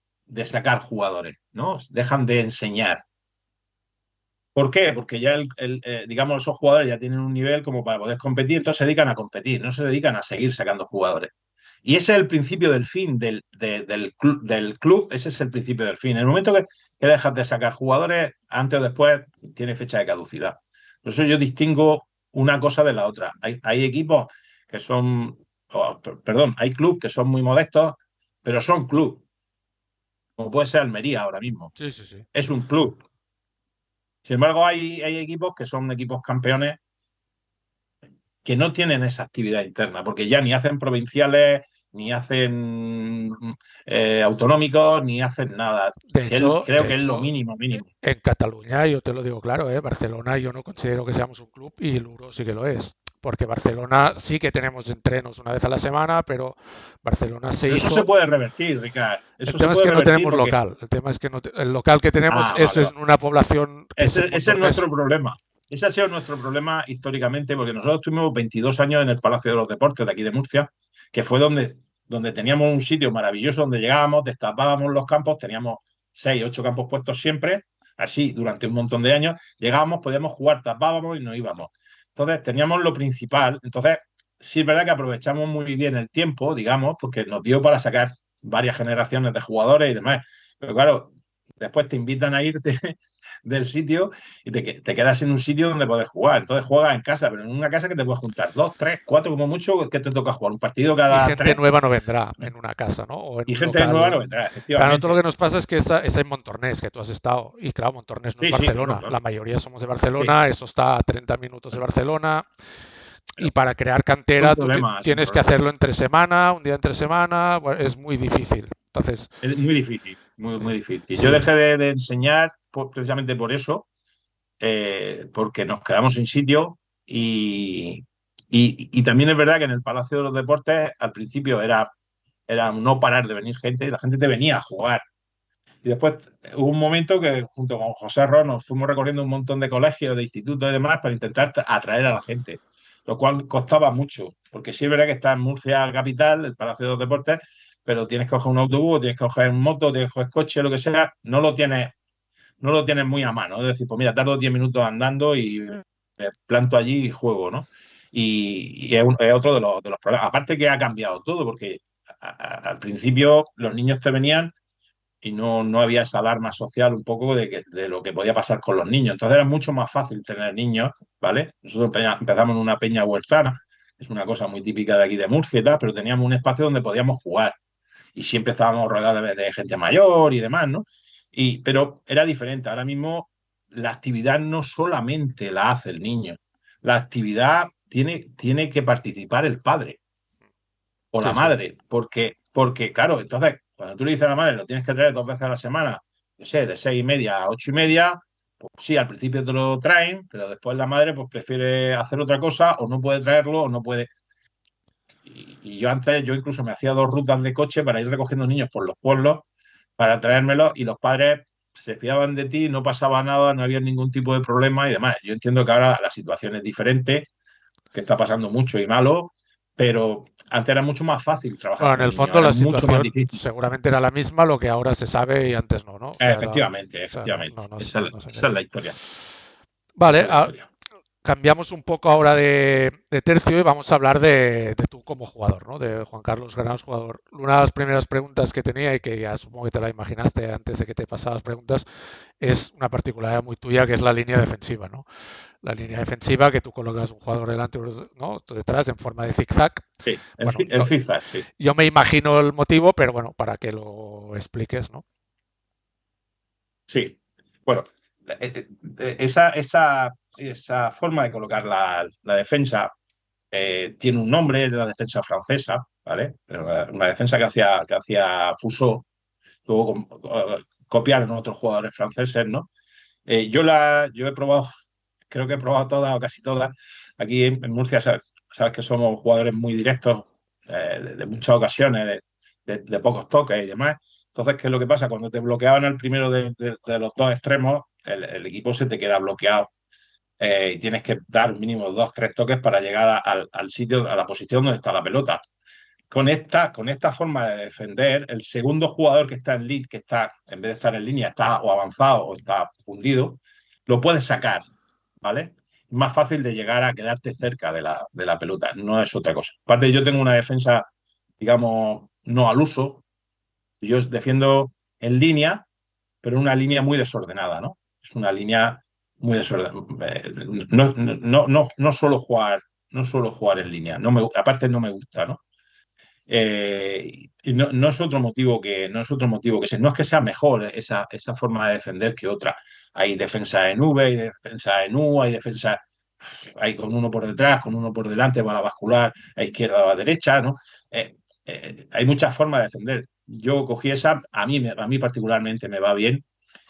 sacar jugadores, ¿no? Dejan de enseñar. ¿Por qué? Porque ya, digamos, esos jugadores ya tienen un nivel como para poder competir, entonces se dedican a competir, no se dedican a seguir sacando jugadores. Y ese es el principio del fin del club, ese es el principio del fin. En el momento que dejas de sacar jugadores, antes o después tiene fecha de caducidad. Por eso yo distingo una cosa de la otra. Hay equipos que son, perdón, hay clubes que son muy modestos, pero son club, como puede ser Almería ahora mismo. Sí, sí, sí. Es un club. Sin embargo, hay equipos que son equipos campeones que no tienen esa actividad interna, porque ya ni hacen provinciales, ni hacen autonómicos, ni hacen nada. De hecho, Creo de que es lo hecho, mínimo, mínimo. en Cataluña, yo te lo digo claro, Barcelona yo no considero que seamos un club y Luro sí que lo es. Porque Barcelona sí que tenemos entrenos una vez a la semana, pero Barcelona se Pero eso se hizo. puede revertir, Ricard. El Eso se tema es puede que no revertir tenemos porque. local. El tema es que el local que tenemos es Vale, en vale. una población que es en Ese es Montornès. nuestro problema. Ese ha sido nuestro problema históricamente, porque nosotros tuvimos 22 años en el Palacio de los Deportes de aquí de Murcia, que fue donde teníamos un sitio maravilloso donde llegábamos, destapábamos los campos, teníamos 6, 8 campos puestos siempre, así durante un montón de años. Llegábamos, podíamos jugar, tapábamos y nos íbamos. Entonces teníamos lo principal. Entonces sí es verdad que aprovechamos muy bien el tiempo, digamos, porque nos dio para sacar varias generaciones de jugadores y demás. Pero claro, después te invitan a irte del sitio y te quedas en un sitio donde puedes jugar. Entonces juegas en casa, pero en una casa que te puedes juntar dos, tres, cuatro, como mucho, que te toca jugar un partido Y cada gente tres nueva no vendrá en una casa, ¿no? O en y un gente nueva local. no vendrá, Claro, nosotros lo efectivamente. que nos pasa es que es en Montornés, que tú has estado. Y claro, Montornés no es Sí, sí, claro, Barcelona. La claro. mayoría somos de Sí, Barcelona, eso está a 30 minutos de Barcelona. Y pero para crear es un cantera tú problema, es un tienes que problema. hacerlo entre semana, un día entre semana. Bueno, es muy difícil. Entonces, Es muy difícil, muy, muy difícil. Yo sí. dejé de enseñar precisamente por eso, porque nos quedamos sin sitio y también es verdad que en el Palacio de los Deportes al principio era no parar de venir gente y la gente te venía a jugar. Y después hubo un momento que junto con José Ron nos fuimos recorriendo un montón de colegios, de institutos y demás para intentar atraer a la gente, lo cual costaba mucho, porque sí es verdad que está en Murcia capital, el Palacio de los Deportes, pero tienes que coger un autobús, tienes que coger un moto, tienes que coger coche, lo que sea, no lo tienes muy a mano. Es decir, pues mira, tardo 10 minutos andando y me planto allí y juego, ¿no? Y es otro de los problemas. Aparte que ha cambiado todo, porque al principio los niños te venían y no había esa alarma social un poco de lo que podía pasar con los niños. Entonces era mucho más fácil tener niños, ¿vale? Nosotros empezamos en una peña huertana, es una cosa muy típica de aquí de Murcia y tal, pero teníamos un espacio donde podíamos jugar y siempre estábamos rodeados de gente mayor y demás, ¿no? Pero era diferente. Ahora mismo la actividad no solamente la hace el niño, la actividad tiene que participar el padre o la Sí, sí. madre, porque claro, entonces, cuando tú le dices a la madre, lo tienes que traer 2 veces a la semana, no sé, de 6:30 a 8:30, pues sí, al principio te lo traen, pero después la madre pues prefiere hacer otra cosa o no puede traerlo o no puede. Y yo antes, yo incluso me hacía 2 rutas de coche para ir recogiendo niños por los pueblos, para traérmelos y los padres se fiaban de ti, no pasaba nada, no había ningún tipo de problema y demás. Yo entiendo que ahora la situación es diferente, que está pasando mucho y malo, pero antes era mucho más fácil trabajar Bueno, en con el niños, fondo ahora la es mucho más situación difícil. seguramente era la misma, lo que ahora se sabe y antes no, ¿no? O sea, Efectivamente, o sea, no, efectivamente. no, no, Esa es, no se esa es queda. la historia. Esa Vale, es la historia. cambiamos un poco ahora de tercio y vamos a hablar de tú como jugador, ¿no? De Juan Carlos Granados, jugador. Una de las primeras preguntas que tenía y que ya supongo que te la imaginaste antes de que te pasara las preguntas es una particularidad muy tuya que es la línea defensiva, ¿no? La línea defensiva que tú colocas un jugador delante, ¿no? Tú detrás en forma de zigzag. Sí, Bueno, el zigzag, sí. yo me imagino el motivo, pero bueno, para que lo expliques, ¿no? Sí. Bueno, esa forma de colocar la defensa tiene un nombre, la defensa francesa, ¿vale? Una defensa que hacía Foucault, luego copiaron otros jugadores franceses, ¿no? Yo he probado, creo que he probado todas o casi todas. Aquí en Murcia sabes que somos jugadores muy directos, de muchas ocasiones, de pocos toques y demás. Entonces, ¿qué es lo que pasa? Cuando te bloqueaban al primero de los dos extremos, el equipo se te queda bloqueado, y tienes que dar un mínimo de 2, 3 toques para llegar al sitio, a la posición donde está la pelota. Con esta forma de defender, el segundo jugador que está en lead, que está, en vez de estar en línea, está o avanzado o está hundido, lo puedes sacar, ¿vale? Es más fácil de llegar a quedarte cerca de la pelota, no es otra cosa. Aparte, yo tengo una defensa, digamos, no al uso. Yo defiendo en línea, pero una línea muy desordenada, ¿no? Es una línea muy desordenada. No suelo jugar en línea. Aparte, no me gusta, ¿no? Y no es otro motivo no es que sea mejor esa forma de defender que otra. Hay defensa en V, hay defensa en U, hay con uno por detrás, con uno por delante, para bascular a izquierda o a derecha, ¿no? Hay muchas formas de defender. Yo cogí esa, a mí particularmente me va bien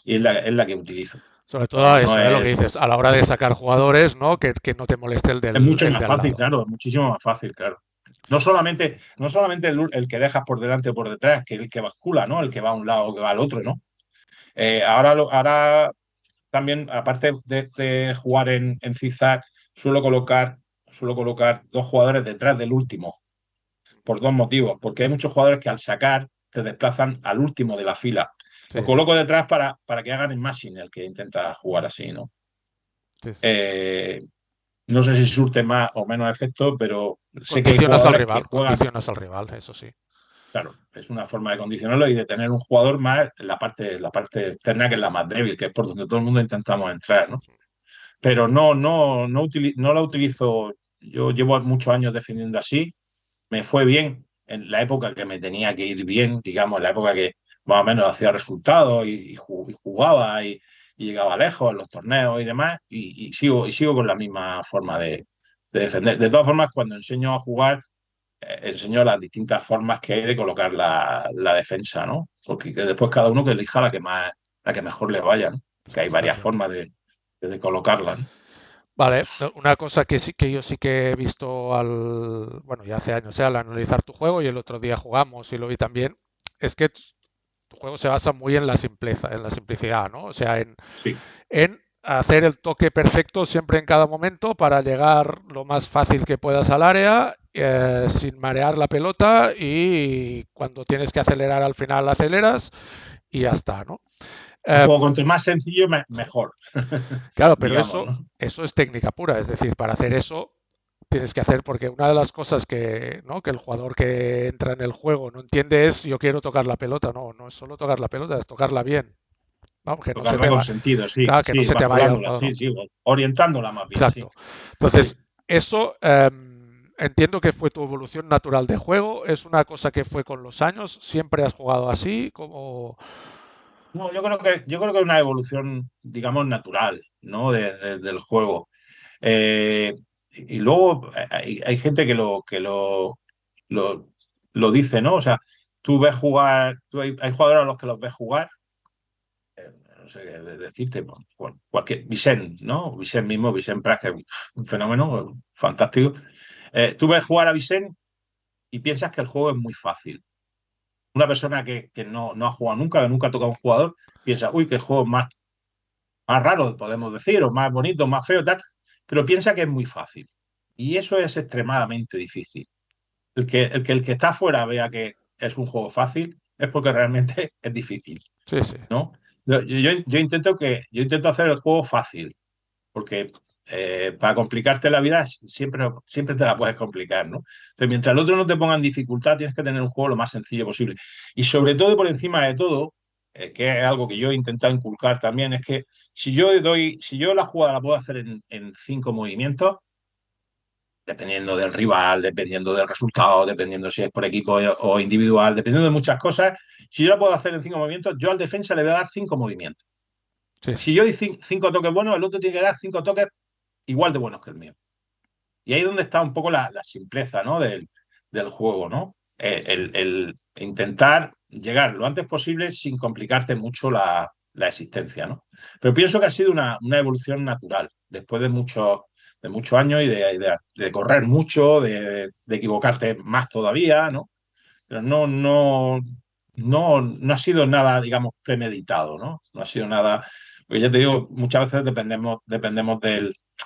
y es la que utilizo. Sobre todo No eso, lo que es, dices, a la hora de sacar jugadores, ¿no? Que no te moleste es mucho el más de al fácil, lado. claro, es muchísimo más fácil, claro. No solamente el que dejas por delante o por detrás, que el que bascula, ¿no? El que va a un lado o que va al otro, ¿no? Ahora también, aparte de jugar en zigzag, suelo colocar 2 jugadores detrás del último, por 2 motivos. Porque hay muchos jugadores que al sacar te desplazan al último de la fila. Sí, Lo coloco detrás para que hagan el matching el que intenta jugar así, ¿no? sí, sí. Eh, no sé si surte más o menos efecto, pero sé que hay jugadores que juegan. condicionas al rival, eso sí. Claro, es una forma de condicionarlo y de tener un jugador más en la parte externa, que es la más débil, que es por donde todo el mundo intentamos entrar, ¿no? Pero no la utilizo. Yo llevo muchos años defendiendo así. Me fue bien en la época que me tenía que ir bien, digamos, en la época que más o menos hacía resultados y jugaba y llegaba lejos en los torneos y demás, y sigo con la misma forma de defender. De todas formas, cuando enseño a jugar, enseño las distintas formas que hay de colocar la defensa, ¿no? Porque que después cada uno que elija la que mejor le vaya, ¿no? Que hay Está varias claro. formas de colocarla, ¿no? Vale, una cosa que sí que yo sí que he visto bueno, ya hace años, al analizar tu juego y el otro día jugamos y lo vi también, es que tu juego se basa muy en la simpleza, en la simplicidad, ¿no? O sea, Sí, en hacer el toque perfecto siempre en cada momento para llegar lo más fácil que puedas al área, sin marear la pelota, y cuando tienes que acelerar al final aceleras y ya está, ¿no? un juego Um, cuanto más sencillo, mejor, claro, pero digamos, eso, ¿no? eso es técnica pura, es decir, para hacer eso tienes que hacer, porque una de las cosas que, ¿no?, que el jugador que entra en el juego no entiende es yo quiero tocar la pelota, no, no es solo tocar la pelota, es tocarla bien, ¿no? Que no se te Tocarla con va, sentido, sí, claro, que no sí, se te vas vaya el tocándola, jugador, sí, ¿no? sí, orientándola más bien, sí, Exacto. sí. Entonces, eso, entiendo que fue tu evolución natural de juego, es una cosa que fue con los años, siempre has jugado así, como... No, yo creo que es una evolución, digamos, natural, ¿no? Del juego. Y luego hay gente lo, lo dice, ¿no? O sea, tú ves jugar, hay jugadores a los que los ves jugar, no sé qué decirte, pues, cualquier, Vicent, ¿no? Vicent mismo, Vicent Prat, que es un fenómeno fantástico. Tú ves jugar a Vicent y piensas que el juego es muy fácil. Una persona que no ha jugado nunca, que nunca ha tocado a un jugador, piensa, uy, qué juego más raro, podemos decir, o más bonito, más feo, tal, pero piensa que es muy fácil. Y eso es extremadamente difícil. El que está afuera vea que es un juego fácil es porque realmente es difícil, Sí, sí, ¿no? Yo intento hacer el juego fácil, porque para complicarte la vida siempre te la puedes complicar, ¿no? Entonces, mientras el otro no te ponga en dificultad, tienes que tener un juego lo más sencillo posible. Y sobre todo, y por encima de todo, que es algo que yo he intentado inculcar también, es que si yo la jugada la puedo hacer en 5 movimientos, dependiendo del rival, dependiendo del resultado, dependiendo si es por equipo o individual, dependiendo de muchas cosas, si yo la puedo hacer en 5 movimientos, yo al defensa le voy a dar 5 movimientos. sí, sí. Si yo doy 5 toques buenos, el otro tiene que dar 5 toques igual de buenos que el mío. Y ahí es donde está un poco la simpleza, ¿no? Del juego, ¿no? El intentar llegar lo antes posible sin complicarte mucho la existencia, ¿no? Pero pienso que ha sido una evolución natural, después de muchos años y de correr mucho, de equivocarte más todavía, ¿no? Pero no ha sido nada, digamos, premeditado, ¿no? No ha sido nada, porque ya te digo, muchas veces dependemos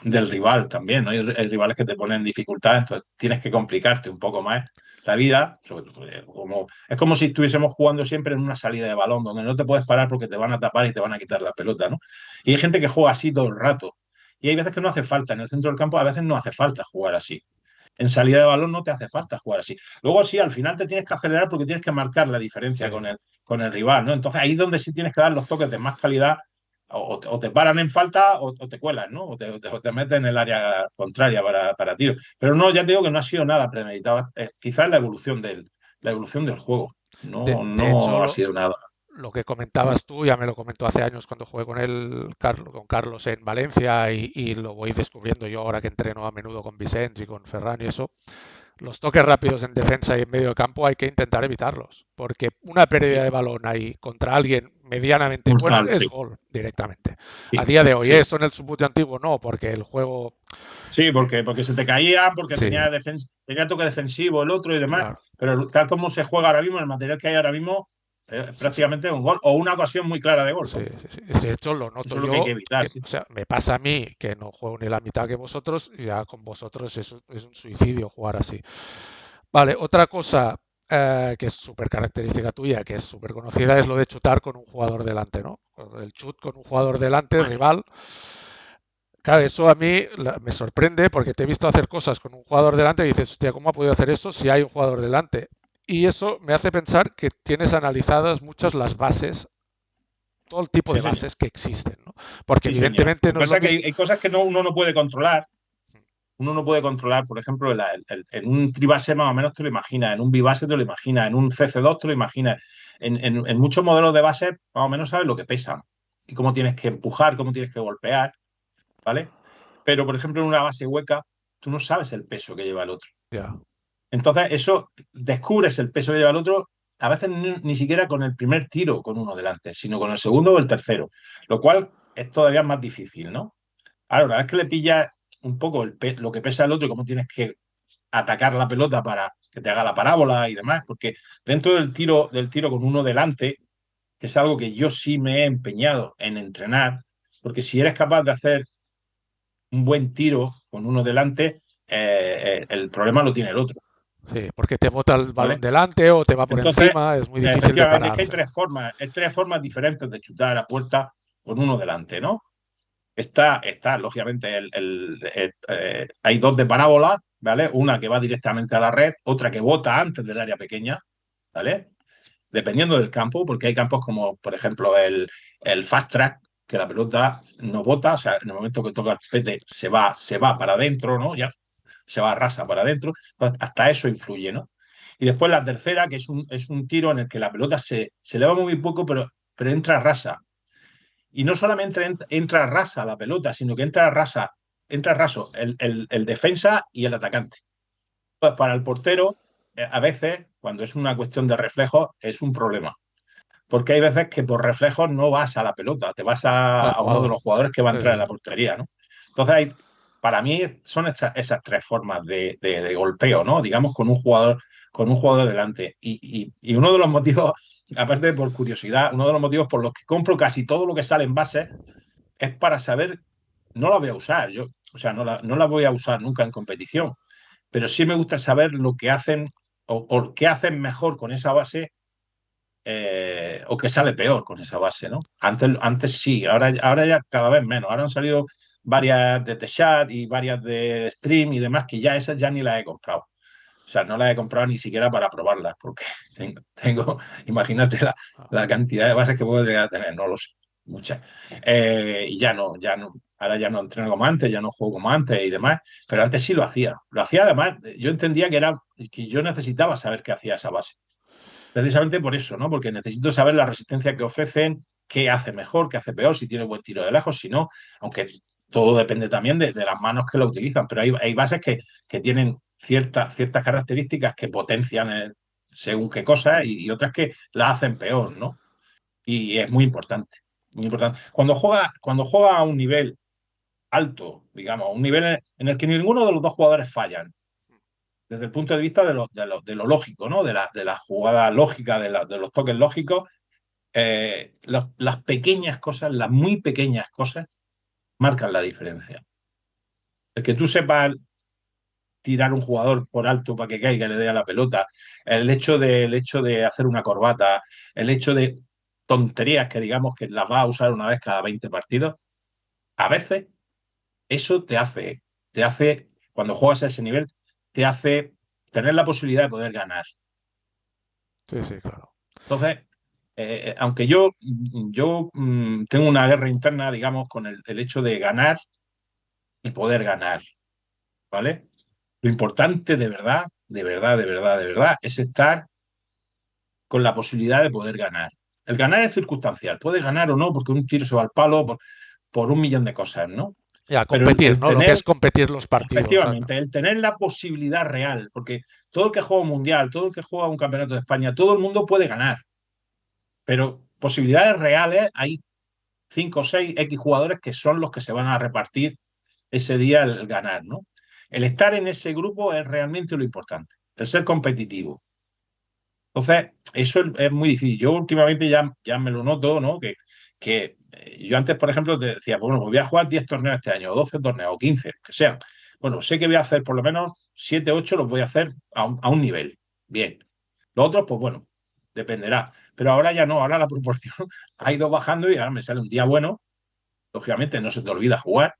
del rival también, ¿no? Hay rivales que te ponen dificultad, entonces tienes que complicarte un poco más la vida, sobre todo, es como si estuviésemos jugando siempre en una salida de balón, donde no te puedes parar porque te van a tapar y te van a quitar la pelota, ¿no? Y hay gente que juega así todo el rato. Y hay veces que no hace falta, en el centro del campo a veces no hace falta jugar así. En salida de balón no te hace falta jugar así. Luego sí, al final te tienes que acelerar porque tienes que marcar la diferencia Sí. con el rival, ¿no? Entonces ahí es donde sí tienes que dar los toques de más calidad, o te paran en falta o te cuelan, ¿no? O te meten en el área contraria para tiro. Pero no, ya te digo que no ha sido nada premeditado. Quizás la evolución del juego. De hecho, No ha sido nada. lo que comentabas tú, ya me lo comentó hace años cuando jugué con él, con Carlos en Valencia, y lo voy descubriendo yo ahora que entreno a menudo con Vicente y con Ferran y eso. Los toques rápidos en defensa y en medio de campo hay que intentar evitarlos, porque una pérdida Sí, de balón ahí contra alguien medianamente bueno mortal, es sí. gol directamente. A Sí, día de hoy, sí. esto en el subbute antiguo no, porque el juego, Sí, porque se te caía, porque sí, tenía toque defensivo el otro y demás, claro, pero tal como se juega ahora mismo, el material que hay ahora mismo, es sí, sí. prácticamente un gol o una ocasión muy clara de gol, Sí, ¿no? sí, sí. De hecho, lo noto Eso es lo que hay que yo, evitar, sí. o sea, me pasa a mí que no juego ni la mitad que vosotros, y ya con vosotros es un suicidio jugar así. Vale, otra cosa, que es súper característica tuya, que es súper conocida, es lo de chutar con un jugador delante, ¿no? El chut con un jugador delante, Bueno, rival. Claro, eso a mí me sorprende porque te he visto hacer cosas con un jugador delante y dices, hostia, ¿cómo ha podido hacer eso si hay un jugador delante? Y eso me hace pensar que tienes analizadas muchas las bases, todo el tipo Sí, de señor. bases que existen, ¿no? Porque Sí, señor. evidentemente Lo que no es lo pasa es que mismo. hay cosas que uno no puede controlar. Uno no puede controlar, por ejemplo, en un tribase más o menos te lo imaginas, en un bibase te lo imaginas, en un CC2 te lo imaginas. En muchos modelos de base más o menos sabes lo que pesan y cómo tienes que empujar, cómo tienes que golpear, ¿vale? Pero, por ejemplo, en una base hueca, tú no sabes el peso que lleva el otro. Ya, Entonces, eso, descubres el peso que lleva el otro, a veces ni siquiera con el primer tiro con uno delante, sino con el segundo o el tercero, lo cual es todavía más difícil, ¿no? Ahora, una vez que le pillas un poco lo que pesa el otro y cómo tienes que atacar la pelota para que te haga la parábola y demás, porque dentro del tiro con uno delante, que es algo que yo sí me he empeñado en entrenar, porque si eres capaz de hacer un buen tiro con uno delante, el problema lo tiene el otro, sí, porque te bota el balón ¿vale? delante o te va por Entonces, encima, es muy difícil de efectivamente, es que parar. Sí. hay tres formas diferentes de chutar a puerta con uno delante, ¿no? Lógicamente, hay dos de parábola, ¿vale? Una que va directamente a la red, otra que bota antes del área pequeña, ¿vale? Dependiendo del campo, porque hay campos como, por ejemplo, el fast track, que la pelota no bota, o sea, en el momento que toca el pete se va para adentro, ¿no? Ya se va a rasa para adentro, entonces, hasta eso influye, ¿no? Y después la tercera, que es un tiro en el que la pelota se eleva muy poco, pero entra rasa. Y no solamente entra rasa la pelota, sino que entra raso el defensa y el atacante. Pues para el portero, a veces, cuando es una cuestión de reflejos, es un problema. Porque hay veces que por reflejos no vas a la pelota, te vas Al a uno de jugador. los jugadores que va a Sí, entrar sí, en la sí. portería, ¿no? Entonces, para mí son esas tres formas de golpeo, ¿no? Digamos, con un jugador delante. Y uno de los motivos, aparte de por curiosidad, uno de los motivos por los que compro casi todo lo que sale en base es para saber, no la voy a usar, o sea, no la voy a usar nunca en competición, pero sí me gusta saber lo que hacen o qué hacen mejor con esa base o que sale peor con esa base, ¿no? Antes sí, ahora ya cada vez menos. Ahora han salido varias de Techat y varias de Stream y demás que ya esas ya ni las he comprado. O sea, no las he comprado ni siquiera para probarlas, porque imagínate Ah, la cantidad de bases que puedo llegar a tener, no lo sé, muchas. Y ya no, ahora ya no entreno como antes, ya no juego como antes y demás, pero antes sí lo hacía. Lo hacía además, yo entendía que yo necesitaba saber qué hacía esa base. Precisamente por eso, ¿no? Porque necesito saber la resistencia que ofrecen, qué hace mejor, qué hace peor, si tiene buen tiro de lejos, si no, aunque todo depende también de las manos que lo utilizan, pero hay bases que tienen ciertas características que potencian según qué cosas y otras que la hacen peor, ¿no? Y es muy importante, muy importante. Cuando juega a un nivel alto, digamos, a un nivel en el que ninguno de los dos jugadores fallan, desde el punto de vista de lo lógico, ¿no? De la jugada lógica, de los toques lógicos, las pequeñas cosas, las muy pequeñas cosas, marcan la diferencia. El que tú sepas tirar un jugador por alto para que caiga y le dé a la pelota, el hecho de hacer una corbata, el hecho de tonterías que digamos que las vas a usar una vez cada 20 partidos, a veces eso te hace, cuando juegas a ese nivel, te hace tener la posibilidad de poder ganar. sí, sí, claro. Entonces, aunque yo tengo una guerra interna, digamos, con el hecho de ganar y poder ganar, ¿vale? Lo importante de verdad, de verdad, de verdad, de verdad, es estar con la posibilidad de poder ganar. El ganar es circunstancial, puedes ganar o no, porque un tiro se va al palo por un millón de cosas, ¿no? Ya, Pero competir, ¿no? Lo que es tener, competir los partidos. Ah, efectivamente, el tener la posibilidad real, porque todo el que juega un mundial, todo el que juega un campeonato de España, todo el mundo puede ganar, pero posibilidades reales hay 5 o 6 X jugadores que son los que se van a repartir ese día el ganar, ¿no? El estar en ese grupo es realmente lo importante, el ser competitivo. Entonces, eso es muy difícil. Yo últimamente ya me lo noto, ¿no? Que yo antes, por ejemplo, te decía, pues, bueno, pues voy a jugar 10 torneos este año, o 12 torneos, o 15, que sean. Bueno, sé que voy a hacer por lo menos 7 8 los voy a hacer a un nivel. Bien. Los otros, pues bueno, dependerá. Pero ahora ya no, ahora la proporción ha ido bajando y ahora me sale un día bueno. Lógicamente no se te olvida jugar,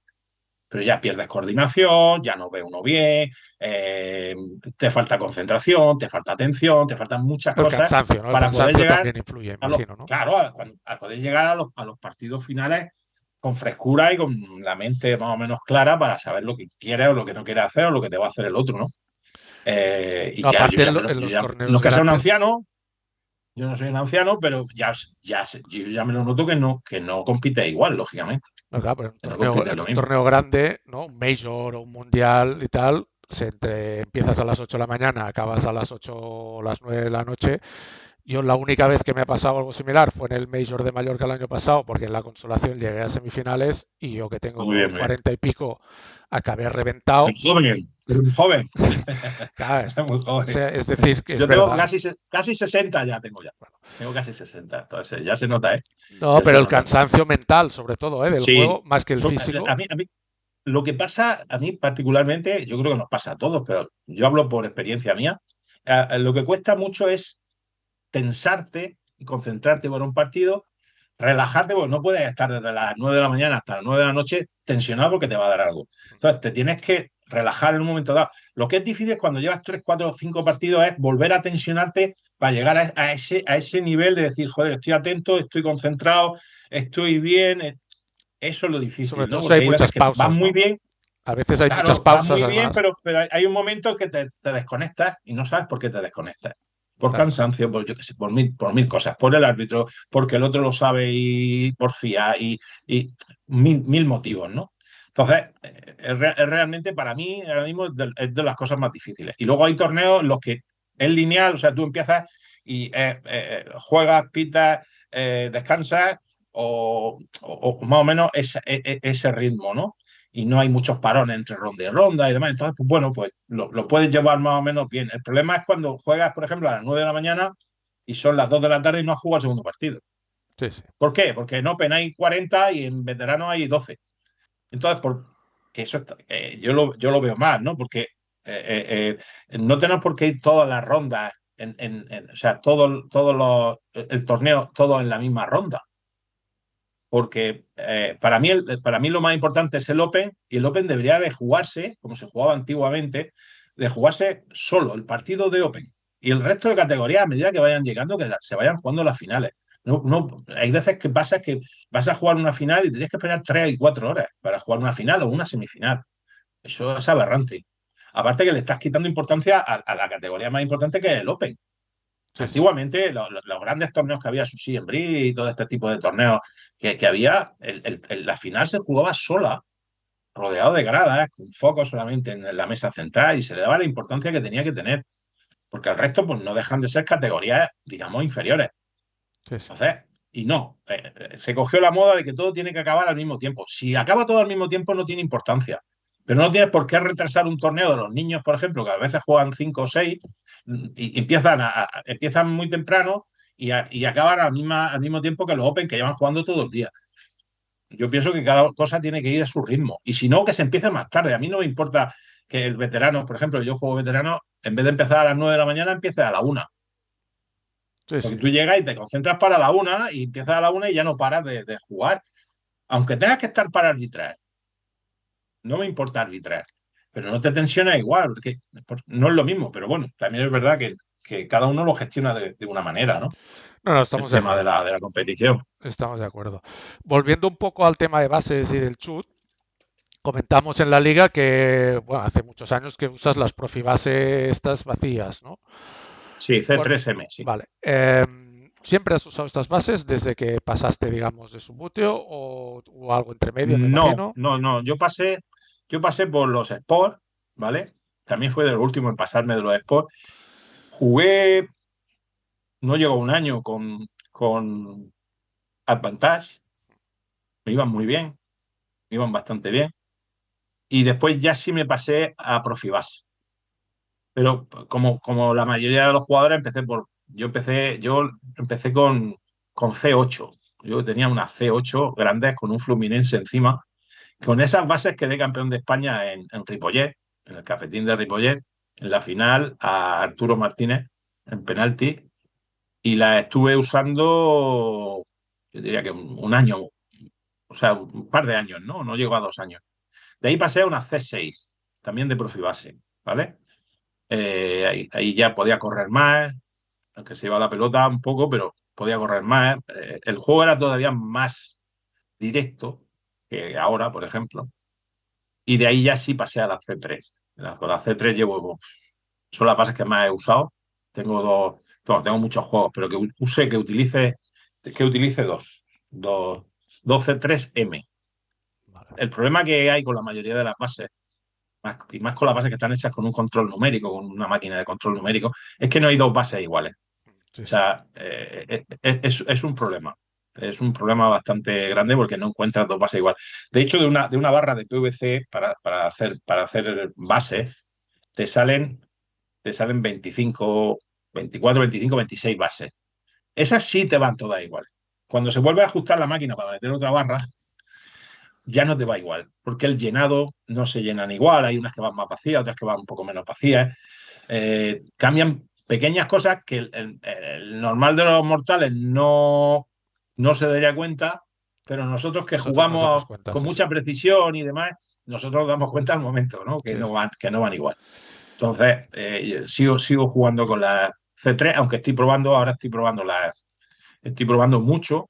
pero ya pierdes coordinación, ya no ve uno bien, te falta concentración, te falta atención, te faltan muchas El cosas cansancio, ¿no? El para poder cansancio llegar también influye, a los, imagino, ¿no? claro, a poder llegar a los partidos finales con frescura y con la mente más o menos clara para saber lo que quieres o lo que no quieres hacer o lo que te va a hacer el otro, ¿no? Y No, claro, aparte en los no torneos es que sea un grandes. anciano, yo no soy un anciano, pero yo ya me lo noto que no compite igual, lógicamente, No, claro, pero que no compite en lo un mismo. torneo grande, ¿no? Un Major o un Mundial y tal, empiezas a las 8 de la mañana, acabas a las 8 o las 9 de la noche. Yo la única vez que me ha pasado algo similar fue en el Major de Mallorca el año pasado, porque en la consolación llegué a semifinales y yo que Muy tengo bien, muy bien. 40 y pico, acabé reventado. Eres muy joven, Claro, eres muy o joven. sea, es decir, que es Yo tengo verdad. casi 60 ya tengo ya. Bueno, Tengo casi 60, entonces ya se nota, ¿eh? no, Ya se pero el nota. cansancio mental, sobre todo, ¿eh? Del Sí, juego, más que el a físico. mí, lo que pasa, a mí particularmente, yo creo que nos pasa a todos, pero yo hablo por experiencia mía, lo que cuesta mucho es tensarte y concentrarte por un partido, relajarte, porque no puedes estar desde las 9 de la mañana hasta las 9 de la noche tensionado porque te va a dar algo. Entonces, te tienes que relajar en un momento dado. Lo que es difícil cuando llevas 3 4 o 5 partidos es volver a tensionarte para llegar a ese nivel de decir, joder, estoy atento, estoy concentrado, estoy bien. Eso es lo Sobre difícil, todo ¿no? si hay Porque hay veces muchas que vas pausas, muy ¿no? bien, A veces hay muchas claro, vas pausas, muy bien, además. pero hay un momento que te desconectas y no sabes por qué te desconectas. Por Claro. cansancio, por yo qué sé, por mil cosas, por el árbitro, porque el otro lo sabe y por FIA y mil motivos, ¿no? Entonces, es realmente para mí ahora mismo es de las cosas más difíciles. Y luego hay torneos en los que es lineal, o sea, tú empiezas y juegas, pitas, descansas o más o menos ese ritmo, ¿no? Y no hay muchos parones entre ronda y ronda y demás. Entonces, pues bueno, pues lo puedes llevar más o menos bien. El problema es cuando juegas, por ejemplo, a las 9 de la mañana y son las 2 de la tarde y no has jugado el segundo partido. Sí, sí. ¿Por qué? Porque en Open hay 40 y en veterano hay 12. Entonces, que eso yo lo veo mal, ¿no? Porque no tenemos por qué ir todas las rondas, o sea, el torneo, todo en la misma ronda porque para mí lo más importante es el Open y el Open debería de jugarse, como se jugaba antiguamente, de jugarse solo el partido de Open y el resto de categorías a medida que vayan llegando, que se vayan jugando las finales. Hay veces que pasa que vas a jugar una final y tienes que esperar 3 y 4 horas para jugar una final o una semifinal. Eso es aberrante. Aparte que le estás quitando importancia a la categoría más importante que es el Open. Sí, sí. Antiguamente, los grandes torneos que había, Susi en Brie y todo este tipo de torneos que había, la final se jugaba sola, rodeado de gradas, con foco solamente en la mesa central y se le daba la importancia que tenía que tener, porque el resto pues no dejan de ser categorías, digamos, inferiores. Sí, sí. Entonces, y no, se cogió la moda de que todo tiene que acabar al mismo tiempo. Si acaba todo al mismo tiempo no tiene importancia, pero no tienes por qué retrasar un torneo de los niños, por ejemplo, que a veces juegan 5 o 6 y empiezan muy temprano y acaban al mismo tiempo que los Open que llevan jugando todo el día. Yo pienso que cada cosa tiene que ir a su ritmo. Y si no, que se empiece más tarde. A mí no me importa que el veterano, por ejemplo, yo juego veterano, en vez de empezar a las 9 de la mañana, empiece a la 1. Sí, Porque sí. tú llegas y te concentras para la 1 y empiezas a la 1 y ya no paras de jugar. Aunque tengas que estar para arbitrar, no me importa arbitrar. Pero no te tensiones igual, porque no es lo mismo. Pero bueno, también es verdad que cada uno lo gestiona de una manera, ¿no? No, no, El estamos de tema de acuerdo. de la competición. Estamos de acuerdo. Volviendo un poco al tema de bases y del chut, comentamos en la liga que, bueno, hace muchos años que usas las profibase estas vacías, ¿no? Sí, Por- C3M, sí. vale. ¿Siempre has usado estas bases desde que pasaste, digamos, de Subbuteo o algo entre medio, me No, imagino? no, no. Yo pasé por los Sports, ¿vale? También fue de los últimos en pasarme de los Sports. Jugué, no llegó un año con Advantage, me iban muy bien, me iban bastante bien. Y después ya sí me pasé a Profibas. Pero como la mayoría de los jugadores, yo empecé con C8. Yo tenía unas C8 grandes con un Fluminense encima. Con esas bases quedé campeón de España en Ripollet, en el cafetín de Ripollet, en la final a Arturo Martínez en penalti. Y las estuve usando, yo diría que un año, o sea, un par de años, ¿no? No llegó a 2 años. De ahí pasé a una C6, también de profibase, ¿vale? Ahí ya podía correr más, aunque se iba la pelota un poco, pero podía correr más. El juego era todavía más directo que ahora, por ejemplo. Y de ahí ya sí pasé a la C3. Con la C3 llevo, son las bases que más he usado. Tengo dos, bueno, tengo muchos juegos, pero que utilice dos, dos C3M. Vale. El problema que hay con la mayoría de las bases, y más con las bases que están hechas con un control numérico, con una máquina de control numérico, es que no hay dos bases iguales. Sí, O sí. sea, es un problema. Es un problema bastante grande porque no encuentras dos bases iguales. De hecho, de una barra de PVC para hacer bases, te salen, te salen 25, 24, 25, 26 bases. Esas sí te van todas iguales. Cuando se vuelve a ajustar la máquina para meter otra barra, ya no te va igual, porque el llenado no se llenan igual. Hay unas que van más vacías, otras que van un poco menos vacías. Cambian pequeñas cosas que el normal de los mortales no se daría cuenta, pero nosotros que Nosotros nos damos jugamos cuenta, con sí, sí. mucha precisión y demás, nosotros nos damos cuenta al momento, ¿no? Sí, sí. Que no van igual. Entonces, sigo jugando con la C3, aunque ahora estoy probando mucho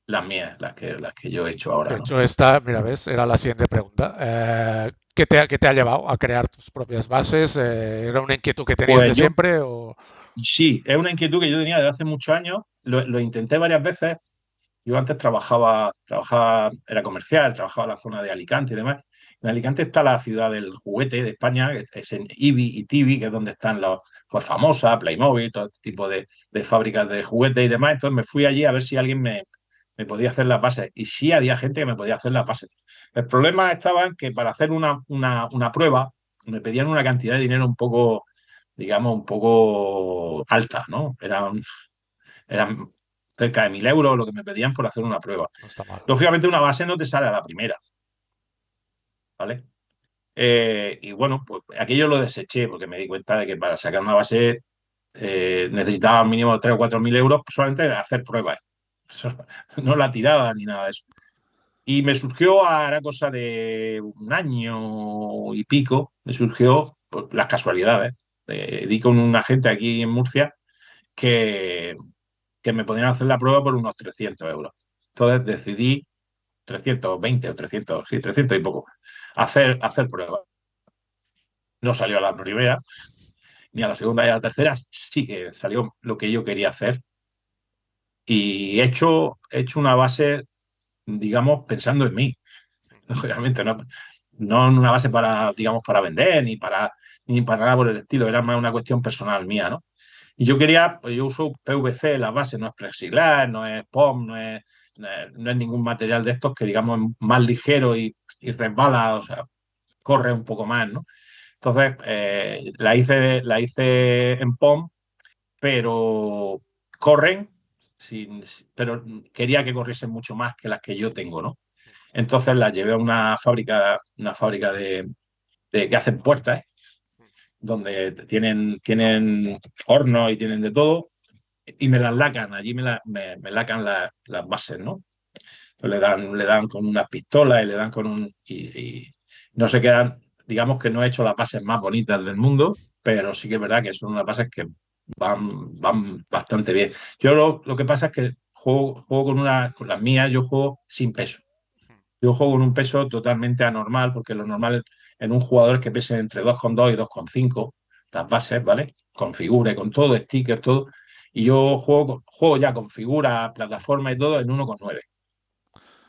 las mías, las que yo he hecho De ahora, ¿no? hecho, esta, mira, ves, era la siguiente pregunta. Qué te ha llevado a crear tus propias bases? ¿Era una inquietud que tenías Pues de yo, siempre o...? sí, es una inquietud que yo tenía desde hace muchos años, lo intenté varias veces. Yo antes era comercial, trabajaba en la zona de Alicante y demás. En Alicante está la ciudad del juguete de España, que es en Ibi y Tibi, que es donde están pues famosas, Playmobil, todo este tipo de fábricas de juguetes y demás. Entonces me fui allí a ver si alguien me podía hacer las bases. Y sí había gente que me podía hacer las bases. El problema estaba en que para hacer una prueba me pedían una cantidad de dinero un poco, digamos, un poco alta, ¿no? Eran cerca de 1.000 euros lo que me pedían por hacer una prueba. No está mal. Lógicamente una base no te sale a la primera, ¿vale? Y bueno, pues aquello lo deseché porque me di cuenta de que para sacar una base necesitaba mínimo 3 o 4 mil euros solamente de hacer pruebas. No la tiraba ni nada de eso. Y me surgió, era cosa de un año y pico, me surgió pues, las casualidades. Di con un agente aquí en Murcia que, que me podían hacer la prueba por unos 300 euros. Entonces decidí 320 o 300, sí, 300 y poco, hacer pruebas. No salió a la primera, ni a la segunda y a la tercera, sí que salió lo que yo quería hacer. Y he hecho una base, digamos, pensando en mí. Obviamente, no en una base para, digamos, para vender, ni para nada por el estilo, era más una cuestión personal mía, ¿no? Y yo quería, pues yo uso PVC, la base no es plexiglas, no es POM, no es ningún material de estos que, digamos, es más ligero y resbala, o sea, corre un poco más, ¿no? Entonces, la hice en POM, pero corren, pero quería que corriesen mucho más que las que yo tengo, ¿no? Entonces las llevé a una fábrica que hacen puertas, donde tienen hornos y tienen de todo, y me las lacan, allí me lacan las bases, ¿no? Le dan con unas pistolas y le dan con y no se quedan, digamos que no he hecho las bases más bonitas del mundo, pero sí que es verdad que son unas bases que van bastante bien. Yo lo que pasa es que juego con las mías, yo juego sin peso. Yo juego con un peso totalmente anormal, porque lo normal en un jugador es que pese entre 2,2 y 2,5 las bases, ¿vale? Con figura y con todo, stickers, todo. Y yo juego ya con figura, plataforma y todo en 1,9.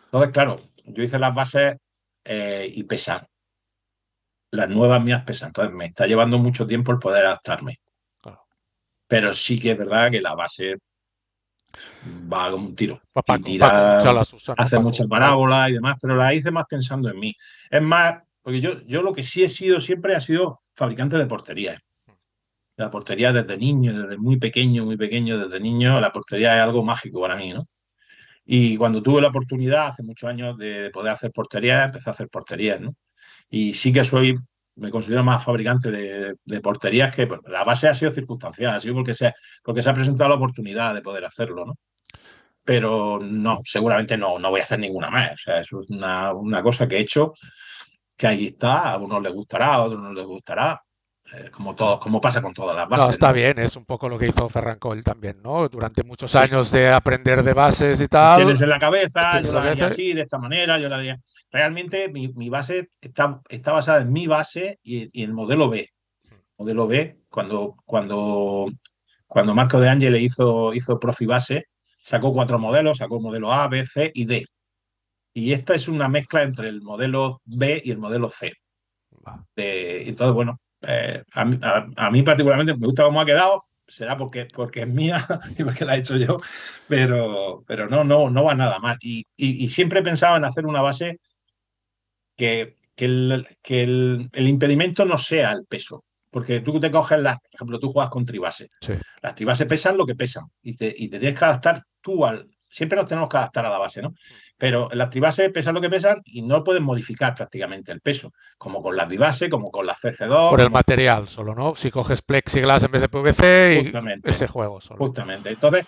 Entonces, claro, yo hice las bases y pesan. Las nuevas mías pesan. Entonces, me está llevando mucho tiempo el poder adaptarme. Claro. Pero sí que es verdad que la base va como un tiro y Paco tira, muchas las usa, ¿no? hace muchas Para... parábolas y demás, pero la hice más pensando en mí. Es más, porque yo lo que sí he sido siempre ha sido fabricante de porterías. La portería desde niño, desde muy pequeño, desde niño, la portería es algo mágico para mí, ¿no? Y cuando tuve la oportunidad, hace muchos años, de poder hacer porterías, empecé a hacer porterías, ¿no? Y sí que me considero más fabricante de porterías que pues, la base ha sido circunstancial, ha sido porque se ha presentado la oportunidad de poder hacerlo, ¿no? Pero no, seguramente no voy a hacer ninguna más. O sea, eso es una cosa que he hecho que ahí está, a unos les gustará, a otros no les gustará, como todo, como pasa con todas las No, bases, está ¿no? bien, es un poco lo que hizo Ferran Coll también, ¿no? Durante muchos Sí, años de aprender de bases y tienes tal, en la cabeza, yo tienes lo la que haría hace. así, de esta manera, yo la haría. Realmente mi base está basada en mi base y el modelo B. Modelo B, cuando Marco de Angele hizo Profibase, sacó 4 modelos, sacó modelo A, B, C y D. Y esta es una mezcla entre el modelo B y el modelo C. Va. Entonces, bueno, a mí particularmente me gusta cómo ha quedado, será porque es mía y porque la he hecho yo, pero no va nada mal. Y siempre he pensado en hacer una base que el impedimento no sea el peso. Porque tú te coges por ejemplo, tú juegas con tribase. Sí. Las tribases pesan lo que pesan y te tienes que adaptar tú Siempre nos tenemos que adaptar a la base, ¿no? Pero las tribases pesan lo que pesan y no pueden modificar prácticamente el peso, como con las bibase, como con las CC2, Por el como material solo, ¿no? Si coges plexiglas en vez de PVC, y justamente, ese juego solo. justamente. Entonces,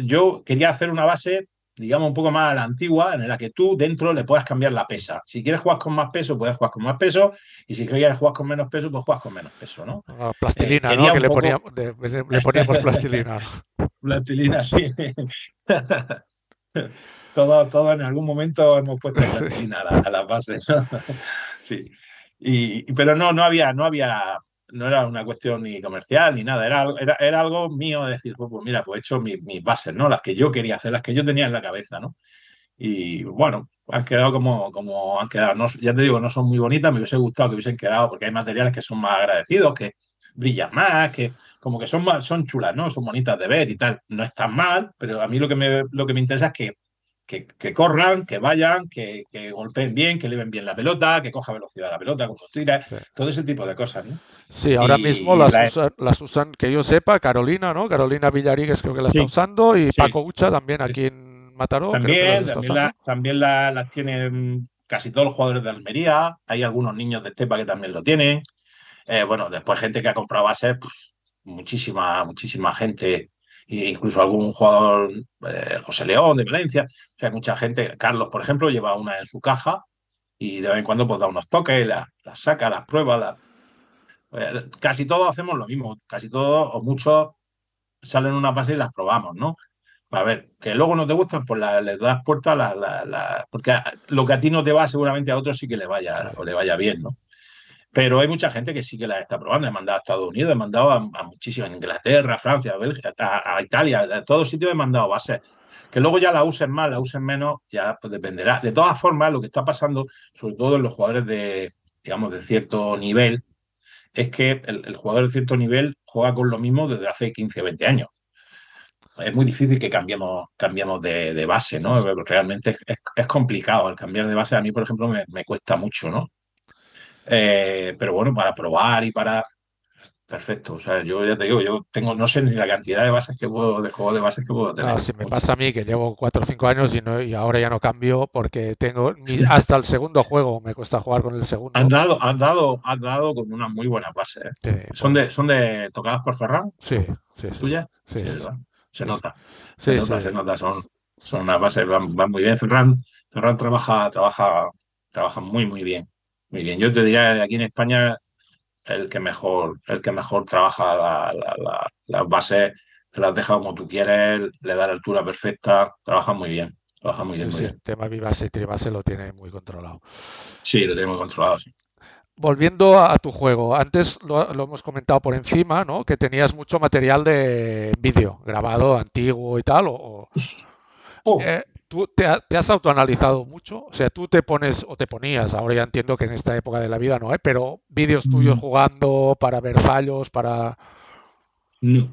yo quería hacer una base, digamos, un poco más a la antigua, en la que tú dentro le puedas cambiar la pesa. Si quieres jugar con más peso, puedes jugar con más peso, y si quieres jugar con menos peso, pues juegas con menos peso, ¿no? Plastilina, ¿no? Quería Que un le poco poníamos, le poníamos plastilina, ¿no? plastilina así. Todo en algún momento hemos puesto Sí. plastilina a la base, ¿no? Sí. Pero no era una cuestión ni comercial ni nada, era algo mío de decir, pues mira, pues he hecho mis bases, ¿no? Las que yo quería hacer, las que yo tenía en la cabeza, ¿no? Y bueno, han quedado como han quedado. No, ya te digo, no son muy bonitas, me hubiese gustado que hubiesen quedado, porque hay materiales que son más agradecidos, que brillan más, que como que son chulas, ¿no? Son bonitas de ver y tal. No están mal, pero a mí lo que me interesa es que corran, que vayan, que golpeen bien, que eleven bien la pelota, que coja velocidad la pelota cuando tira, Sí. todo ese tipo de cosas, ¿no? Sí, ahora mismo Y la, las usan, que yo sepa, Carolina, ¿no? Carolina Villaríguez creo que la está sí, usando y sí. Paco Ucha también aquí en Mataró, creo que las También, está también, usando. las tienen casi todos los jugadores de Almería. Hay algunos niños de Estepa que también lo tienen. Bueno, después gente que ha comprado bases, pues, muchísima gente, e incluso algún jugador, José León de Valencia. O sea, mucha gente. Carlos, por ejemplo, lleva una en su caja y de vez en cuando pues da unos toques, las saca, las prueba. Casi todos hacemos lo mismo. Casi todos o muchos salen unas bases y las probamos, ¿no? A ver, que luego no te gustan, pues les das puerta porque lo que a ti no te va, seguramente a otros sí que le Sí. vaya o le vaya bien, ¿no? Pero hay mucha gente que sí que la está probando. He mandado a Estados Unidos, he mandado a muchísimas, a Inglaterra, a Francia, a Bélgica, a Italia, a todos sitios he mandado bases. Que luego ya la usen más, la usen menos, ya pues dependerá. De todas formas, lo que está pasando, sobre todo en los jugadores digamos, de cierto nivel, es que el jugador de cierto nivel juega con lo mismo desde hace 15 o 20 años. Es muy difícil que cambiemos de base, Sí, ¿no? sí. Realmente es complicado. El cambiar de base a mí, por ejemplo, me cuesta mucho, ¿no? Pero bueno, para probar y para... Perfecto. O sea, yo ya te digo, yo tengo, no sé ni la cantidad de juegos de bases que puedo No, tener. si me Muchas. pasa a mí que llevo 4 o 5 años y ahora ya no cambio porque tengo hasta el segundo juego me cuesta jugar con el segundo. Han dado con unas muy buenas bases, ¿eh? Sí, ¿Son por, de, son de tocadas por Ferran? sí, sí, ¿Las sí, sí, tuyas? sí, Sí, sí, sí, ¿verdad? Se sí, nota, se sí, nota, sí. se nota. Son, So- son unas bases, van muy bien. Ferran trabaja muy, muy bien. Muy bien. Yo te diría que aquí en España el que mejor trabaja las bases, te las deja como tú quieres, le da la altura perfecta, trabaja muy bien. Trabaja muy bien, sí, muy sí, bien. el tema base y tribase lo tiene muy controlado. Sí, lo tenemos controlado, sí. Volviendo a tu juego, antes lo hemos comentado por encima, ¿no? Que tenías mucho material de vídeo grabado, antiguo y tal. Oh, ¿Tú te has autoanalizado mucho? O sea, tú te pones o te ponías, ahora ya entiendo que en esta época de la vida no, pero vídeos tuyos mm, jugando para ver fallos, para... no.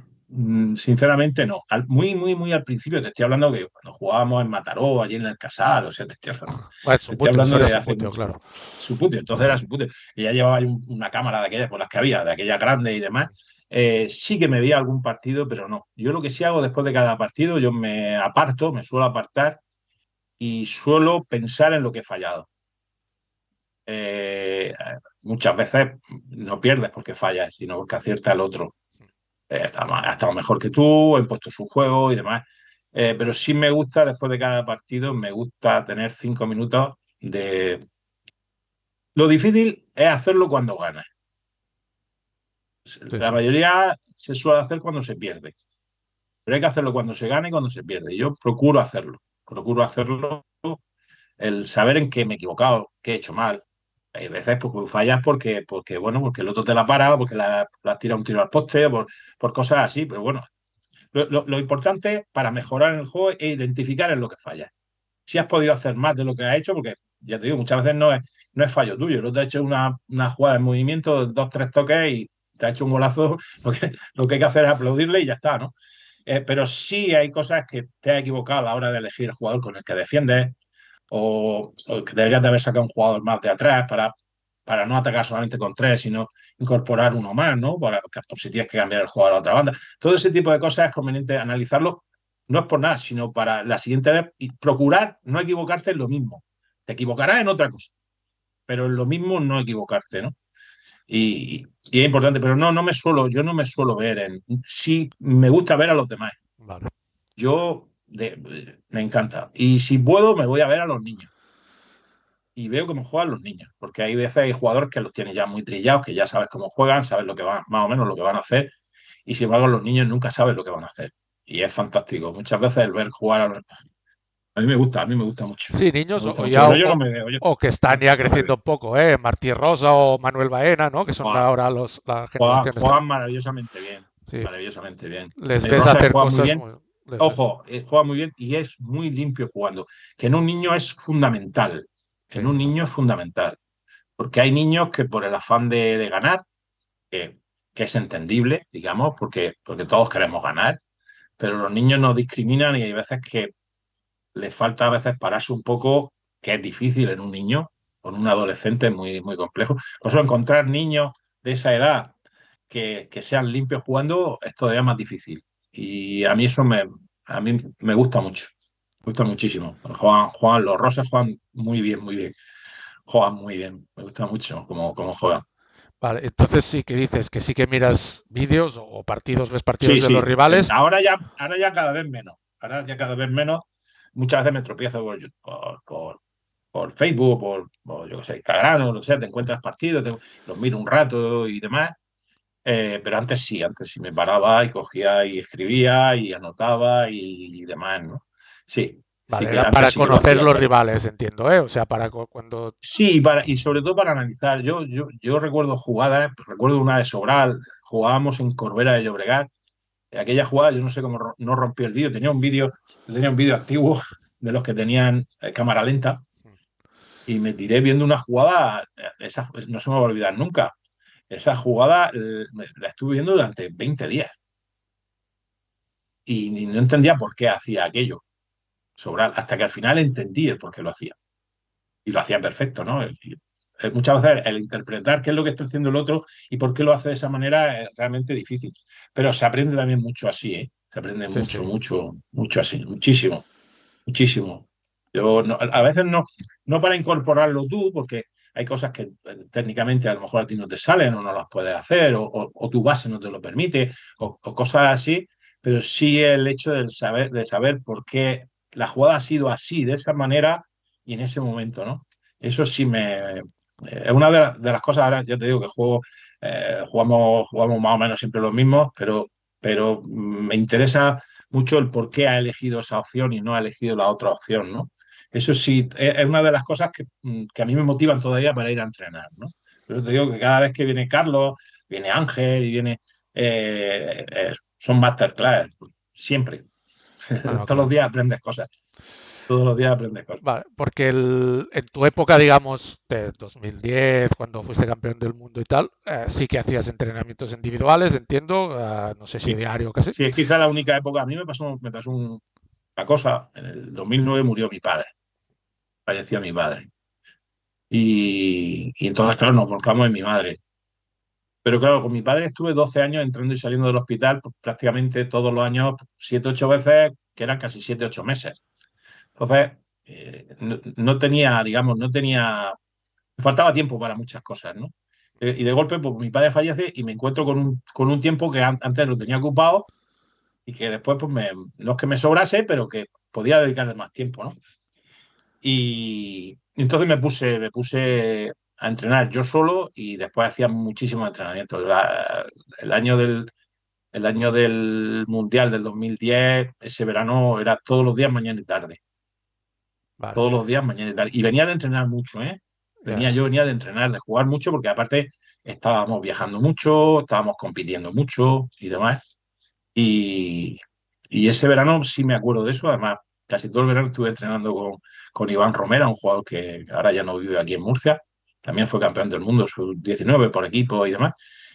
Sinceramente no. Muy, muy, muy al principio te estoy hablando que cuando jugábamos en Mataró, allí en el Casal, o sea, Bueno, te estoy Subbuteo, eso hablando era de hace Subbuteo, mucho. claro. Subbuteo, entonces era Subbuteo. Y ya llevaba ahí una cámara de aquellas, por las que había, de aquella grande y demás. Sí que me veía algún partido, pero no. Yo lo que sí hago después de cada partido, yo me suelo apartar y suelo pensar en lo que he fallado. Eh, Muchas veces no pierdes porque fallas, sino porque acierta el otro. Ha estado mejor que tú, he puesto su juego y demás. Pero sí me gusta, después de cada partido, me gusta tener 5 minutos Lo difícil es hacerlo cuando ganas. Sí, La sí. mayoría se suele hacer cuando se pierde, pero hay que hacerlo cuando se gana y cuando se pierde. Yo procuro hacerlo, el saber en qué me he equivocado, qué he hecho mal. Hay veces pues, fallas bueno, porque el otro te la para, porque la tira un tiro al poste, por cosas así, pero bueno, lo importante para mejorar en el juego es identificar en lo que falla. Si has podido hacer más de lo que has hecho, porque ya te digo, muchas veces no es fallo tuyo, no te ha hecho una jugada en movimiento, dos, tres toques y te ha hecho un golazo, lo que hay que hacer es aplaudirle y ya está, ¿no? Pero sí hay cosas que te has equivocado a la hora de elegir el jugador con el que defiendes, o que deberías de haber sacado un jugador más de atrás para no atacar solamente con tres, sino incorporar uno más, ¿no? Por si tienes que cambiar el jugador a la otra banda. Todo ese tipo de cosas es conveniente analizarlo, no es por nada, sino para la siguiente vez y procurar no equivocarte en lo mismo. Te equivocarás en otra cosa, pero en lo mismo no equivocarte, ¿no? Y es importante, pero yo no me suelo ver sí me gusta ver a los demás. Vale. Me encanta. Y si puedo, me voy a ver a los niños y veo cómo juegan los niños, porque hay jugadores que los tienes ya muy trillados, que ya sabes cómo juegan, sabes lo que van, más o menos lo que van a hacer, y sin embargo los niños nunca saben lo que van a hacer. Y es fantástico. Muchas veces el ver jugar a mí me gusta mucho. Sí, Me niños gusta mucho, pero yo no me veo, o que están ya yo no me veo. creciendo un poco, ¿eh? Martí Rosa o Manuel Baena, ¿no? Que son Juegan, ahora la generación esta. juegan maravillosamente bien, Sí, maravillosamente bien. les ves Rosa hacer juega muy cosas bien. muy... Les ves. Ojo, juega muy bien y es muy limpio jugando, que en un niño es fundamental, Sí, en un niño es fundamental, porque hay niños que por el afán de ganar, que, que es entendible, digamos, porque todos queremos ganar, pero los niños no discriminan y hay veces que les falta a veces pararse un poco, que es difícil en un niño, con un adolescente es muy, muy complejo. Por eso encontrar niños de esa edad que sean limpios jugando es todavía más difícil. Y a mí me gusta mucho, me gusta muchísimo. Los Rosas juegan muy bien, muy bien. Juegan muy bien, me gusta mucho cómo juegan. vale, entonces sí que dices que sí que miras vídeos o partidos, ves partidos Sí, de los sí. rivales. Ahora ya cada vez menos. Ahora ya cada vez menos. Muchas veces me tropiezo por Facebook, yo qué sé, Instagram o lo que sea, te encuentras partidos, los miro un rato y demás. Pero antes sí me paraba y cogía y escribía y anotaba y demás, ¿no? Sí, sí Vale, que era antes para sí que lo conocer hacía los todavía. rivales, entiendo, ¿eh? O sea, para cuando... Sí, y sobre todo para analizar. Yo recuerdo jugadas, recuerdo una de Sobral, jugábamos en Corbera de Llobregat. Aquella jugada, yo no sé cómo no rompió el vídeo. Tenía un vídeo antiguo de los que tenían cámara lenta y me tiré viendo una jugada, esa no se me va a olvidar nunca. Esa jugada la estuve viendo durante 20 días y no entendía por qué hacía aquello, Sobral, hasta que al final entendí el por qué lo hacía. Y lo hacía perfecto, ¿no? Muchas veces el interpretar qué es lo que está haciendo el otro y por qué lo hace de esa manera es realmente difícil. Pero se aprende también mucho así, ¿eh? Se aprende Sí, mucho, sí. mucho, mucho así, muchísimo, muchísimo. A veces no para incorporarlo tú, porque hay cosas que técnicamente a lo mejor a ti no te salen o no las puedes hacer, o tu base no te lo permite, o cosas así, pero sí el hecho de saber por qué la jugada ha sido así, de esa manera y en ese momento, ¿no? Eso sí es una de las cosas, ahora ya te digo que jugamos más o menos siempre los mismos, pero me interesa mucho el por qué ha elegido esa opción y no ha elegido la otra opción, ¿no? Eso sí, es una de las cosas que a mí me motivan todavía para ir a entrenar, ¿no? Pero te digo que cada vez que viene Carlos, viene Ángel y son masterclass, siempre. Bueno, Todos los claro. días aprendes cosas, todos los días aprendes cosas. Vale, porque en tu época, digamos, de 2010, cuando fuiste campeón del mundo y tal, sí que hacías entrenamientos individuales, entiendo, no sé si Sí, diario o casi. sí, es quizá la única época. A mí me pasó una cosa. En el 2009 murió mi padre, falleció mi padre. Y entonces, claro, nos volcamos en mi madre. Pero claro, con mi padre estuve 12 años entrando y saliendo del hospital pues, prácticamente todos los años, 7 8 veces, que eran casi 7 8 meses. Entonces, no tenía, digamos, me faltaba tiempo para muchas cosas, ¿no? Y de golpe, pues mi padre fallece y me encuentro con un tiempo que antes lo tenía ocupado y que después, pues, no es que me sobrase, pero que podía dedicarle más tiempo, ¿no? Y entonces me puse a entrenar yo solo y después hacía muchísimos entrenamientos. El año el año del Mundial del 2010, ese verano era todos los días mañana y tarde. Vale, Todos los días mañana y tarde. Y venía de entrenar mucho, ¿eh? ya. Yo venía de entrenar, de jugar mucho, porque aparte estábamos viajando mucho, estábamos compitiendo mucho y demás. Y, y ese verano sí me acuerdo de eso. Además, casi todo el verano estuve entrenando con Iván Romera, un jugador que ahora ya no vive aquí en Murcia. También fue campeón del mundo sub-19 por equipo y demás.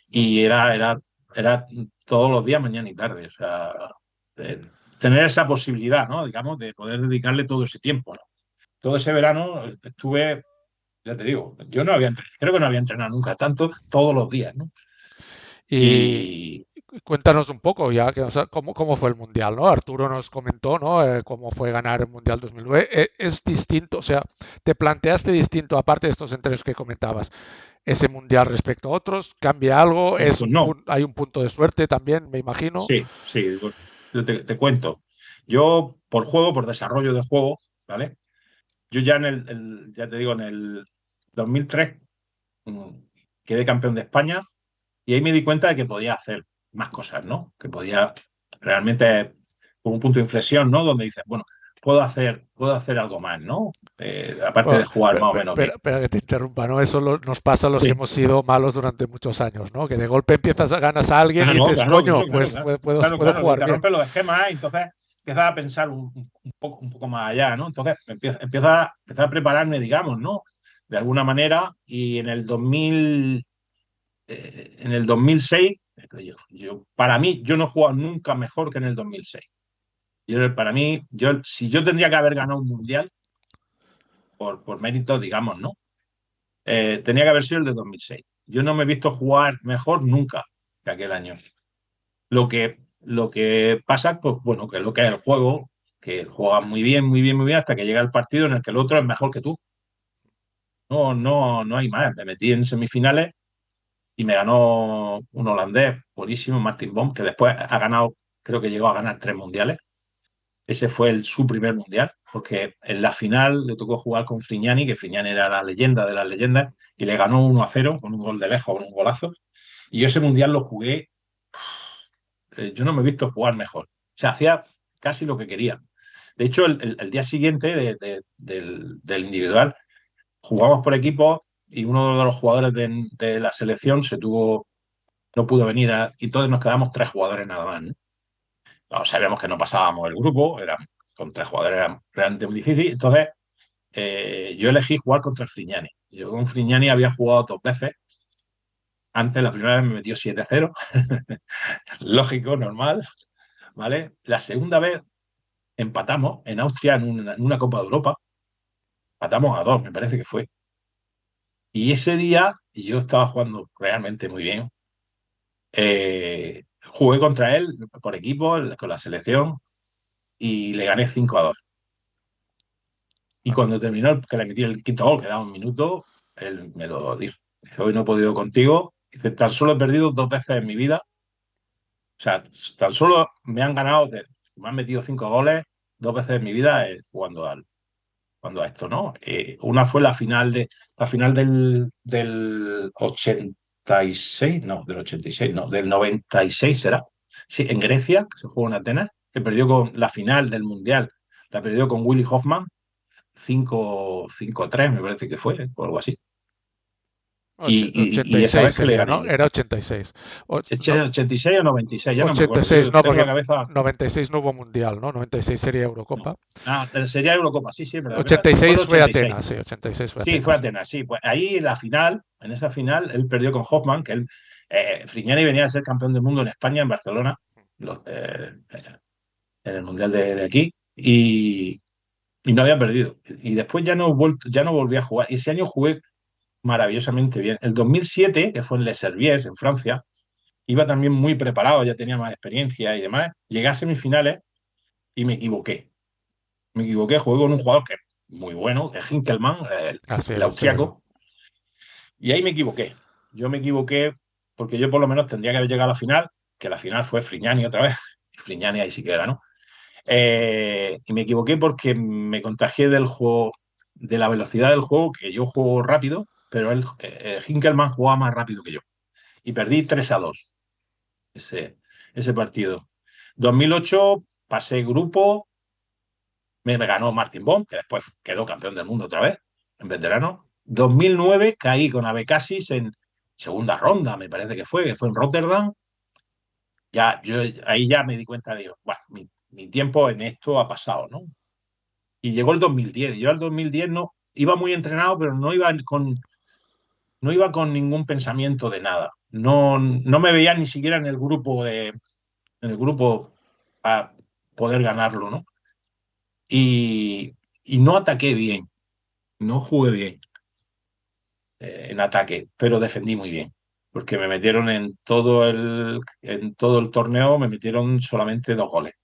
Y era todos los días, mañana y tarde. O sea, tener esa posibilidad, ¿no? Digamos, de poder dedicarle todo ese tiempo, ¿no? Todo ese verano estuve, ya te digo, yo no había creo que no había entrenado nunca tanto todos los días, ¿no? Y Y cuéntanos un poco ya que, o sea, cómo fue el Mundial, ¿no? Arturo nos comentó, ¿no? Cómo fue ganar el Mundial 2009. Es distinto, o sea, te planteaste distinto, aparte de estos entrenos que comentabas, ese Mundial respecto a otros, ¿cambia algo? pues no, Hay un punto de suerte también, me imagino. sí, sí, pues, yo te cuento. Yo, por juego, por desarrollo de juego, ¿vale? Yo ya ya te digo, en el 2003 mm, quedé campeón de España y ahí me di cuenta de que podía hacer más cosas, ¿no? Que podía realmente, como un punto de inflexión, ¿no? Donde dices, bueno, puedo hacer algo más, ¿no? Aparte de Bueno, jugar más o menos bien. espera que te interrumpa, ¿no? Eso nos pasa a los que Sí. hemos sido malos durante muchos años, ¿no? Que de golpe ganas a alguien y Ah, no, dices, claro, coño, claro, claro, pues claro. Claro, puedo claro, que jugar te bien. rompen los esquemas y entonces empiezas a pensar un poco más allá, ¿no? Entonces empieza a prepararme, digamos, ¿no? De alguna manera, y en el 2006, para mí, yo no he jugado nunca mejor que en el 2006. Para mí, si yo tendría que haber ganado un mundial, por mérito, digamos, ¿no? Tenía que haber sido el de 2006. Yo no me he visto jugar mejor nunca que aquel año. Lo que pasa, pues bueno, que es lo que es el juego, que juegas muy bien, muy bien, muy bien, hasta que llega el partido en el que el otro es mejor que tú. No hay más. Me metí en semifinales y me ganó un holandés buenísimo, Martin Bom, que después ha ganado, creo que llegó a ganar 3 mundiales. Ese fue su primer mundial, porque en la final le tocó jugar con Frignani, que Frignani era la leyenda de las leyendas, y le ganó 1-0 con un gol de lejos, con un golazo. Y yo ese mundial lo jugué, yo no me he visto jugar mejor. O sea, hacía casi lo que quería. De hecho, el día siguiente del individual jugamos por equipo y uno de los jugadores de la selección no pudo venir y entonces nos quedamos 3 jugadores nada más, ¿no? No, sabíamos que no pasábamos el grupo, con 3 jugadores era realmente muy difícil. Entonces, yo elegí jugar contra el Frignani. Yo con Frignani había jugado 2 veces. Antes, la primera vez me metió 7-0, lógico, normal, ¿vale? La segunda vez empatamos en Austria en una Copa de Europa, empatamos a 2, me parece que fue. Y ese día yo estaba jugando realmente muy bien. Jugué contra él por equipo, con la selección, y le gané 5-2. Y Bueno, cuando terminó, que le metí el quinto gol, que daba un minuto, él me lo dijo. Dice, hoy no he podido contigo. Dice, tan solo he perdido 2 veces en mi vida. O sea, tan solo me han ganado, me han metido 5 goles 2 veces en mi vida jugando a esto, ¿no? Una fue la final del 86, no, del 86, no, del 96 será. Sí, en Grecia, que se jugó en Atenas, que perdió con la final del Mundial, la perdió con Willy Hoffman, 5-3 me parece que fue, o algo así. Y esa 86 vez que le sería, gané ¿no? yo. Era 86. No, 86 o 96, ya no me acuerdo. 86 Yo no, tengo porque la cabeza. 96 no hubo mundial, ¿no? 96 sería No. Eurocopa. Ah, sería Eurocopa, sí, sí, es verdad, es verdad. Fue el 86 fue 86. Atenas, sí, 86 fue Sí, fue Atenas. Atenas, sí. Pues ahí en esa final, él perdió con Hoffman, Frignani venía a ser campeón del mundo en España, en Barcelona, en el Mundial de aquí, y no había perdido. Y después ya no volví a jugar. Y ese año jugué maravillosamente bien. El 2007, que fue en Les Herbiers, en Francia, iba también muy preparado, ya tenía más experiencia y demás. Llegué a semifinales y me equivoqué. Jugué con un jugador que es muy bueno, que es Hinkelmann, Así, el el austriaco, austriaco. y ahí me equivoqué. Yo me equivoqué porque yo por lo menos tendría que haber llegado a la final, que la final fue Frignani otra vez. Frignani ahí sí que ganó. Y me equivoqué porque me contagié del juego, de la velocidad del juego, que yo juego rápido, pero Hinkelmann jugaba más rápido que yo. Y perdí 3-2 ese partido. 2008 pasé grupo, me ganó Martin Bond, que después quedó campeón del mundo otra vez, en veterano. 2009 caí con Abecassis en segunda ronda, me parece que fue en Rotterdam. Ahí ya me di cuenta de, bueno, mi tiempo en esto ha pasado, ¿no? Y llegó el 2010. Yo al 2010 no iba muy entrenado, pero no iba con ningún pensamiento de nada. No me veía ni siquiera en el grupo para poder ganarlo, ¿no? Y no ataqué bien, no jugué bien en ataque, pero defendí muy bien, porque me metieron en todo el torneo, me metieron solamente 2 goles.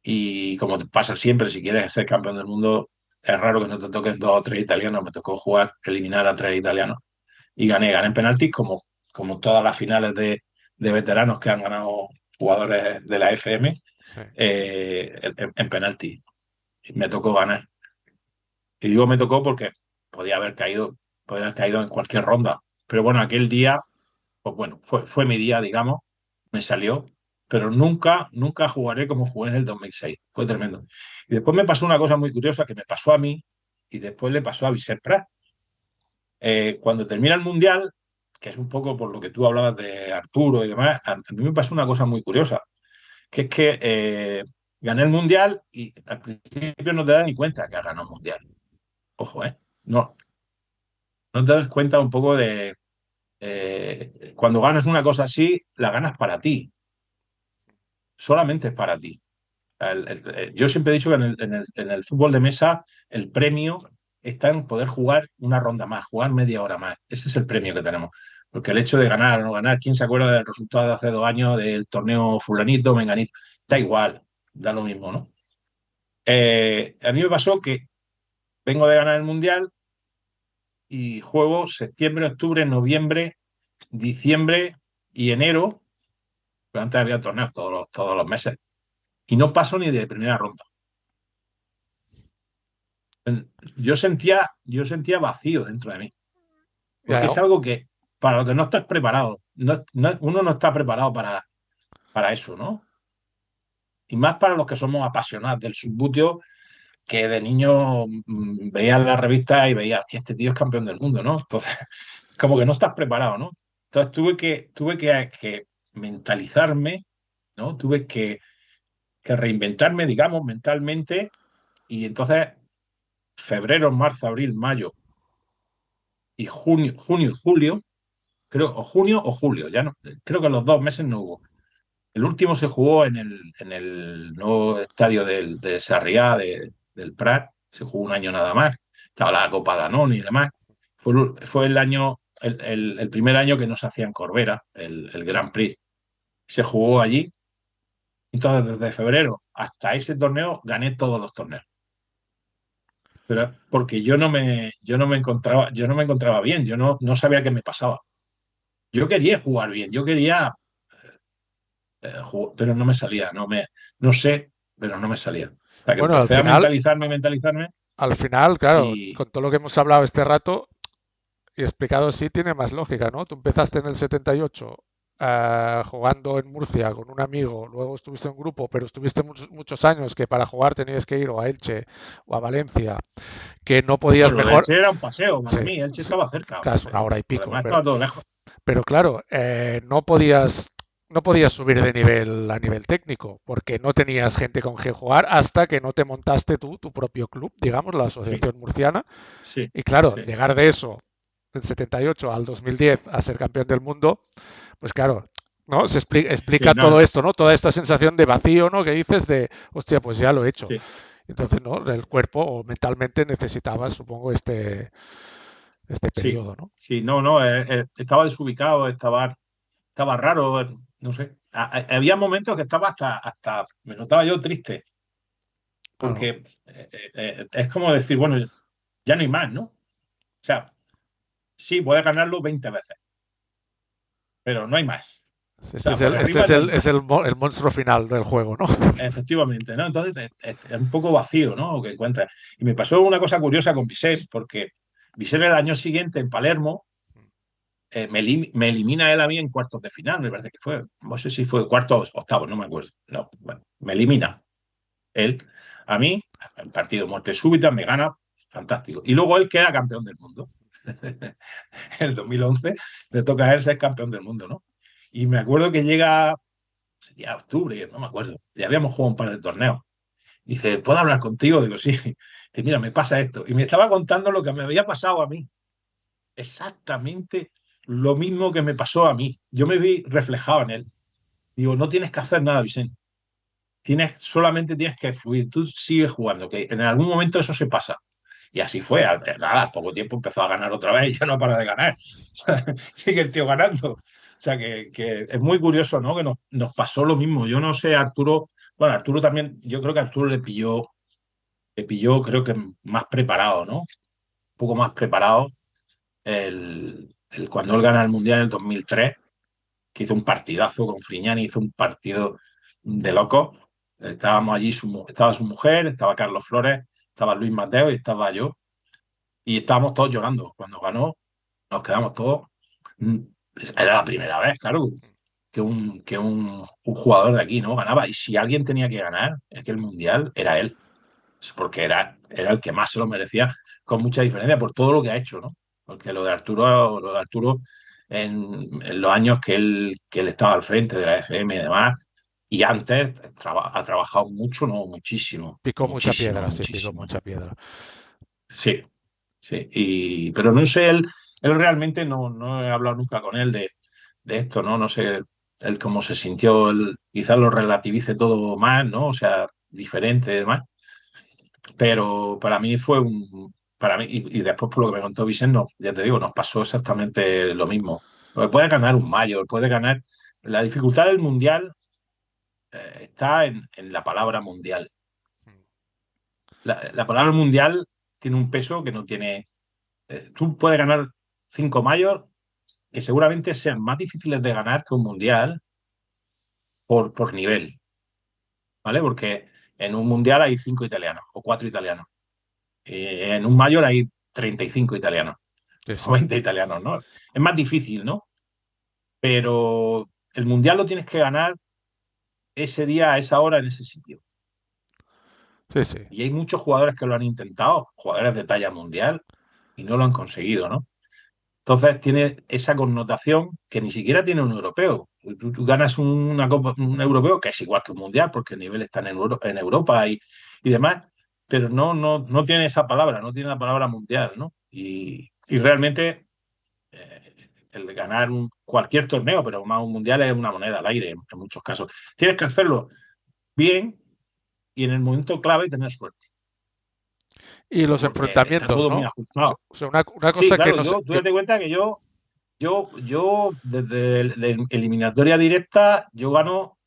Y como pasa siempre, si quieres ser campeón del mundo, es raro que no te toquen 2 o 3 italianos. Me tocó jugar, eliminar a 3 italianos. Y gané en penaltis como todas las finales de veteranos que han ganado jugadores de la FM Sí. en penaltis. Me tocó ganar. Y digo me tocó porque podía haber caído en cualquier ronda. Pero bueno, aquel día, pues bueno, fue mi día, digamos, me salió, pero nunca jugaré como jugué en el 2006. Fue tremendo. Y después me pasó una cosa muy curiosa que me pasó a mí y después le pasó a Vicent Prat. Cuando termina el Mundial, que es un poco por lo que tú hablabas de Arturo y demás, a mí me pasó una cosa muy curiosa, que es que gané el Mundial y al principio no te das ni cuenta que has ganado el Mundial. Ojo, ¿eh? No, no te das cuenta un poco de... cuando ganas una cosa así, la ganas para ti, solamente es para ti. Yo siempre he dicho que en el fútbol de mesa el premio está en poder jugar una ronda más, jugar media hora más. Ese es el premio que tenemos. Porque el hecho de ganar o no ganar, ¿quién se acuerda del resultado de hace 2 años del torneo fulanito, menganito? Da igual, da lo mismo, ¿no? A mí me pasó que vengo de ganar el Mundial y juego septiembre, octubre, noviembre, diciembre y enero, pero antes había torneos todos los meses, y no paso ni de primera ronda. Yo sentía vacío dentro de mí, porque Ya, es algo que para lo que no estás preparado, uno no está preparado para eso, ¿no? Y más para los que somos apasionados del subbuteo, que de niño veías la revista y veías que este tío es campeón del mundo, ¿no? Entonces, como que no estás preparado, ¿no? Entonces tuve que mentalizarme, ¿no? Tuve que reinventarme, digamos, mentalmente, y entonces febrero, marzo, abril, mayo y junio y julio, creo, o junio o julio, ya no, creo que los 2 meses no hubo. El último se jugó en el nuevo estadio de Sarriá, del Prat, se jugó un año nada más, estaba la Copa Danone y demás. Fue el primer año que no se hacía en Corbera, el Grand Prix. Se jugó allí. Entonces, desde febrero hasta ese torneo gané todos los torneos. Pero porque yo no me encontraba bien, yo no sabía qué me pasaba. Yo quería jugar bien, yo quería pero no me salía, no sé, pero no me salía. O sea que bueno, empecé a mentalizarme al final, claro, y con todo lo que hemos hablado este rato y explicado así, tiene más lógica, ¿no? Tú empezaste en el 78 jugando en Murcia con un amigo, luego estuviste en grupo, pero estuviste muchos años que para jugar tenías que ir o a Elche o a Valencia, que no podías bueno, lo de mejor. Elche era un paseo Sí, para mí, Elche sí, estaba cerca, casi una hora y lo pico, demás estaba todo lejos. pero claro, no podías subir de nivel a nivel técnico, porque no tenías gente con quien jugar hasta que no te montaste tú tu propio club, digamos, la Sí, Asociación Murciana. sí, Y claro, sí, llegar de eso, del 78 al 2010, a ser campeón del mundo, pues claro, ¿no? Se explica sí, todo no, esto, ¿no? Toda esta sensación de vacío, ¿no? Que dices de, hostia, pues ya lo he hecho. sí, Entonces, ¿no? El cuerpo o mentalmente necesitaba, supongo, este sí, periodo, ¿no? sí, no, estaba desubicado, estaba raro, no sé. Había momentos que estaba hasta me notaba yo triste, Claro. porque es como decir, bueno, ya no hay más, ¿no? O sea, sí, puedes ganarlo 20 veces, pero no hay más. O Este sea, es por el, este arriba es no hay el, más. es el monstruo final del juego, ¿no? Efectivamente, ¿no? Entonces es un poco vacío, ¿no? Que encuentras. Y me pasó una cosa curiosa con Vicente, porque Vicente el año siguiente en Palermo me elimina él a mí en cuartos de final, me parece que fue. No sé si fue cuartos o octavos, no me acuerdo. No, bueno, me elimina él a mí, el partido muerte súbita, me gana, fantástico. Y luego él queda campeón del mundo. En el 2011 le toca a él ser campeón del mundo, ¿no? Y me acuerdo que llega, sería octubre, no me acuerdo, ya habíamos jugado un par de torneos. Dice, ¿puedo hablar contigo? Digo, sí. Dice, mira, me pasa esto. Y me estaba contando lo que me había pasado a mí. Exactamente lo mismo que me pasó a mí. Yo me vi reflejado en él. Digo, no tienes que hacer nada, Vicente. Solamente tienes que fluir. Tú sigues jugando, que en algún momento eso se pasa. Y así fue. Nada, al poco tiempo empezó a ganar otra vez y ya no para de ganar. Sigue el tío ganando. O sea que es muy curioso, ¿no? Que nos pasó lo mismo. Yo no sé, Arturo. Bueno, Arturo también, yo creo que Arturo le pilló, creo que más preparado, ¿no? Un poco más preparado cuando él gana el Mundial en el 2003, que hizo un partidazo con Frignani, hizo un partido de loco. Estábamos allí, estaba su mujer, estaba Carlos Flores, estaba Luis Mateo y estaba yo. Y estábamos todos llorando. Cuando ganó, nos quedamos todos. mm, Era la primera vez, claro, que un jugador de aquí no ganaba. Y si alguien tenía que ganar, es que el Mundial era él, porque era el que más se lo merecía, con mucha diferencia por todo lo que ha hecho, ¿no? Porque lo de Arturo en los años que él estaba al frente de la FM y demás, y antes ha trabajado mucho, no, muchísimo, Picó mucha muchísimo, piedra, sí, picó muchísimo. mucha piedra. Sí, sí. Pero no sé, él realmente no he hablado nunca con él de esto, ¿no? No sé él cómo se sintió, él quizás lo relativice todo más, ¿no? O sea, diferente y demás. Pero para mí para mí, y después por lo que me contó Vicente, ya te digo, nos pasó exactamente lo mismo. Porque puede ganar un mayor, puede ganar. La dificultad del mundial está en la palabra mundial. La palabra mundial tiene un peso que no tiene. Tú puedes ganar 5 mayor que seguramente sean más difíciles de ganar que un mundial por nivel, ¿vale? Porque en un mundial hay 5 italianos o 4 italianos. En un mayor hay 35 italianos Sí, o sí. 20 italianos, ¿no? Es más difícil, ¿no? Pero el mundial lo tienes que ganar ese día, a esa hora, en ese sitio. Sí, sí. Y hay muchos jugadores que lo han intentado, jugadores de talla mundial, y no lo han conseguido, ¿no? Entonces tiene esa connotación que ni siquiera tiene un europeo. Tú ganas una copa, un europeo que es igual que un mundial, porque el nivel está en Europa y demás, pero no tiene esa palabra, no tiene la palabra mundial, ¿no? Y realmente el ganar cualquier torneo, pero más un mundial es una moneda al aire en muchos casos. Tienes que hacerlo bien y en el momento clave tener suerte, Y los porque está enfrentamientos, todo muy ¿no? ajustado. O sea, una Sí, cosa que claro, no sé. tú date cuenta que yo desde la eliminatoria directa, yo gano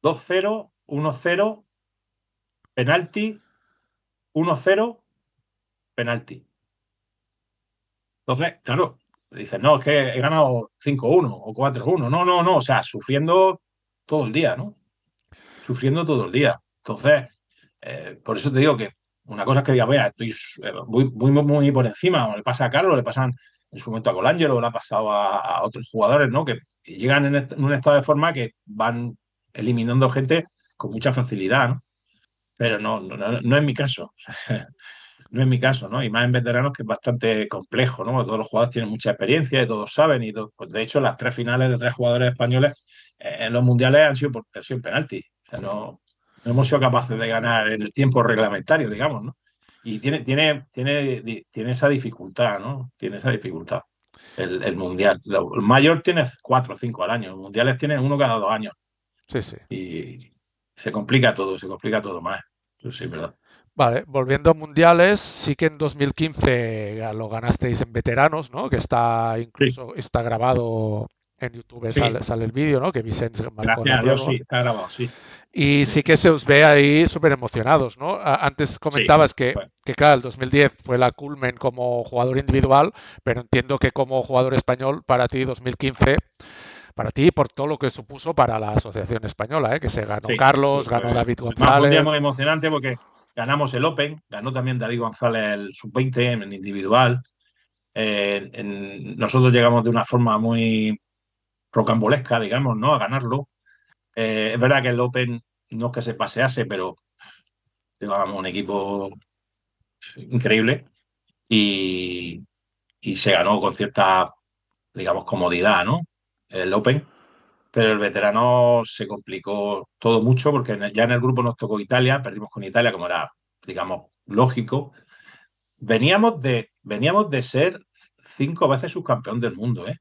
2-0, 1-0, penalti, 1-0, penalti. Entonces, claro, dices, no, es que he ganado 5-1 o 4-1. No, o sea, sufriendo todo el día, ¿no? Sufriendo todo el día. Entonces, por eso te digo que una cosa es que diga, vea, estoy muy por encima, o le pasa a Carlos, le pasan en su momento a Colangelo, o le ha pasado a otros jugadores, ¿no? Que llegan en un estado de forma que van eliminando gente con mucha facilidad, ¿no? Pero no es mi caso. No es mi caso, ¿no? Y más en veteranos que es bastante complejo, ¿no? Todos los jugadores tienen mucha experiencia y todos saben. Pues de hecho, las 3 finales de 3 jugadores españoles en los mundiales han sido en penalti. O sea, no hemos sido capaces de ganar en el tiempo reglamentario, digamos, ¿no? Y tiene esa dificultad, ¿no? Tiene esa dificultad. El mundial. El mayor tiene 4 o 5 al año. Los mundiales tienen uno cada 2 años. Sí, sí. Y se complica todo más. Eso sí, es verdad. Vale, volviendo a mundiales, sí que en 2015 lo ganasteis en veteranos, ¿no? Que está Sí, incluso está grabado en YouTube, sí. sale el vídeo, ¿no? Que Vicente marcó la Gracias a Dios, sí, prórroga. está grabado, sí. Y Sí, sí que se os ve ahí súper emocionados, ¿no? Antes sí. comentabas Bueno, que, claro, el 2010 fue la culmen como jugador individual, pero entiendo que como jugador español, para ti 2015, para ti por todo lo que supuso para la Asociación Española, ¿eh? Que se ganó sí, Carlos, sí, ganó David además fue un día González. muy emocionante porque ganamos el Open, ganó también David González el sub-20 en individual. Nosotros llegamos de una forma muy rocambolesca, digamos, ¿no? A ganarlo. Es verdad que el Open no es que se pasease, pero llevábamos un equipo increíble y, y se ganó con cierta, digamos, comodidad, ¿no? El Open. Pero el veterano se complicó todo mucho porque ya en el grupo nos tocó Italia, perdimos con Italia, como era, digamos, lógico. Veníamos de ser 5 veces subcampeón del mundo, ¿eh?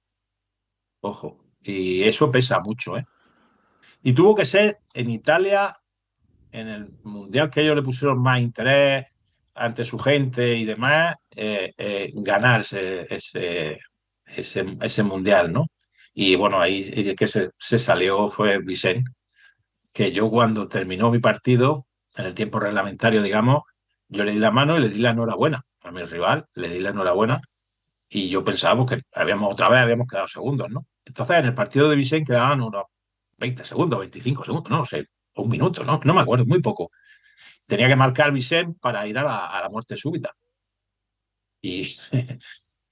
Ojo. Y eso pesa mucho, ¿eh? Y tuvo que ser en Italia, en el mundial que ellos le pusieron más interés ante su gente y demás, ganar ese mundial, ¿no? Y bueno, ahí el que se salió fue Vicente, que yo cuando terminó mi partido, en el tiempo reglamentario, digamos, yo le di la mano y le di la enhorabuena a mi rival, le di la enhorabuena y yo pensaba que otra vez habíamos quedado segundos, ¿no? Entonces en el partido de Vicente quedaban unos 20 segundos, 25 segundos, no sé, un minuto, no me acuerdo, muy poco. Tenía que marcar Vicente para ir a la muerte súbita. Y,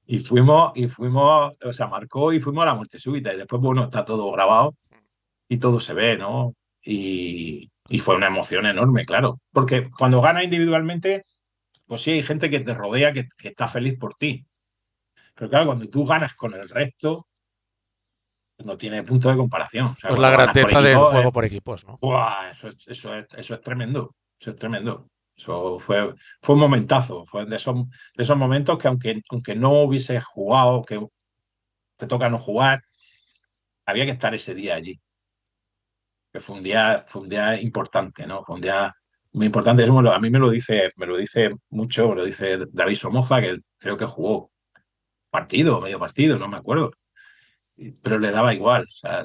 y fuimos, o sea, marcó y fuimos a la muerte súbita. Y después, bueno, está todo grabado y todo se ve, ¿no? Y fue una emoción enorme, claro. Porque cuando gana individualmente, pues sí, hay gente que te rodea que está feliz por ti. Pero claro, cuando tú ganas con el resto, no tiene punto de comparación. O sea, Pues la cuando ganas por grandeza del equipo, juego por equipos, ¿no? ¡buah! Eso es tremendo. Eso es tremendo. Eso fue un momentazo. Fue de esos momentos que aunque no hubiese jugado, que te toca no jugar, había que estar ese día allí. Que fue un día importante, ¿no? Fue un día muy importante. A mí me lo dice mucho, me lo dice David Somoza, que él creo que jugó partido, medio partido, no me acuerdo. Pero le daba igual. O sea,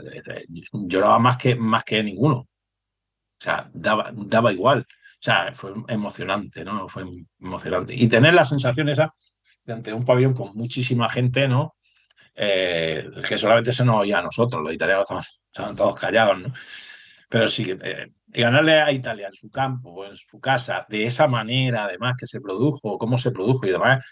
lloraba más que ninguno. O sea, daba igual. O sea, fue emocionante, ¿no? Fue emocionante. Y tener la sensación esa de ante un pabellón con muchísima gente, ¿no? Que solamente se nos oía a nosotros, los italianos estaban todos callados, ¿no? Pero sí, ganarle a Italia en su campo, en su casa, de esa manera, además, que se produjo, cómo se produjo y demás,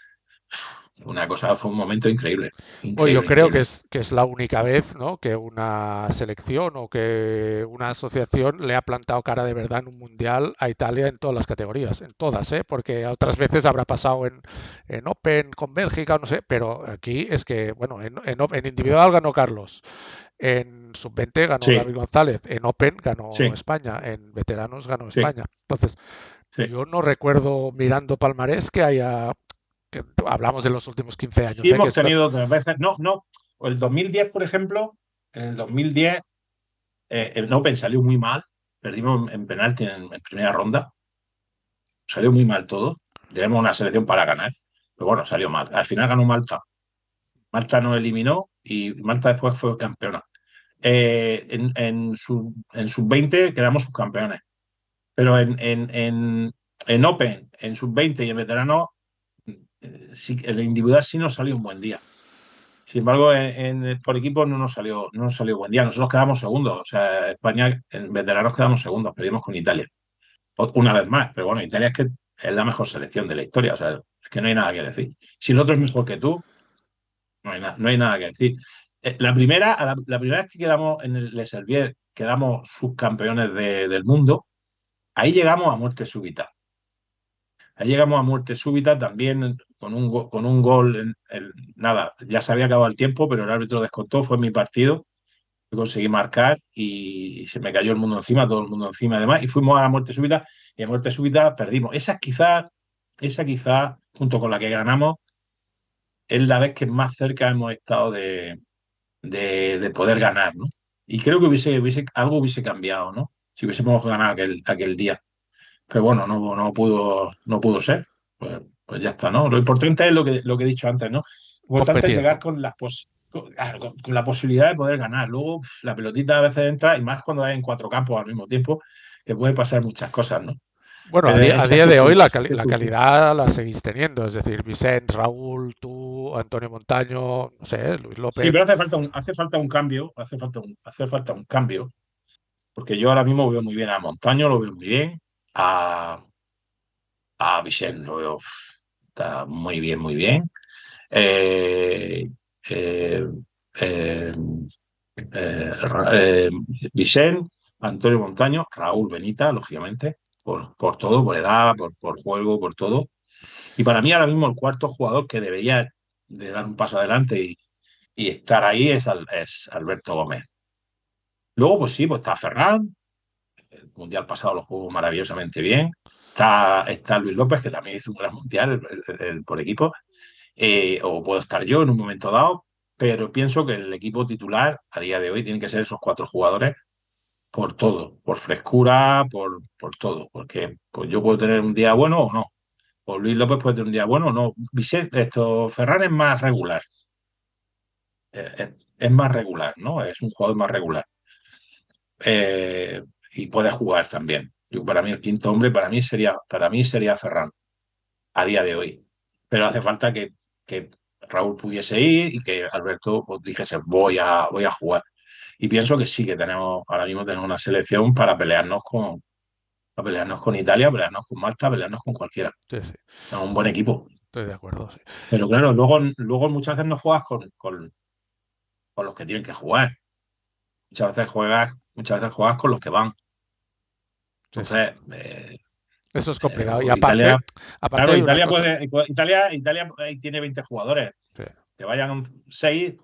fue un momento increíble, Bueno, yo increíble, creo increíble. que es la única vez, ¿no?, que una selección o que una asociación le ha plantado cara de verdad en un mundial a Italia en todas las categorías, en todas, ¿eh? Porque otras veces habrá pasado en Open con Bélgica, no sé, pero aquí es que, bueno, en individual ganó Carlos, en sub-20 ganó Sí, David González, en Open ganó sí, España, en veteranos ganó sí, España. Entonces, sí. yo no recuerdo mirando palmarés que hablamos de los últimos 15 Sí años, ¿eh? Que hemos esto, tenido 3 veces, no, el 2010, por ejemplo, en el 2010 el Open salió muy mal, perdimos en penalti en primera ronda, salió muy mal todo, tenemos una selección para ganar, pero bueno, salió mal. Al final ganó Malta. Malta nos eliminó y Malta después fue campeona. En sub-20 quedamos subcampeones, pero en Open, en sub-20 y en veterano, sí, el individual sí nos salió un buen día. Sin embargo, por equipo no nos salió buen día. Nosotros quedamos segundos. O sea, España en veteranos quedamos segundos, perdimos con Italia. Una vez más, pero bueno, Italia es la mejor selección de la historia. O sea, es que no hay nada que decir. Si el otro es mejor que tú, no hay nada que decir. La primera vez que quedamos en el Le Servier, quedamos subcampeones del mundo, ahí llegamos a muerte súbita. Ahí llegamos a muerte súbita también con un gol. Nada, ya se había acabado el tiempo, pero el árbitro descontó, fue mi partido. Yo conseguí marcar y se me cayó el mundo encima, todo el mundo encima además, y fuimos a la muerte súbita y a muerte súbita perdimos. Esa quizá, junto con la que ganamos, es la vez que más cerca hemos estado de poder ganar, ¿no? Y creo que algo hubiese cambiado, ¿no? Si hubiésemos ganado aquel día. Pero bueno, no pudo ser. Pues ya está, ¿no? Lo importante es lo que he dicho antes, ¿no? Lo importante es competir, llegar ¿no? con la posibilidad de poder ganar. Luego, la pelotita a veces entra, y más cuando hay en 4 campos al mismo tiempo, que puede pasar muchas cosas, ¿no? Bueno, Pero a esa día fue de hoy tu. la calidad la seguís teniendo, es decir, Vicente, Raúl, tú, Antonio Montaño, no sé, Luis Sí, López. pero hace falta un cambio, hace falta un cambio, porque yo ahora mismo veo muy bien a Montaño, lo veo muy bien, a Vicent lo veo, está muy bien, muy bien. Eh, eh, eh, eh, Vicent, Antonio Montaño, Raúl Benita, lógicamente, por todo, por edad, por juego, por todo. Y para mí ahora mismo el cuarto jugador que debería de dar un paso adelante y estar ahí es Alberto Gómez. Luego, pues sí, pues está Ferran, el Mundial pasado lo jugó maravillosamente bien. Está Luis López, que también hizo un gran Mundial por equipo. O puedo estar yo en un momento dado, pero pienso que el equipo titular a día de hoy tiene que ser esos cuatro jugadores por todo, por frescura, por todo, porque pues yo puedo tener un día bueno o no, o Luis López puede tener un día bueno o no. Ferran es más regular, es más regular, ¿no? Es un jugador más regular y puede jugar también. Yo, para mí el quinto hombre para mí sería Ferran a día de hoy, pero hace falta que Raúl pudiese ir y que Alberto pues, dijese voy a jugar. Y pienso que sí, que ahora mismo tenemos una selección para pelearnos con Italia, pelearnos con Malta, pelearnos con cualquiera. Sí, sí, Tenemos un buen equipo. estoy de acuerdo, sí. Pero claro, luego muchas veces no juegas con los que tienen que jugar. Muchas veces juegas con los que van. Sí, sí. Entonces, Eso es complicado. Y Italia, aparte claro, hay una Italia cosa. puede, Italia ahí tiene 20 jugadores. Sí. Que vayan seis,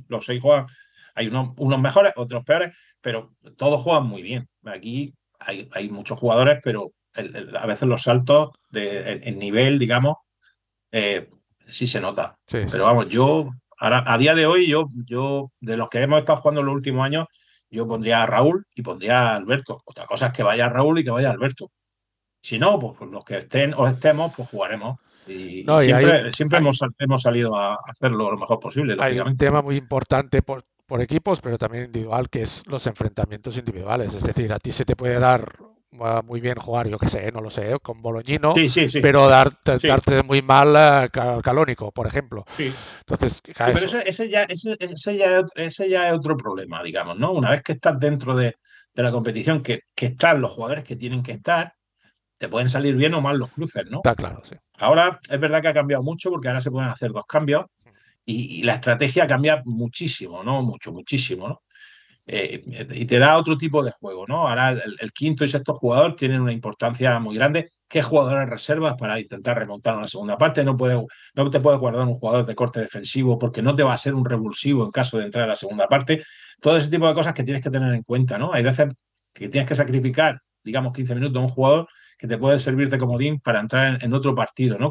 los seis juegan. Hay unos mejores, otros peores, pero todos juegan muy bien. Aquí hay muchos jugadores, pero a veces los saltos en nivel, digamos, eh, sí se nota. Sí, sí, Pero sí. vamos, ahora, a día de hoy, yo, de los que hemos estado jugando en los últimos años, yo pondría a Raúl y pondría a Alberto. Otra cosa es que vaya Raúl y que vaya Alberto. Si no, pues los que estén o estemos, pues jugaremos. Y No, y siempre hemos salido a hacerlo lo mejor posible, hay un lógicamente. tema muy importante por equipos, pero también individual, que es los enfrentamientos individuales. Es decir, a ti se te puede dar muy bien jugar, yo qué sé, no lo sé, con Boloñino, Sí, sí, sí, pero sí, darte muy mal Calónico, por ejemplo. sí. Entonces, a Sí, pero eso. ese ya es otro problema, digamos, ¿no? Una vez que estás dentro de la competición, que están los jugadores que tienen que estar, te pueden salir bien o mal los cruces, ¿no? Está claro, sí. Ahora es verdad que ha cambiado mucho porque ahora se pueden hacer dos cambios y la estrategia cambia muchísimo, ¿no? Mucho, muchísimo, ¿no? Y te da otro tipo de juego, ¿no? Ahora el quinto y sexto jugador tienen una importancia muy grande. ¿Qué jugadores reservas para intentar remontar una segunda parte? No te puedes guardar un jugador de corte defensivo porque no te va a ser un revulsivo en caso de entrar a la segunda parte. Todo ese tipo de cosas que tienes que tener en cuenta, ¿no? Hay veces que tienes que sacrificar, digamos, 15 minutos a un jugador que te puede servir de comodín para entrar en otro partido, ¿no?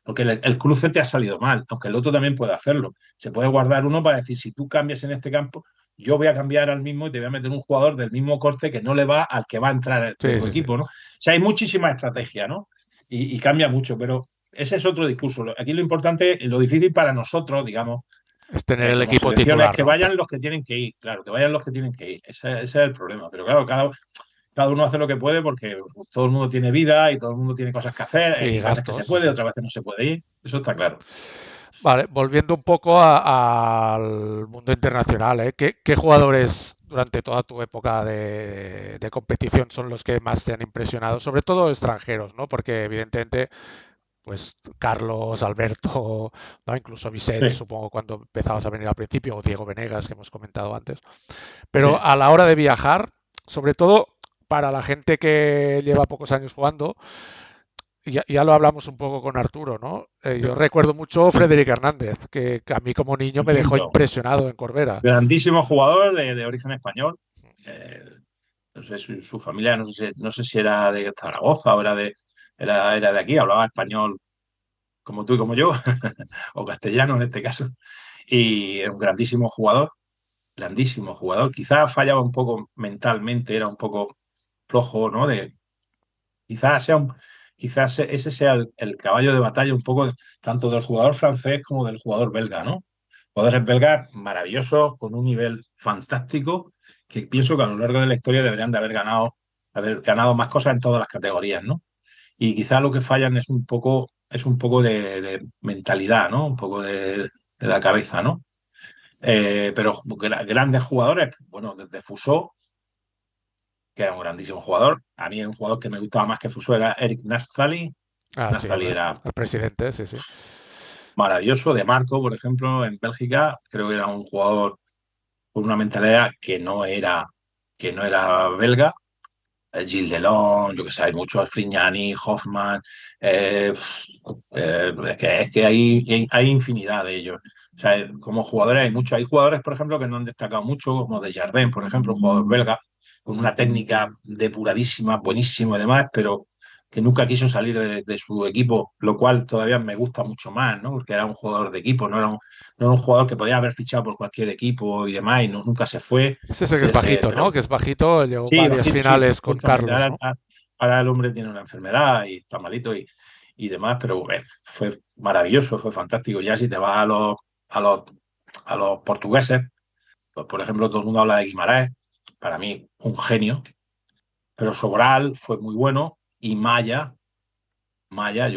Porque el cruce te ha salido mal, aunque el otro también puede hacerlo. Se puede guardar uno para decir, si tú cambias en este campo, yo voy a cambiar al mismo y te voy a meter un jugador del mismo corte que no le va al que va a entrar de Sí, tu sí, sí. equipo, ¿no? O sea, hay muchísima estrategia, ¿no? Y cambia mucho, pero ese es otro discurso. Aquí lo importante, lo difícil para nosotros, digamos, Es tener el como equipo selecciones, titular, que ¿no? vayan los que tienen que ir, claro, que vayan los que tienen que ir. Ese es el problema. Pero claro, cada uno hace lo que puede porque todo el mundo tiene vida y todo el mundo tiene cosas que hacer. Sí, Hay veces que se gastos, sí, puede, sí. otras veces no se puede ir. Eso está claro. Vale, volviendo un poco al mundo internacional, ¿eh? ¿Qué jugadores durante toda tu época de competición son los que más te han impresionado? Sobre todo extranjeros, ¿no? Porque evidentemente, pues Carlos, Alberto, ¿no? Incluso Vicente, Sí, supongo, cuando empezabas a venir al principio, o Diego Venegas, que hemos comentado antes. Pero sí. a la hora de viajar, sobre todo para la gente que lleva pocos años jugando, ya lo hablamos un poco con Arturo, ¿no? Yo recuerdo mucho Sí. Frederic Hernández, que a mí como niño El me dejó quinto. impresionado en Corbera. Grandísimo jugador de origen español. Eh, no sé, su familia, no sé si era de Zaragoza o era de aquí, hablaba español como tú y como yo, o castellano en este caso. Y era un grandísimo jugador. Quizás fallaba un poco mentalmente, era un poco flojo, ¿no? Quizás sea ese sea el caballo de batalla un poco tanto del jugador francés como del jugador belga, ¿no? Jugadores belgas maravillosos, con un nivel fantástico, que pienso que a lo largo de la historia deberían de haber ganado más cosas en todas las categorías, ¿no? Y quizás lo que fallan es un poco de mentalidad, ¿no? Un poco de la cabeza, ¿no? Pero grandes jugadores, bueno, desde Fusó, que era un grandísimo jugador. A mí un jugador que me gustaba más que Fusó era Eric Nastali, Ah, sí, Naftali hombre. era El presidente, sí, sí. maravilloso. De Marco, por ejemplo, en Bélgica, creo que era un jugador con una mentalidad que no era belga. Gilles Delon, yo que sé, hay muchos, Frignani, Hoffman, eh, es que hay infinidad de ellos. O sea, como jugadores hay muchos. Hay jugadores, por ejemplo, que no han destacado mucho, como Desjardins, por ejemplo, un jugador belga, con una técnica depuradísima, buenísimo y demás, pero que nunca quiso salir de su equipo, lo cual todavía me gusta mucho más, ¿no? Porque era un jugador de equipo, no era un jugador que podía haber fichado por cualquier equipo y demás, y nunca se fue. Ese es el que es bajito, ¿no? Pero Que es bajito, llegó sí, varias bajito, sí, finales con justamente. Carlos, Ahora, ¿no? ahora el hombre tiene una enfermedad y está malito y demás, pero fue maravilloso, fue fantástico. Ya si te vas a los, a los portugueses, pues por ejemplo, todo el mundo habla de Guimarães, para mí un genio, pero Sobral fue muy bueno y yo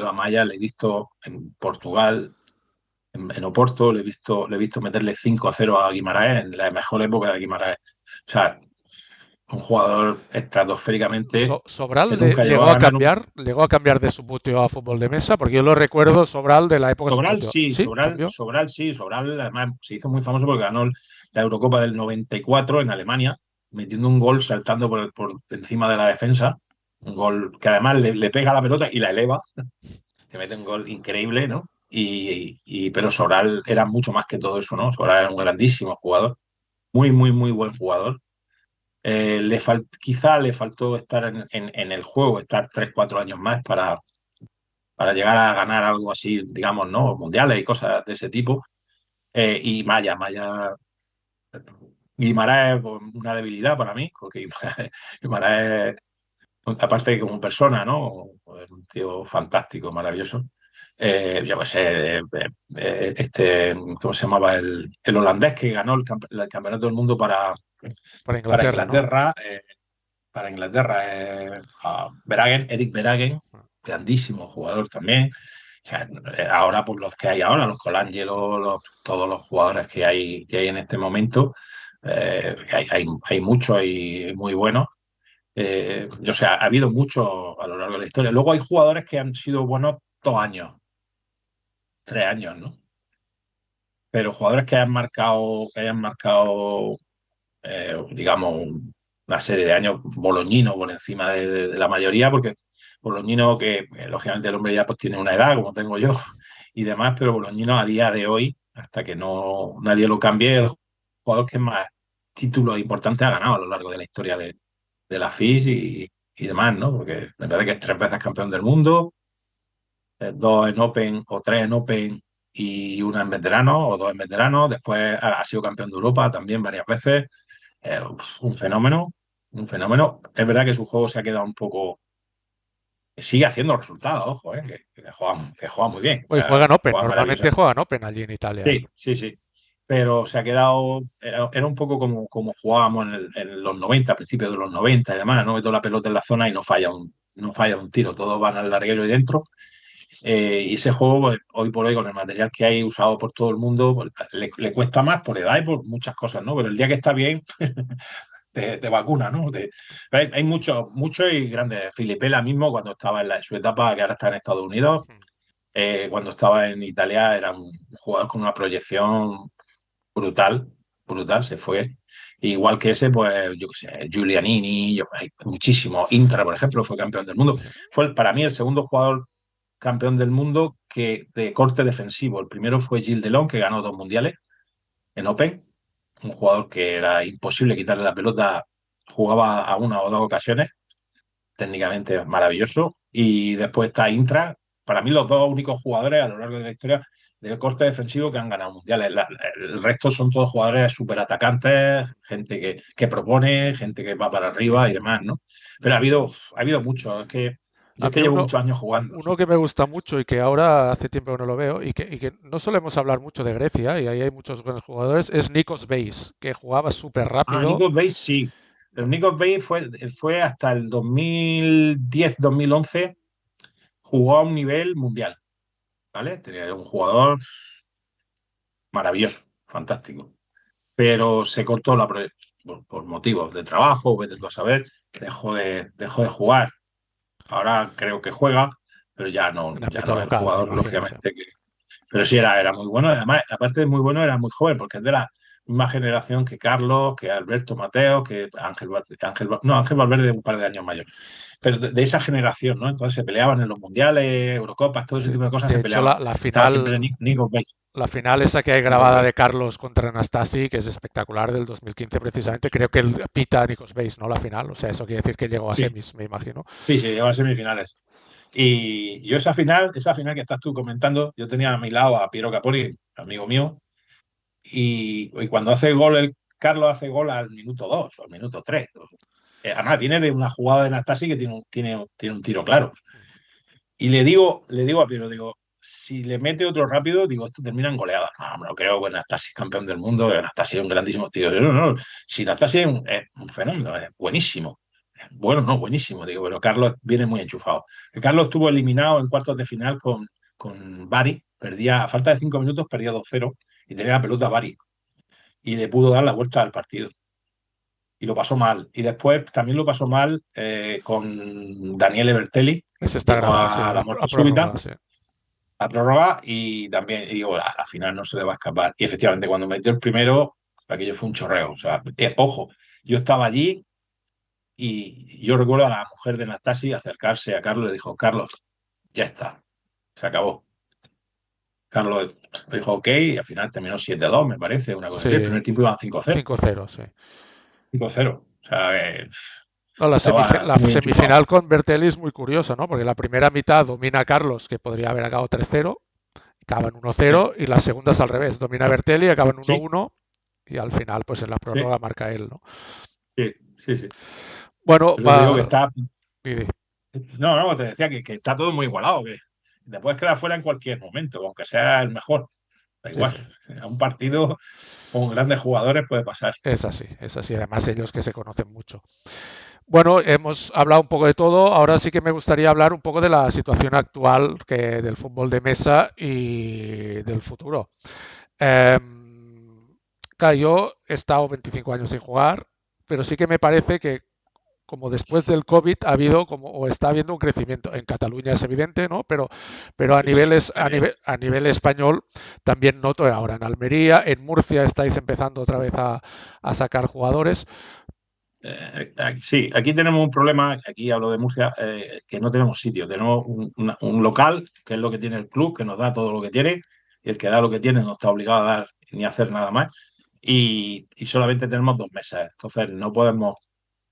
a Maya le he visto en Portugal, en Oporto, le he visto meterle 5-0 a Guimarães en la mejor época de Guimarães. O sea, un jugador estratosféricamente que Sobral nunca llegó a ganar un. llegó a cambiar de Subbuteo a fútbol de mesa, porque yo lo recuerdo Sobral de la época Sobral Subbuteo. sí, ¿Sí? ¿Cambió? Sobral sí, Sobral además se hizo muy famoso porque ganó la Eurocopa del 94 en Alemania, metiendo un gol saltando por encima de la defensa, un gol que además le pega a la pelota y la eleva, que mete un gol increíble, ¿no? Pero Sobral era mucho más que todo eso, ¿no? Sobral era un grandísimo jugador, muy, muy, muy buen jugador. Quizá le faltó estar en el juego, estar 3 4 años más para llegar a ganar algo así, digamos, ¿no? Mundiales y cosas de ese tipo. Y Maya, Guimaraes es una debilidad para mí, porque Guimaraes, aparte de como persona, ¿no? Es un tío fantástico, maravilloso. Yo qué sé, ¿cómo se llamaba? El holandés que ganó el campeonato del mundo Para para Inglaterra, ¿no? Inglaterra, Eric Verhagen, grandísimo jugador también. O sea, ahora, por los que hay ahora, los Colangelo, todos los jugadores que hay en este momento, hay muchos y muy buenos. O sea, ha habido mucho a lo largo de la historia. Luego hay jugadores que han sido buenos 2 años, 3 años, ¿no? Pero jugadores que hayan marcado digamos, una serie de años, Bolognino por encima de la mayoría, porque Bolognino, que lógicamente el hombre ya pues tiene una edad, como tengo yo, y demás, pero Bolognino a día de hoy, hasta que no nadie lo cambie, el jugador que más títulos importantes ha ganado a lo largo de la historia de la FIS y demás, ¿no? Porque me parece que es 3 veces campeón del mundo, 2 en Open o 3 en Open y una en veterano o 2 en veterano. Después ha sido campeón de Europa también varias veces. Eh, un fenómeno, un fenómeno. Es verdad que su juego se ha quedado un poco. Sigue haciendo resultados, ojo, que juega muy bien, Hoy juegan Open, juega normalmente maravilloso. juegan Open allí en Italia. Sí, sí, sí. Pero se ha quedado. Era un poco como jugábamos en los 90, a principios de los 90 y demás, ¿no? Meto la pelota en la zona y no falla un tiro, todos van al larguero y dentro. Y ese juego, pues, hoy por hoy, con el material que hay usado por todo el mundo, pues, le cuesta más por edad y por muchas cosas, ¿no? Pero el día que está bien, te vacuna, ¿no? Hay muchos y grandes. Filipela mismo, cuando estaba en su etapa, que ahora está en Estados Unidos, cuando estaba en Italia, era un jugador con una proyección brutal, brutal, se fue. Igual que ese, pues, yo qué sé, Giulianini, hay muchísimo. Intra, por ejemplo, fue campeón del mundo. Fue para mí el segundo jugador campeón del mundo que de corte defensivo. El primero fue Gilles Delon, que ganó 2 mundiales en Open, un jugador que era imposible quitarle la pelota, jugaba a una o dos ocasiones, técnicamente maravilloso. Y después está Intra, para mí los dos únicos jugadores a lo largo de la historia del corte defensivo que han ganado mundiales. El resto son todos jugadores súper atacantes, gente que propone, gente que va para arriba y demás, ¿no? Pero ha habido mucho, yo A es que mí llevo muchos años jugando. uno que me gusta mucho y que ahora hace tiempo que no lo veo y que no solemos hablar mucho de Grecia y ahí hay muchos buenos jugadores es Nikos Beis, que jugaba súper rápido. Nikos Bey sí. Pero Nikos Bey fue hasta el 2010-2011, jugó a un nivel mundial, ¿vale? Tenía un jugador maravilloso, fantástico. Pero se cortó por motivos de trabajo, vete tú a saber, dejó de jugar. Ahora creo que juega, pero ya no, En ya ámbito no, el local, me jugador, imagino, sí. lógicamente, que... Pero sí era muy bueno, además, aparte de muy bueno, era muy joven, porque es de la misma generación que Carlos, que Alberto Mateo, que Ángel Valverde un par de años mayor, pero de esa generación, ¿no? Entonces se peleaban en los mundiales, Eurocopas, todo ese Sí. tipo de cosas De se hecho, peleaban. la Estaba siempre final, Nico Bates, la final esa que hay Nico grabada de Bates. Carlos contra Anastasi, que es espectacular, del 2015 precisamente, creo que el pita a Nikos Bates, ¿no? La final, o sea, eso quiere decir que llegó a Sí, semis, me imagino. sí, sí, llegaba a semifinales. Y yo esa final que estás tú comentando, yo tenía a mi lado a Piero Caponi, amigo mío, y cuando hace gol, Carlos hace gol al minuto 2 o al minuto 3. Además, viene de una jugada de Nastasi que tiene un tiro claro. Y le digo a Piero, digo, si le mete otro rápido, digo, esto termina en goleada. No, me lo creo, que Nastasi es campeón del mundo, que Nastasi es un grandísimo tío. Digo, no, no, si Nastasi es un fenómeno, es buenísimo. Bueno, no, buenísimo, digo, pero Carlos viene muy enchufado. Carlos estuvo eliminado en cuartos de final con Bari, perdía, a falta de 5 minutos, perdía 2-0 y tenía la pelota Bari y le pudo dar la vuelta al partido. Y lo pasó mal. Y después también lo pasó mal con Daniele Bertelli, Ese está llegó grabado, sí, a la muerte a súbita, prórroga, sí. a prórroga, y también, y digo, a la final no se le va a escapar. Y efectivamente, cuando metió el primero, aquello fue un chorreo. O sea, ojo, yo estaba allí y yo recuerdo a la mujer de Nastasi acercarse a Carlos y le dijo, Carlos, ya está, se acabó. Carlos dijo ok, y al final terminó 7-2, me parece, una cosa así. El Sí, primer tiempo iban 5-0. 5-0, sí. 5-0. O sea, No, estaba la muy enchufado. semifinal con Bertelli es muy curiosa, ¿no? Porque la primera mitad domina Carlos, que podría haber acabado 3-0, acaba en Sí, 1-0, y la segunda es al revés, domina Bertelli, acaba en sí, 1-1, y al final, pues en la sí, prórroga marca él, ¿no? sí, sí, sí. Bueno, Por eso te digo que va, está... Didi. No, no, te decía que está todo muy igualado, que te puedes quedar fuera en cualquier momento, aunque sea el mejor. Da Sí, igual. sí. A un partido con grandes jugadores puede pasar. Es así, además ellos que se conocen mucho. Bueno, hemos hablado un poco de todo, ahora sí que me gustaría hablar un poco de la situación actual del fútbol de mesa y del futuro. Eh, claro, yo he estado 25 años sin jugar, pero sí que me parece que como después del COVID ha habido como o está habiendo un crecimiento. En Cataluña es evidente, ¿no? Pero También. a nivel español también noto ahora en Almería, en Murcia estáis empezando otra vez a sacar jugadores. Sí, aquí tenemos un problema, aquí hablo de Murcia, que no tenemos sitio. Tenemos un local, que es lo que tiene el club, que nos da todo lo que tiene, y el que da lo que tiene no está obligado a dar ni a hacer nada más. Y solamente tenemos 2 mesas. Entonces no podemos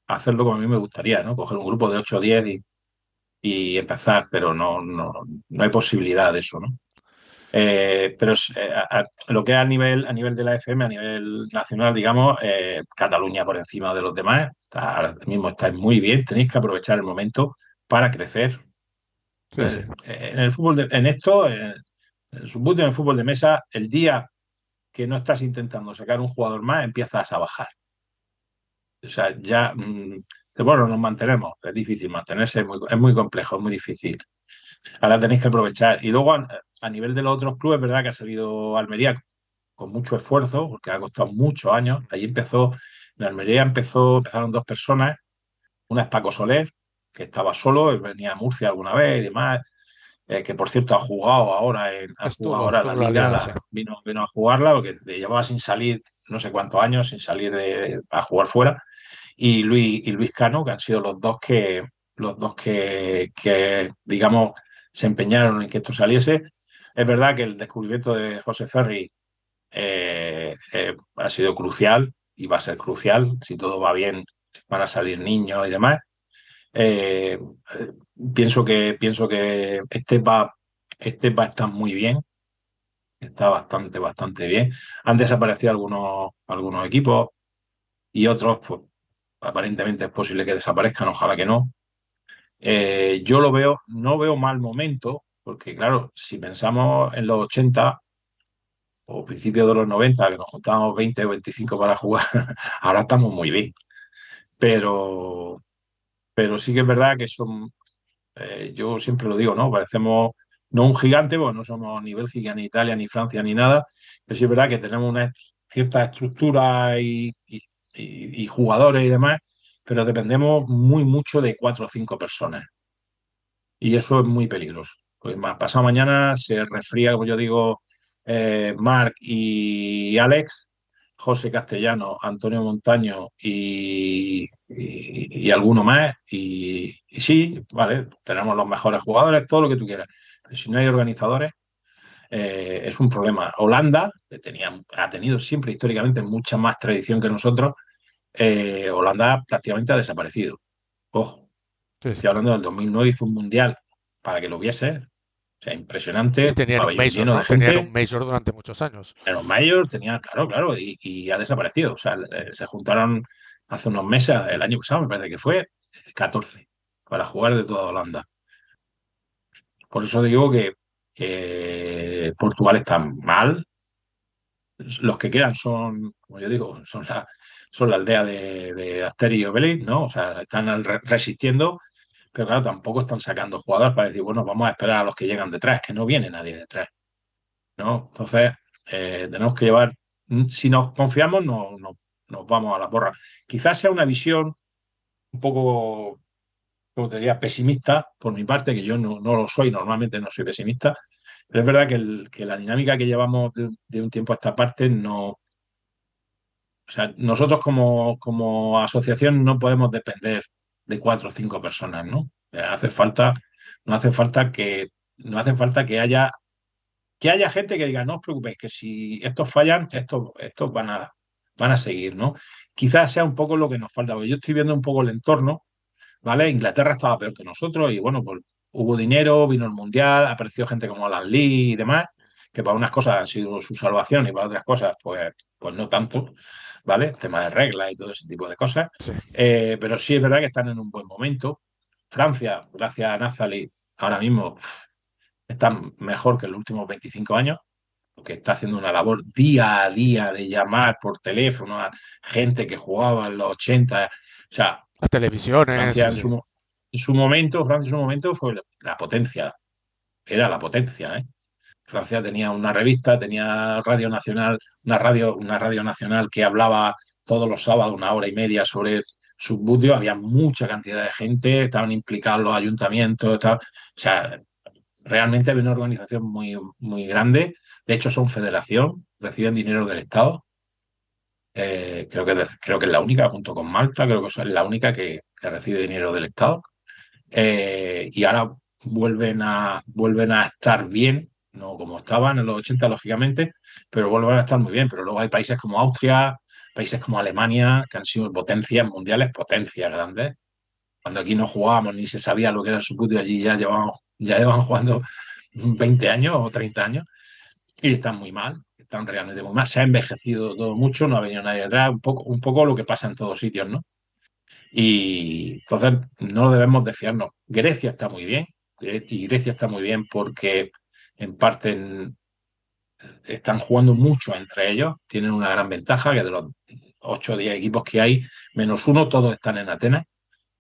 hacerlo como a mí me gustaría, ¿no? Coger un grupo de 8 o 10 y empezar, pero no hay posibilidad de eso, ¿no? Pero lo que es a nivel de la FM, a nivel nacional, digamos, Cataluña por encima de los demás, ahora mismo estáis muy bien, tenéis que aprovechar el momento para crecer. Sí, sí. En el fútbol, en esto, en el subbut, en el fútbol de mesa, el día que no estás intentando sacar un jugador más, empiezas a bajar. O sea, ya, bueno, nos mantenemos, es difícil mantenerse, es muy complejo, es muy difícil. Ahora tenéis que aprovechar. Y luego, a nivel de los otros clubes, es verdad que ha salido Almería con mucho esfuerzo, porque ha costado muchos años. Allí en Almería empezaron 2 personas, una es Paco Soler, que estaba solo, él venía a Murcia alguna vez y demás, que por cierto ha jugado ahora Estuvo la en la liga, liga, sí. vino a jugarla, porque llevaba sin salir no sé cuántos años, sin salir a jugar fuera, y Luis Cano, que han sido los dos que, digamos, se empeñaron en que esto saliese. Es verdad que el descubrimiento de José Ferri ha sido crucial y va a ser crucial. Si todo va bien, van a salir niños y demás. Eh, pienso que este va a estar muy bien, está bastante, bastante bien. Han desaparecido algunos equipos y otros, pues aparentemente es posible que desaparezcan, ojalá que no. Yo no veo mal momento, porque claro, si pensamos en los 80 o principios de los 90 que nos juntábamos 20 o 25 para jugar, ahora estamos muy bien. Pero, pero sí que es verdad que yo siempre lo digo, ¿no? Parecemos no un gigante, porque no somos ni Bélgica, ni Italia, ni Francia, ni nada, pero sí es verdad que tenemos una cierta estructura y jugadores y demás, pero dependemos muy mucho de 4 o 5 personas. y eso es muy peligroso. Pues pasado mañana se resfría, como yo digo, Marc y Alex, José Castellano, Antonio Montaño y alguno más. Y sí, vale, tenemos los mejores jugadores, todo lo que tú quieras. Pero si no hay organizadores, es un problema. Holanda, que ha tenido siempre históricamente mucha más tradición que nosotros, Holanda prácticamente ha desaparecido. Ojo, Sí, sí. estoy hablando del 2009, hizo un mundial para que lo viese. O sea, Y impresionante, tenían un pabellón Major, lleno de ¿no? Tenían un gente. Major durante muchos años. En los mayores tenía, claro, claro, y ha desaparecido. O sea, se juntaron hace unos meses, el año pasado, me parece que fue 14 para jugar de toda Holanda. Por eso digo que Portugal está mal. Los que quedan son, como yo digo, son la aldea de Asterix y Obelix, ¿no? O sea, están resistiendo, pero claro, tampoco están sacando jugadores para decir, bueno, vamos a esperar a los que llegan detrás, que no viene nadie detrás, ¿no? Entonces, tenemos que llevar, si nos confiamos, nos vamos a la porra. Quizás sea una visión un poco, como te diría, pesimista por mi parte, que yo no lo soy, normalmente no soy pesimista, pero es verdad que la dinámica que llevamos de un tiempo a esta parte no. O sea, nosotros como asociación no podemos depender de 4 o 5 personas, ¿no? Hace falta, no hace falta no hace falta que haya gente que diga, no os preocupéis, que si estos fallan, estos van a seguir, ¿no? Quizás sea un poco lo que nos falta, porque yo estoy viendo un poco el entorno, ¿vale? Inglaterra estaba peor que nosotros y bueno, pues hubo dinero, vino el Mundial, apareció gente como Alan Lee y demás, que para unas cosas han sido su salvación y para otras cosas, pues no tanto, ¿vale? Tema de reglas y todo ese tipo de cosas. Sí. Pero sí es verdad que están en un buen momento. Francia, gracias a Nazali, ahora mismo está mejor que en los últimos 25 años, porque está haciendo una labor día a día de llamar por teléfono a gente que jugaba en los 80. O sea, Las televisiones, Francia sí, en sí. su momento fue la potencia, era la potencia, ¿eh? Francia tenía una revista, tenía Radio Nacional, una radio nacional que hablaba todos los sábados 1 hora y media sobre subbuteo, había mucha cantidad de gente, estaban implicados los ayuntamientos, o sea, realmente había una organización muy, muy grande. De hecho, son federación, reciben dinero del Estado. Creo que es la única, junto con Malta, creo que es la única que recibe dinero del Estado. Y ahora vuelven a estar bien, no como estaban en los 80 lógicamente, pero vuelven a estar muy bien. Pero luego hay países como Austria, países como Alemania, que han sido potencias mundiales, potencias grandes. Cuando aquí no jugábamos ni se sabía lo que era el subbuteo, allí ya llevan jugando 20 años o 30 años y están muy mal, están realmente muy mal. Se ha envejecido todo mucho, no ha venido nadie atrás, un poco lo que pasa en todos sitios, ¿no? Y entonces no debemos de fiarnos. Grecia está muy bien, y Grecia está muy bien porque en parte están jugando mucho entre ellos, tienen una gran ventaja que de los 8 o 10 equipos que hay, menos uno, todos están en Atenas,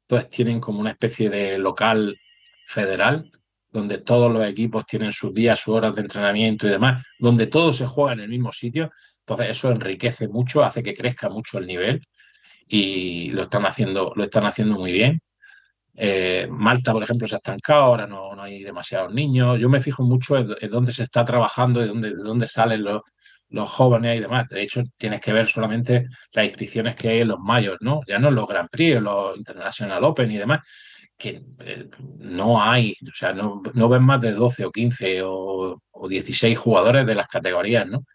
entonces tienen como una especie de local federal donde todos los equipos tienen sus días, sus horas de entrenamiento y demás, donde todo se juega en el mismo sitio, entonces eso enriquece mucho, hace que crezca mucho el nivel y lo están haciendo muy bien. Malta, por ejemplo, se ha estancado, ahora no hay demasiados niños. Yo me fijo mucho en dónde se está trabajando, de dónde salen los jóvenes y demás. De hecho, tienes que ver solamente las inscripciones que hay en los mayores, ¿no? Ya no en los Grand Prix, en los International Open y demás, que no hay, o sea, no ven más de 12 o 15 o 16 jugadores de las categorías, ¿no?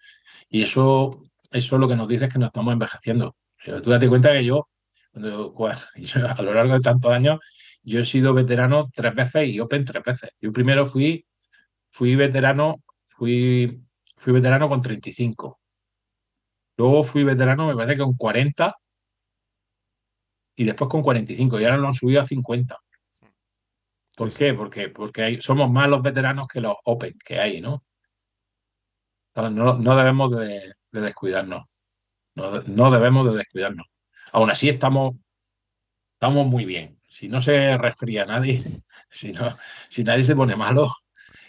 Y eso lo que nos dice es que nos estamos envejeciendo. O sea, tú date cuenta que yo, a lo largo de tantos años, yo he sido veterano 3 veces y Open 3 veces. Yo primero fui veterano, fui veterano con 35. Luego fui veterano, me parece que con 40 y después con 45. Y ahora lo han subido a 50. Sí, ¿Por sí. qué? Porque somos más los veteranos que los Open que hay, ¿no? Entonces, no debemos de descuidarnos. No debemos de descuidarnos. Aún así estamos muy bien. Si no se resfría nadie, si, no, si nadie se pone malo,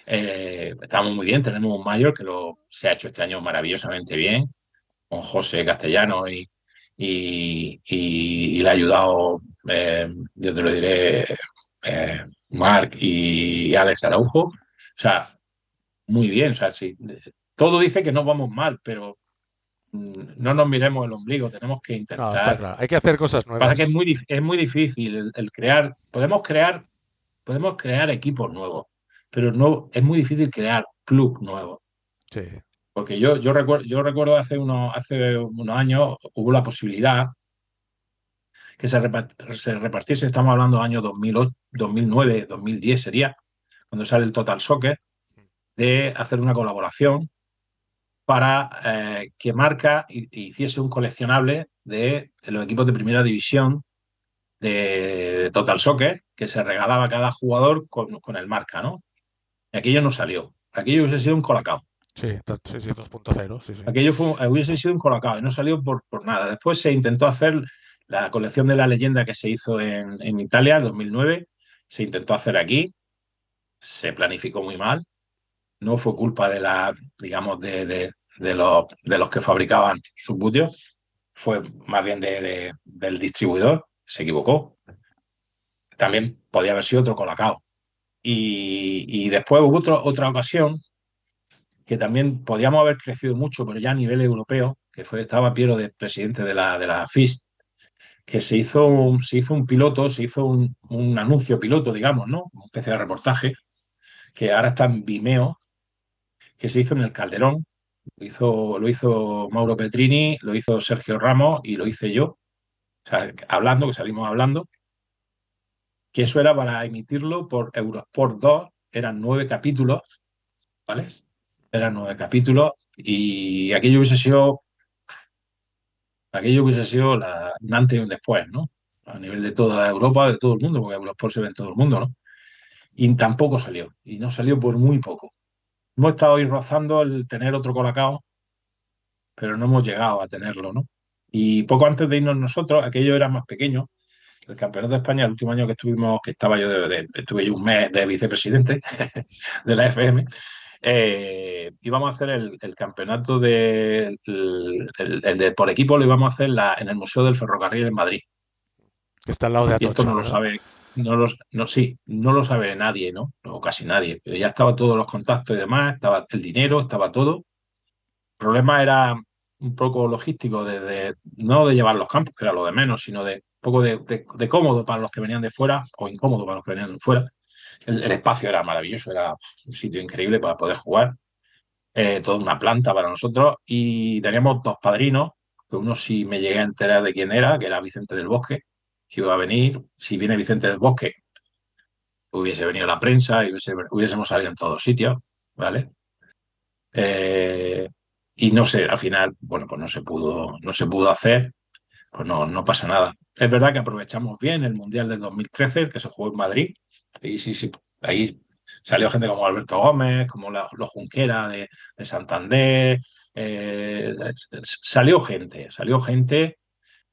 estamos muy bien. Tenemos un mayor que se ha hecho este año maravillosamente bien, con José Castellano y le ha ayudado, yo te lo diré, Marc y Alex Araujo. O sea, muy bien. O sea, sí, todo dice que no vamos mal, pero no nos miremos el ombligo, tenemos que No, está intentar. claro. Hay que hacer cosas Pasa que nuevas. es muy difícil el crear. Podemos crear equipos nuevos, pero no es muy difícil crear club nuevos. Sí, Porque yo recuerdo hace unos años hubo la posibilidad que se repartiese, estamos hablando de años 2008, 2009, 2010 sería, cuando sale el Total Soccer, de hacer una colaboración para que Marca hiciese un coleccionable de los equipos de primera división de Total Soccer que se regalaba a cada jugador con el Marca, ¿no? Y aquello no salió. Aquello hubiese sido un colacao. sí, sí, sí, 2.0, sí, sí. Hubiese sido un colacao y no salió por nada. Después se intentó hacer la colección de la leyenda que se hizo en Italia en 2009. Se intentó hacer aquí. Se planificó muy mal. No fue culpa digamos, de los que fabricaban sus butios. Fue más bien del distribuidor. Se equivocó. También podía haber sido otro colacao. Y después hubo otra ocasión que también podíamos haber crecido mucho, pero ya a nivel europeo, estaba Piero de presidente de la FIS, que se hizo un piloto, se hizo un anuncio piloto, digamos, ¿no? Una especie de reportaje, que ahora está en Vimeo, que se hizo en el Calderón. Lo hizo Mauro Petrini, lo hizo Sergio Ramos y lo hice yo, o sea, hablando, que salimos hablando, que eso era para emitirlo por Eurosport 2, eran 9 capítulos, ¿vale? Eran 9 capítulos y aquello hubiese sido un antes y un después, ¿no? A nivel de toda Europa, de todo el mundo, porque Eurosport se ve en todo el mundo, ¿no? Y tampoco salió, y no salió por muy poco. Hemos estado ahí rozando el tener otro Colacao, pero no hemos llegado a tenerlo, ¿no? Y poco antes de irnos nosotros, aquello era más pequeño. El Campeonato de España, el último año que estuvimos, que estaba yo estuve yo un mes de vicepresidente de la FM, íbamos a hacer el campeonato el de por equipo, lo íbamos a hacer en el Museo del Ferrocarril en Madrid. Que está al lado de Y esto Atocha, no lo ¿verdad? sabe, sí, no lo sabe nadie, ¿no? O casi nadie. Pero ya estaba todos los contactos y demás, estaba el dinero, estaba todo. El problema era un poco logístico, no de llevar los campos, que era lo de menos, sino de un poco de cómodo para los que venían de fuera o incómodo para los que venían de fuera. El espacio era maravilloso, era un sitio increíble para poder jugar. Toda una planta para nosotros y teníamos dos padrinos, que uno sí me llegué a enterar de quién era, que era Vicente del Bosque, que iba a venir. Si viene Vicente del Bosque, hubiese venido la prensa y hubiésemos salido en todos sitios, ¿vale? Eh, y no sé, al final, bueno, pues no se pudo hacer, pues no pasa nada. Es verdad que aprovechamos bien el Mundial del 2013, el que se jugó en Madrid, y sí, sí, ahí salió gente como Alberto Gómez, como los Junquera de Santander, salió gente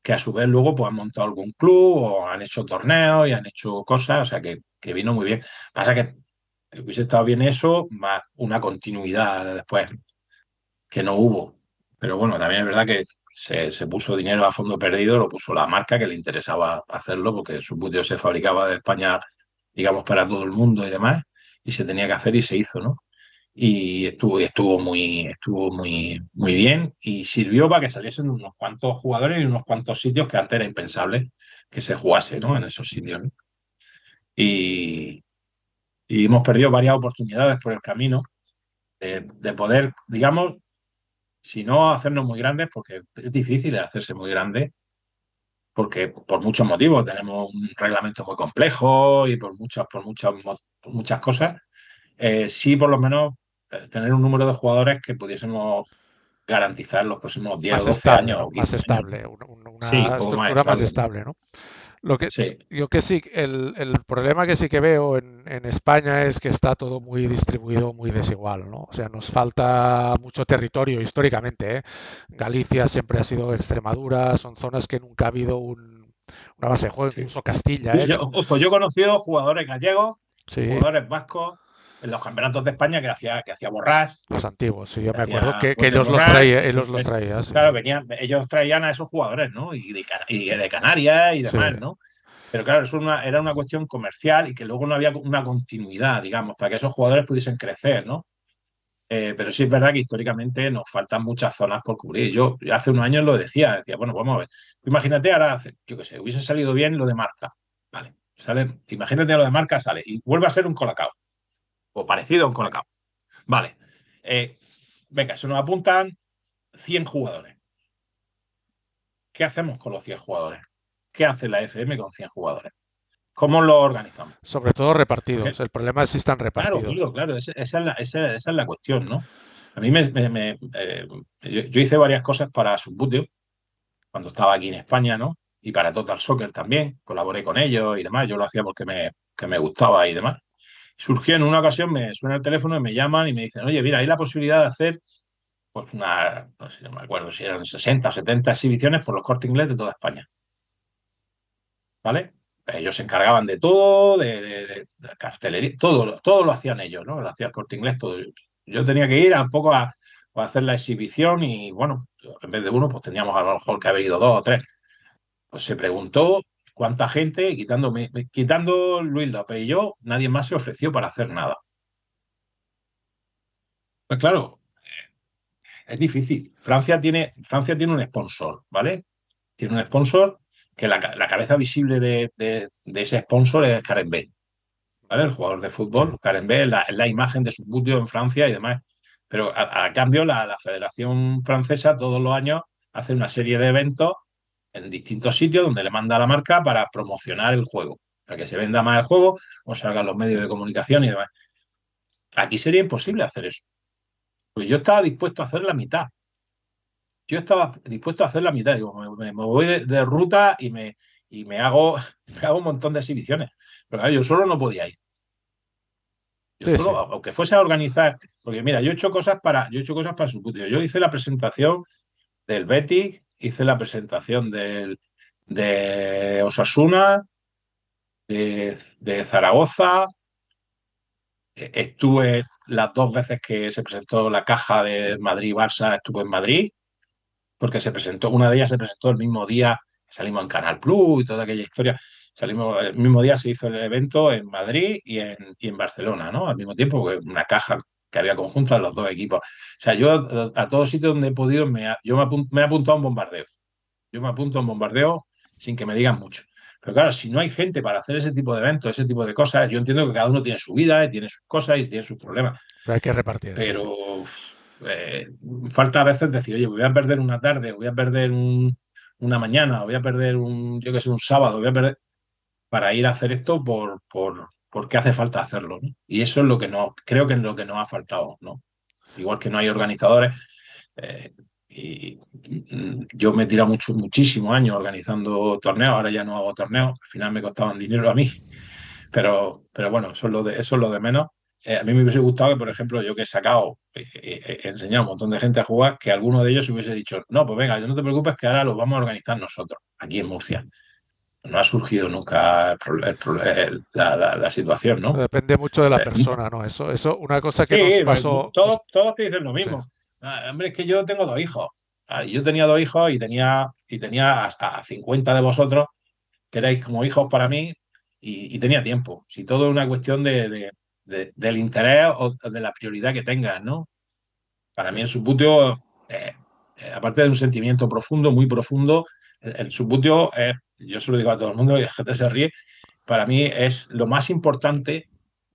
que a su vez luego pues han montado algún club o han hecho torneos y han hecho cosas, o sea que vino muy bien. Pasa que hubiese estado bien eso, más una continuidad después que no hubo. Pero bueno, también es verdad que se puso dinero a fondo perdido, lo puso la marca que le interesaba hacerlo, porque su buteo se fabricaba de España, digamos, para todo el mundo y demás, y se tenía que hacer y se hizo, ¿no? Y estuvo muy, muy bien y sirvió para que saliesen unos cuantos jugadores y unos cuantos sitios que antes era impensable que se jugase, ¿no? En esos sitios, ¿no? Y, y hemos perdido varias oportunidades por el camino de poder, digamos, si no hacernos muy grandes, porque es difícil hacerse muy grande, porque por muchos motivos tenemos un reglamento muy complejo y por muchas cosas, sí por lo menos tener un número de jugadores que pudiésemos garantizar los próximos 10 o Más 12 estable, años ¿no? o Más 15 años. estable, Sí, un una poco más estructura más estable. estable, ¿no? Lo que Sí, yo que sí, el problema que sí que veo en España es que está todo muy distribuido, muy desigual, ¿no? O sea, nos falta mucho territorio históricamente, ¿eh? Galicia siempre ha sido Extremadura, son zonas que nunca ha habido una base de juego, sí. incluso Castilla, Yo, ¿eh? yo- ojo, yo he conocido jugadores gallegos, Sí, jugadores vascos en los campeonatos de España que hacía Borrás, los antiguos, sí, yo que me acuerdo hacía que Fuentes Borrás. ellos los traía, sí, Claro, sí. ellos traían a esos jugadores, ¿no? Y de Canarias y Sí, demás, ¿no? Pero claro, era una cuestión comercial y que luego no había una continuidad, digamos, para que esos jugadores pudiesen crecer, ¿no? Pero sí es verdad que históricamente nos faltan muchas zonas por cubrir. Yo hace unos años lo decía, bueno, vamos a ver. Imagínate ahora, yo qué sé, hubiese salido bien lo de marca. Vale, imagínate lo de marca sale y vuelve a ser un Colacao, o parecido a un Colacao. Vale, eh, venga, se nos apuntan 100 jugadores. ¿Qué hacemos con los 100 jugadores? ¿Qué hace la FM con 100 jugadores? ¿Cómo lo organizamos? Sobre todo Porque, repartidos. El problema es si están claro, repartidos. claro, claro, esa es la cuestión, ¿no? A mí yo hice varias cosas para Subbuteo cuando estaba aquí en España, ¿no? Y para Total Soccer también, colaboré con ellos y demás, yo lo hacía porque que me gustaba y demás. Surgió en una ocasión, me suena el teléfono y me llaman y me dicen, oye, mira, hay la posibilidad de hacer, pues no sé, no me acuerdo si eran 60 o 70 exhibiciones por los Corte Inglés de toda España, ¿vale? Ellos se encargaban de todo, de cartelería, todo lo hacían ellos, ¿no? Lo hacía el Corte Inglés, todo. Yo tenía que ir un poco a hacer la exhibición y, bueno, en vez de uno, pues teníamos a lo mejor que haber ido dos o tres. Pues se preguntó cuánta gente, quitando Luis López y yo, nadie más se ofreció para hacer nada. Pues claro, es difícil. Francia tiene un sponsor, ¿vale? Tiene un sponsor que la cabeza visible de ese sponsor es Karen B, ¿vale? El jugador de Sí. fútbol, Karen B, es la imagen de su butio en Francia y demás. Pero a cambio, la Federación Francesa todos los años hace una serie de eventos en distintos sitios donde le manda a la marca para promocionar el juego, para que se venda más el juego o salgan los medios de comunicación y demás. Aquí sería imposible hacer eso. Pues yo estaba dispuesto a hacer la mitad. Yo estaba dispuesto a hacer la mitad. Digo, me voy de ruta y me hago un montón de exhibiciones. Pero claro, yo solo no podía ir. Yo Sí, solo, sí. aunque fuese a organizar, porque mira, yo he hecho cosas para su puto. Yo hice la presentación del Betis, hice la presentación de Osasuna, de Zaragoza. Estuve las dos veces que se presentó la caja de Madrid-Barça, estuve en Madrid, porque se presentó, una de ellas se presentó el mismo día, salimos en Canal Plus y toda aquella historia. Salimos, el mismo día se hizo el evento en Madrid y en Barcelona, ¿no? Al mismo tiempo, que una caja que había conjunta de los dos equipos. O sea, yo a todos sitios donde he podido, me he apuntado a un bombardeo. Yo me apunto a un bombardeo sin que me digan mucho. Pero claro, si no hay gente para hacer ese tipo de eventos, ese tipo de cosas, yo entiendo que cada uno tiene su vida, tiene sus cosas y tiene sus problemas. Pero hay que repartir, sí, sí. Pero eh, falta a veces decir, oye, voy a perder una tarde, voy a perder una mañana, voy a perder yo que sé, un sábado, voy a perder para ir a hacer esto porque hace falta hacerlo, ¿no? Y eso es lo que no, creo que es lo que nos ha faltado, ¿no? Igual que no hay organizadores, eh, y yo me he tirado muchísimos años organizando torneos, ahora ya no hago torneos, al final me costaban dinero a mí, pero bueno, eso es lo de menos. A mí me hubiese gustado que, por ejemplo, yo que he sacado, he enseñado a un montón de gente a jugar, que alguno de ellos hubiese dicho, no, pues venga, no te preocupes que ahora lo vamos a organizar nosotros, aquí en Murcia. No ha surgido nunca la situación, ¿no? Depende mucho de la Eh, persona, ¿no? Eso, una cosa que nos Sí, pasó, todos te dicen lo sí, mismo. Hombre, es que yo tengo dos hijos. Yo tenía dos hijos y tenía hasta 50 de vosotros que erais como hijos para mí y tenía tiempo. Si todo es una cuestión del interés o de la prioridad que tengas, ¿no? Para sí. mí el subbuteo, aparte de un sentimiento profundo, muy profundo, el subbuteo es, yo se lo digo a todo el mundo y la gente se ríe, para mí es lo más importante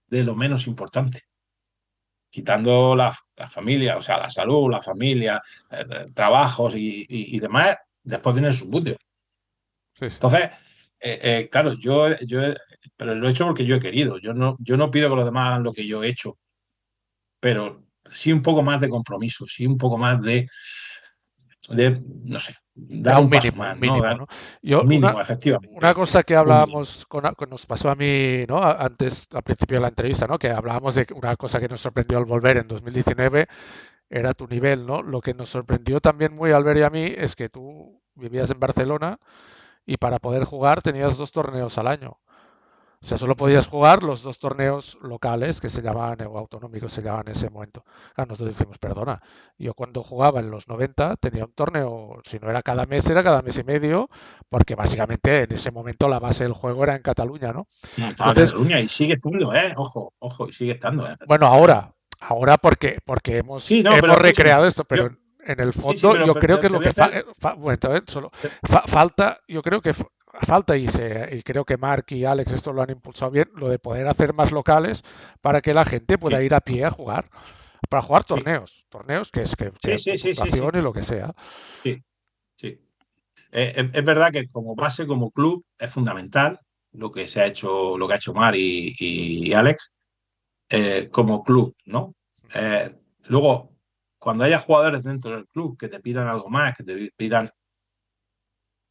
de lo menos importante quitando la familia, o sea, la salud, la familia, trabajos y demás, después viene el subbuteo. Sí, sí. Entonces, claro, pero lo he hecho porque yo he querido. Yo no pido que los demás hagan lo que yo he hecho, pero sí un poco más de compromiso, sí un poco más no sé, dar Ya un paso un más, ¿no? mínimo, ¿no? Yo, Mínimo, una efectivamente, cosa que un mínimo. hablábamos, que nos pasó a mí, ¿no? Antes, al principio de la entrevista, ¿no? Que hablábamos de que una cosa que nos sorprendió al volver en 2019 era tu nivel, ¿no? Lo que nos sorprendió también muy al ver y a mí es que tú vivías en Barcelona y para poder jugar tenías dos torneos al año. O sea, solo podías jugar los dos torneos locales que se llamaban, o autonómicos se llamaban en ese momento. Ah, nosotros decimos, perdona, yo cuando jugaba en los 90 tenía un torneo, si no era cada mes, era cada mes y medio, porque básicamente en ese momento la base del juego era en Cataluña, ¿no? No, estaba Entonces, Cataluña y sigue estando, Ojo, ojo, y sigue estando, bueno, ahora porque Sí, no, pero hemos escúchame. recreado esto, Yo, pero en el sí, sí, fondo yo creo que te lo voy a que hacer. bueno, solo falta, yo creo que falta y creo que Mark y Alex esto lo han impulsado bien, lo de poder hacer más locales para que la gente pueda Sí, ir a pie a jugar, para jugar sí, torneos que es sí, tu sí, sí, sí, puntuación sí, y lo que sea. sí, sí. Es verdad que como base, como club, es fundamental lo que se ha hecho, lo que ha hecho Mar y Alex, como club, ¿no? Eh, luego, cuando haya jugadores dentro del club que te pidan algo más, que te pidan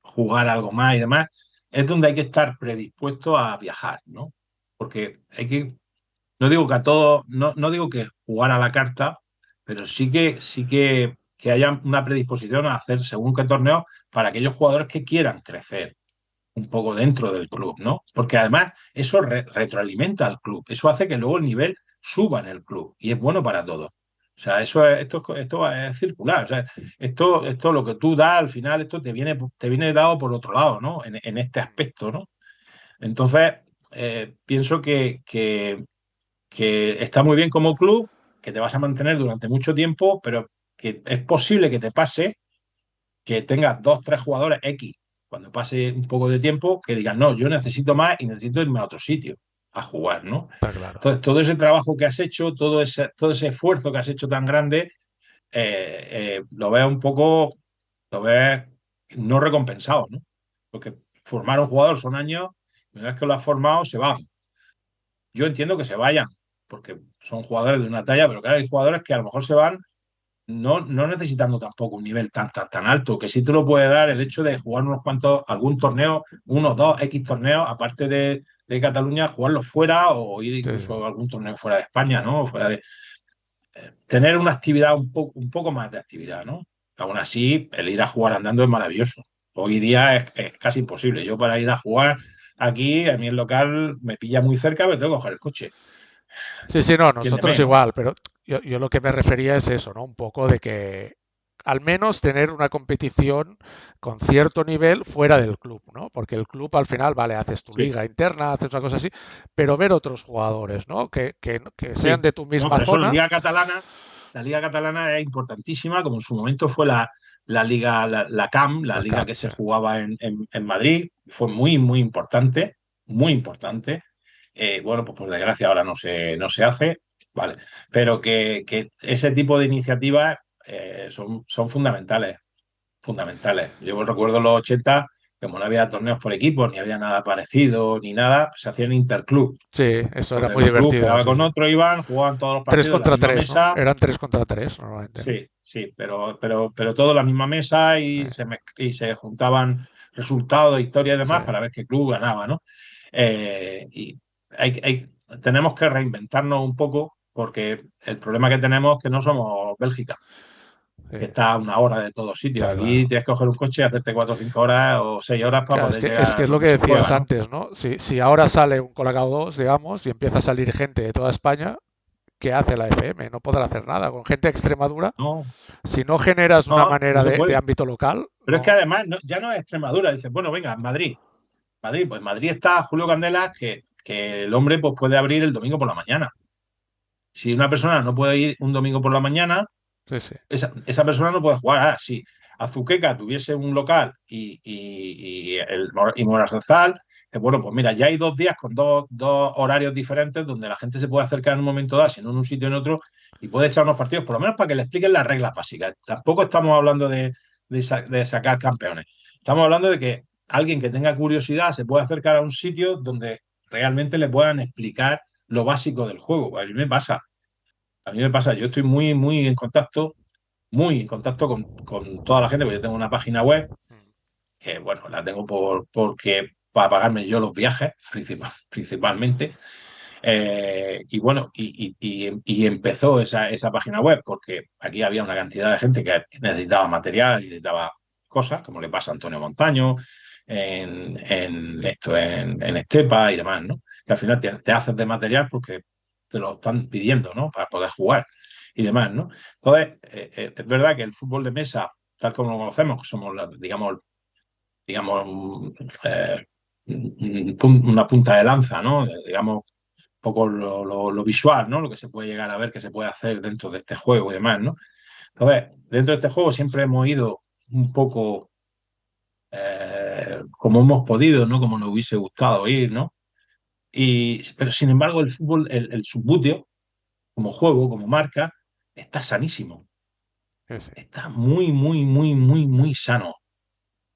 jugar algo más y demás, es donde hay que estar predispuesto a viajar, ¿no? Porque no digo que a todos, no digo que jugar a la carta, pero que haya una predisposición a hacer según qué torneos para aquellos jugadores que quieran crecer un poco dentro del club, ¿no? Porque además eso retroalimenta al club, eso hace que luego el nivel suba en el club y es bueno para todos. O sea, esto es circular. O sea, esto lo que tú das al final, esto te viene dado por otro lado, ¿no? En este aspecto, ¿no? Entonces, pienso que está muy bien como club, que te vas a mantener durante mucho tiempo, pero que es posible que te pase que tengas dos, tres jugadores X, cuando pase un poco de tiempo, que digan, no, yo necesito más y necesito irme a otro sitio a jugar, ¿no? Está claro. Entonces, todo ese trabajo que has hecho, todo ese esfuerzo que has hecho tan grande, lo ves un poco, lo ves no recompensado, ¿no? Porque formar un jugador son años, y una vez que lo has formado, se van. Yo entiendo que se vayan, porque son jugadores de una talla, pero claro, hay jugadores que a lo mejor se van no necesitando tampoco un nivel tan alto, que sí te lo puede dar el hecho de jugar unos cuantos, algún torneo, unos dos X torneos, aparte de Cataluña, jugarlos fuera o ir Sí, incluso a algún torneo fuera de España, ¿no? Fuera de tener una actividad, un poco más de actividad, ¿no? Aún así, el ir a jugar andando es maravilloso. Hoy día es casi imposible. Yo para ir a jugar aquí, a mí el local me pilla muy cerca, pero tengo que coger el coche. sí, sí, no, nosotros Entiéndeme, ¿no? igual, pero yo lo que me refería es eso, ¿no? Un poco de que al menos tener una competición con cierto nivel fuera del club, ¿no? Porque el club al final, vale, haces tu Sí, liga interna, haces una cosa así, pero ver otros jugadores, ¿no? Que sean sí. de tu No, misma por eso zona. la Liga Catalana es importantísima, como en su momento fue la Liga, la CAM, la La liga CAM, que sí. se jugaba en Madrid, fue muy, muy importante, muy importante. Bueno, pues por desgracia ahora no se hace, ¿vale? Pero que ese tipo de iniciativas son fundamentales, fundamentales. Yo recuerdo los 80, como no había torneos por equipos, ni había nada parecido, ni nada, se hacían interclub, Sí, eso era donde muy los clubes divertido, quedaban sí, con sí. otro, iban, jugaban todos los Tres partidos en la contra misma tres, ¿no? mesa. Eran 3 contra 3 normalmente, ¿no? Sí, sí, pero todo en la misma mesa Eh, y se juntaban resultados, historias y sí. demás para ver qué club ganaba, ¿no? Y hay, hay- tenemos que reinventarnos un poco porque el problema que tenemos es que no somos Bélgica, Sí, que está a una hora de todos sitios. está Aquí claro. tienes que coger un coche y hacerte 4 o 5 horas o 6 horas para Claro, poder es que llegar es lo que donde se decías juega, ¿no? antes, ¿no? Si ahora sale un Colacao 2, digamos, y empieza a salir gente de toda España, ¿qué hace la FM? No podrá hacer nada. Con gente de Extremadura, No, si no generas una no manera se de puede. ámbito local, Pero es que no. además ya no es Extremadura. Dices, bueno, venga, Madrid. Madrid, pues Madrid está Julio Candela, que el hombre pues, puede abrir el domingo por la mañana. Si una persona no puede ir un domingo por la mañana, Sí, sí. esa persona no puede jugar. Ahora, si Azuqueca tuviese un local y Morarzal, bueno, pues mira, ya hay 2 días con dos horarios diferentes donde la gente se puede acercar en un momento dado, si no en un sitio o en otro, y puede echar unos partidos, por lo menos para que le expliquen las reglas básicas. Tampoco estamos hablando de sacar campeones. Estamos hablando de que alguien que tenga curiosidad se puede acercar a un sitio donde realmente le puedan explicar lo básico del juego. A mí me pasa, yo estoy muy en contacto con toda la gente, porque yo tengo una página web que, bueno, la tengo porque para pagarme yo los viajes, principalmente. Y bueno, y empezó esa página web porque aquí había una cantidad de gente que necesitaba material y necesitaba cosas, como le pasa a Antonio Montaño en Estepa y demás, ¿no? que al final te haces de material porque te lo están pidiendo, ¿no? Para poder jugar y demás, ¿no? Entonces, es verdad que el fútbol de mesa, tal como lo conocemos, que somos, digamos, una punta de lanza, ¿no? Digamos, un poco lo visual, ¿no? Lo que se puede llegar a ver, que se puede hacer dentro de este juego y demás, ¿no? Entonces, dentro de este juego siempre hemos ido un poco como hemos podido, ¿no? Como nos hubiese gustado ir, ¿no? Pero sin embargo, el fútbol, el subbuteo, como juego, como marca, está sanísimo. Sí, sí. Está muy, muy, muy, muy, muy sano.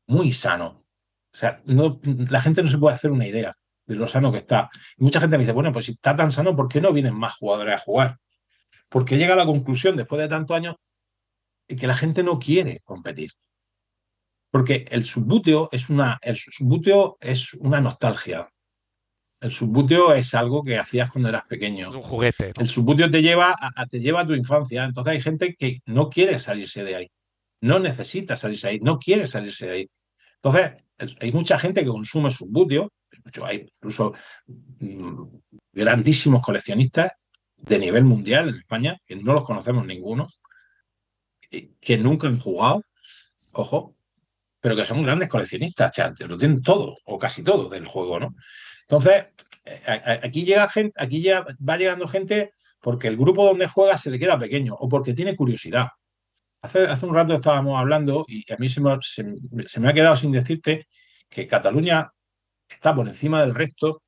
Muy sano. O sea, no, la gente no se puede hacer una idea de lo sano que está. Y mucha gente me dice, bueno, pues si está tan sano, ¿por qué no vienen más jugadores a jugar? Porque llega a la conclusión, después de tantos años, que la gente no quiere competir. Porque el subbuteo es una nostalgia. El subbuteo es algo que hacías cuando eras Es pequeño. un juguete, El ¿no? subbuteo te lleva a tu infancia. Entonces hay gente que no quiere salirse de ahí. No necesita salirse de ahí. No quiere salirse de ahí. Entonces, hay mucha gente que consume subbuteo. Hay incluso mm, grandísimos coleccionistas de nivel mundial en España, que no los conocemos ninguno, que nunca han jugado, ojo, pero que son grandes coleccionistas, chat, lo tienen todo, o casi todo del juego, ¿no? Entonces, aquí llega gente, aquí ya va llegando gente porque el grupo donde juega se le queda pequeño o porque tiene curiosidad. Hace un rato estábamos hablando y a mí se me ha quedado sin decirte que Cataluña está por encima del resto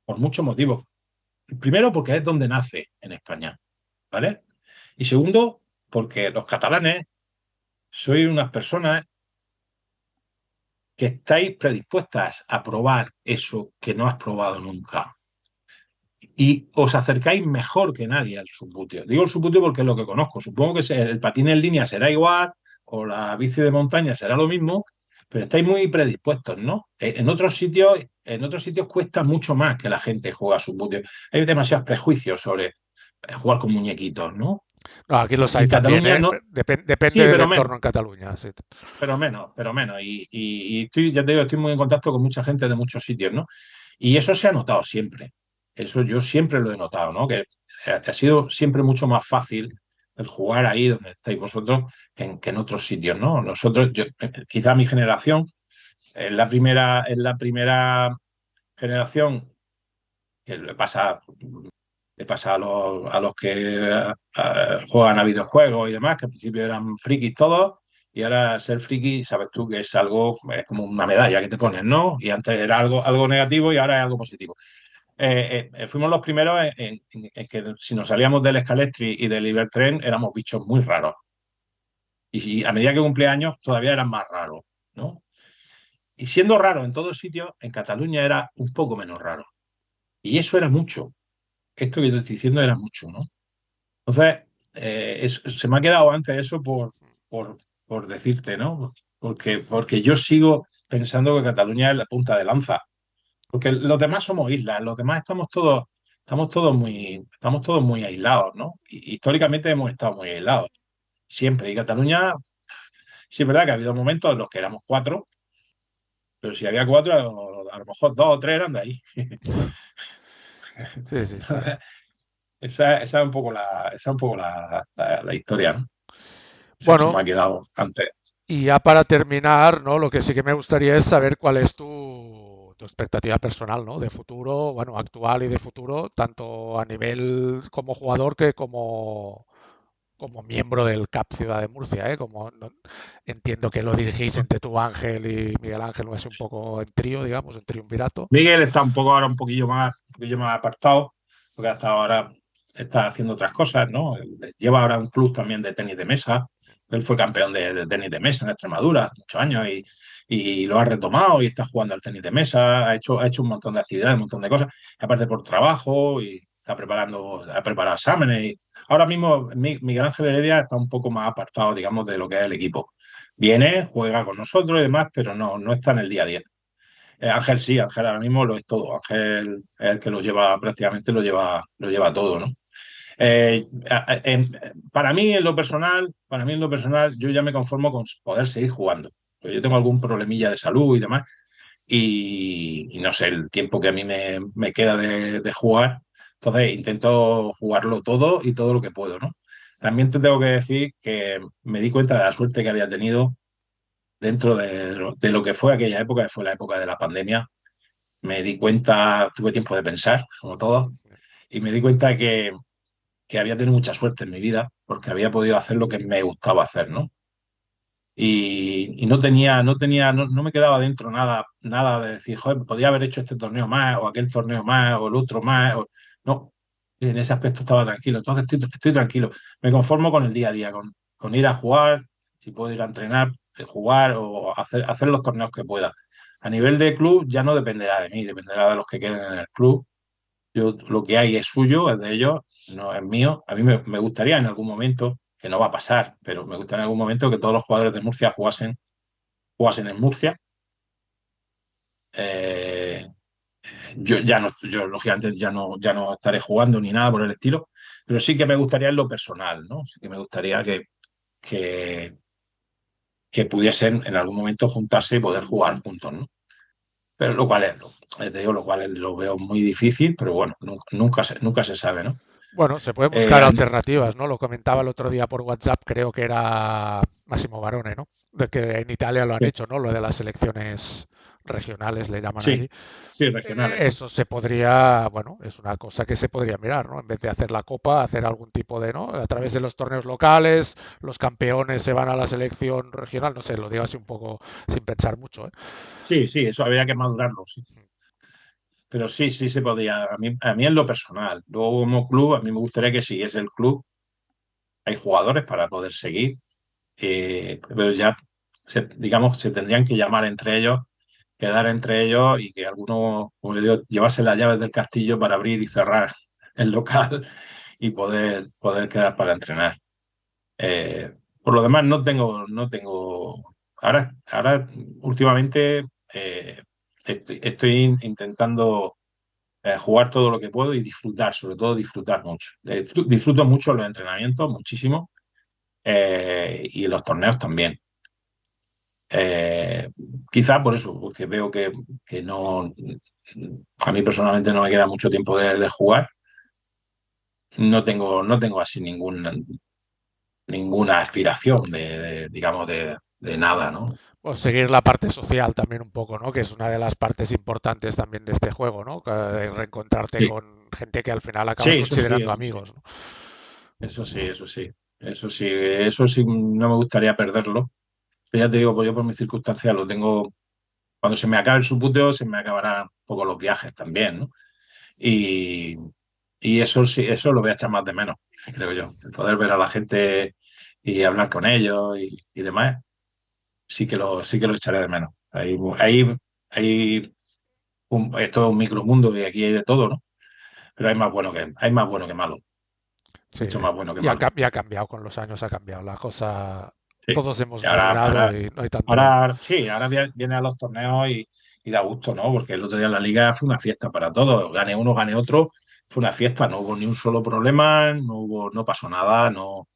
por muchos motivos. Primero, porque es donde nace en España, ¿vale? Y segundo, porque los catalanes sois unas personas que estáis predispuestas a probar eso que no has probado nunca. Y os acercáis mejor que nadie al subbuteo. Digo el subbuteo porque es lo que conozco. Supongo que el patín en línea será igual o la bici de montaña será lo mismo, pero estáis muy predispuestos, ¿no? En otros sitios cuesta mucho más que la gente juegue a subbuteo. Hay demasiados prejuicios sobre jugar con muñequitos, ¿no? No, aquí los Y hay en también, Cataluña ¿eh? no. Depende Sí, del pero menos. entorno en Cataluña. Sí. Pero menos, pero menos. Ya te digo, estoy muy en contacto con mucha gente de muchos sitios, ¿no? Y eso se ha notado siempre. Eso yo siempre lo he notado, ¿no? Que ha sido siempre mucho más fácil el jugar ahí donde estáis vosotros que en otros sitios, ¿no? Nosotros, quizá mi generación, es la primera generación que le pasa a los que juegan a videojuegos y demás, que al principio eran frikis todos, y ahora ser friki, sabes tú que es como una medalla que te Sí. ponen, ¿no? Y antes era algo negativo y ahora es algo positivo. Fuimos los primeros en que si nos salíamos del Scalextric y del Ibertren éramos bichos muy raros. Y a medida que cumplía años todavía eran más raros, ¿no? Y siendo raro en todos sitios, en Cataluña era un poco menos raro. Y eso era mucho. Esto que te estoy diciendo era mucho, ¿no? Entonces, se me ha quedado antes eso por, por decirte, ¿no? Porque yo sigo pensando que Cataluña es la punta de lanza. Porque los demás somos islas, los demás estamos todos muy aislados, ¿no? Y históricamente hemos estado muy aislados, siempre. Y Cataluña, sí es verdad que ha habido momentos en los que éramos cuatro, pero si había cuatro, a lo mejor dos o tres eran de ahí. Sí, sí, está. Esa es un poco la historia, ¿no? Eso se me Bueno, ha quedado antes. y ya para terminar, ¿no? Lo que sí que me gustaría es saber cuál es tu expectativa personal, ¿no? De futuro, bueno, actual y de futuro, tanto a nivel como jugador que como miembro del CAP Ciudad de Murcia, ¿eh? Entiendo que lo dirigís entre tú, Ángel y Miguel Ángel, no es un poco en trío, digamos, en triunvirato. Miguel está ahora un poquillo más apartado, porque hasta ahora está haciendo otras cosas, ¿no? Él lleva ahora un club también de tenis de mesa. Él fue campeón de tenis de mesa en Extremadura muchos años y lo ha retomado y está jugando al tenis de mesa. Ha hecho un montón de actividades, un montón de cosas, aparte por trabajo y ha preparado exámenes. Ahora mismo Miguel Ángel Heredia está un poco más apartado, digamos, de lo que es el equipo. Viene, juega con nosotros y demás, pero no está en el día a día. Ángel sí, Ángel ahora mismo lo es todo. Ángel es el que lo lleva, prácticamente lo lleva todo, ¿no? Para mí en lo personal, yo ya me conformo con poder seguir jugando. Pues yo tengo algún problemilla de salud y demás, y no sé, el tiempo que a mí me queda de jugar, entonces intento jugarlo todo y todo lo que puedo, ¿no? También te tengo que decir que me di cuenta de la suerte que había tenido dentro de lo que fue aquella época, que fue la época de la pandemia. Me di cuenta, tuve tiempo de pensar, como todos, y me di cuenta que había tenido mucha suerte en mi vida porque había podido hacer lo que me gustaba hacer, ¿no? Y no me quedaba dentro nada de decir, joder, podía haber hecho este torneo más, o aquel torneo más, o el otro más. No, en ese aspecto estaba tranquilo. Entonces estoy tranquilo. Me conformo con el día a día, con ir a jugar, si puedo ir a entrenar, jugar o hacer los torneos que pueda. A nivel de club ya no dependerá de mí, dependerá de los que queden en el club. Yo, lo que hay es suyo, es de ellos, no es mío. A mí me gustaría en algún momento, que no va a pasar, pero me gustaría en algún momento que todos los jugadores de Murcia jugasen en Murcia. Eh, yo lógicamente ya no estaré jugando ni nada por el estilo, pero sí que me gustaría en lo personal, ¿no? Sí que me gustaría que, que pudiesen en algún momento juntarse y poder jugar juntos, ¿no? Pero lo cual te digo, lo cual lo veo muy difícil, pero bueno, nunca se sabe, ¿no? Bueno, se pueden Eh, buscar alternativas, ¿no? Lo comentaba el otro día por WhatsApp, creo que era Massimo Barone, ¿no? De que en Italia lo han hecho, ¿no? Lo de las selecciones regionales, le llaman sí, allí. sí, regionales, sí. Eso se podría, bueno, es una cosa que se podría mirar, ¿no? En vez de hacer la copa, hacer algún tipo de, ¿no? A través de los torneos locales, los campeones se van a la selección regional, no sé, lo digo así un poco sin pensar mucho, ¿eh? Sí, sí, eso habría que madurarlo, sí. Pero sí, sí se podía. A mí en lo personal. Luego como club, a mí me gustaría que siguiese el club. Hay jugadores para poder seguir, pero ya, digamos, se tendrían que llamar entre ellos, quedar entre ellos y que alguno, como yo digo, llevase las llaves del castillo para abrir y cerrar el local y poder quedar para entrenar. Por lo demás, no tengo. Ahora últimamente estoy intentando jugar todo lo que puedo y disfrutar, sobre todo disfrutar mucho. Disfruto mucho los entrenamientos, muchísimo, y los torneos también. Eh, Quizá por eso, porque veo que no, a mí personalmente no me queda mucho tiempo de jugar. No tengo así ninguna aspiración digamos, de nada, ¿no? O seguir la parte social también un poco, ¿no? Que es una de las partes importantes también de este juego, ¿no? Que reencontrarte Sí, con gente que al final sí, acabas eso sí, considerando eso sí, amigos, ¿no? eso sí, eso sí, eso sí, eso sí, no me gustaría perderlo. Pero ya te digo, pues yo por mis circunstancias lo tengo. Cuando se me acabe el subuteo, se me acabarán un poco los viajes también, ¿no? Y, y eso sí, eso lo voy a echar más de menos, creo yo. El poder ver a la gente y hablar con ellos y demás, sí que lo echaré de menos. Esto es un micromundo y aquí hay de todo, ¿no? Pero hay más bueno que malo, Sí, mucho más bueno que y ha, malo. y ha cambiado con los años, ha cambiado la cosa. Sí. Todos Y hemos ahora, madurado ahora, y no hay tanto. ahora, sí, ahora viene a los torneos y da gusto, ¿no? Porque el otro día en la liga fue una fiesta para todos. Gane uno, gane otro, fue una fiesta. No hubo ni un solo problema, no pasó nada, no.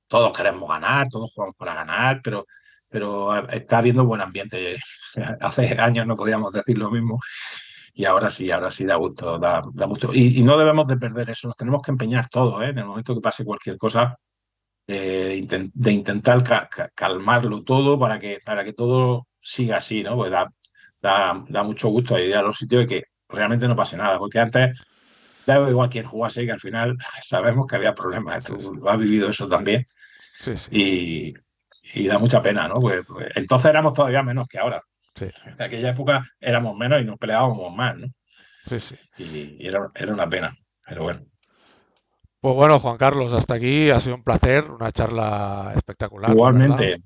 Todos queremos ganar, todos jugamos para ganar, pero está habiendo buen ambiente. Hace años no podíamos decir lo mismo y ahora sí da gusto, da gusto. Y no debemos de perder eso, nos tenemos que empeñar todos, ¿eh? En el momento que pase cualquier cosa de intentar calmarlo todo para que todo siga así, ¿no? Pues da mucho gusto ir a los sitios y que realmente no pase nada, porque antes daba igual quien jugase, que al final sabemos que había problemas, Sí, sí, tú has vivido eso también sí, sí, y, y da mucha pena, ¿no? Pues entonces éramos todavía menos que ahora. sí, En aquella época éramos menos y nos peleábamos más, ¿no? sí, sí. Y era una pena, pero bueno. Pues bueno, Juan Carlos, hasta aquí ha sido un placer, una charla espectacular, la verdad. Igualmente,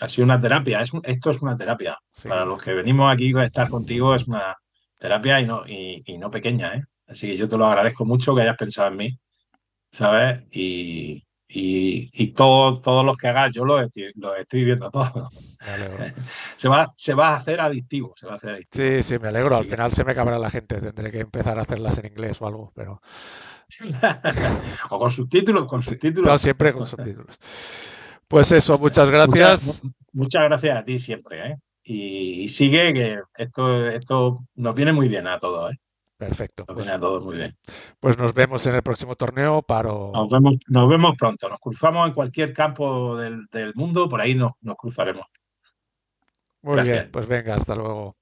ha sido una terapia. Esto es una terapia. Para Sí, los que venimos aquí a estar contigo es una terapia y no pequeña, ¿eh? Así que yo te lo agradezco mucho que hayas pensado en mí, ¿sabes? Y todos los que hagas, yo los estoy viendo todos. me alegro. Se va a hacer adictivo, se va a hacer adictivo. Sí, sí, me alegro. Al Así que final se me acabará la gente. Tendré que empezar a hacerlas en inglés o algo, pero o con sí, todo subtítulos. siempre con subtítulos. Pues eso, muchas Muchas, gracias. muchas gracias a ti siempre, ¿eh? y sigue, que esto nos viene muy bien a todos, ¿eh? Perfecto. Nos viene a todos muy bien. Pues nos vemos en el próximo torneo. Nos vemos pronto. Nos cruzamos en cualquier campo del mundo, por ahí nos cruzaremos. Muy bien, Gracias. pues venga, hasta luego.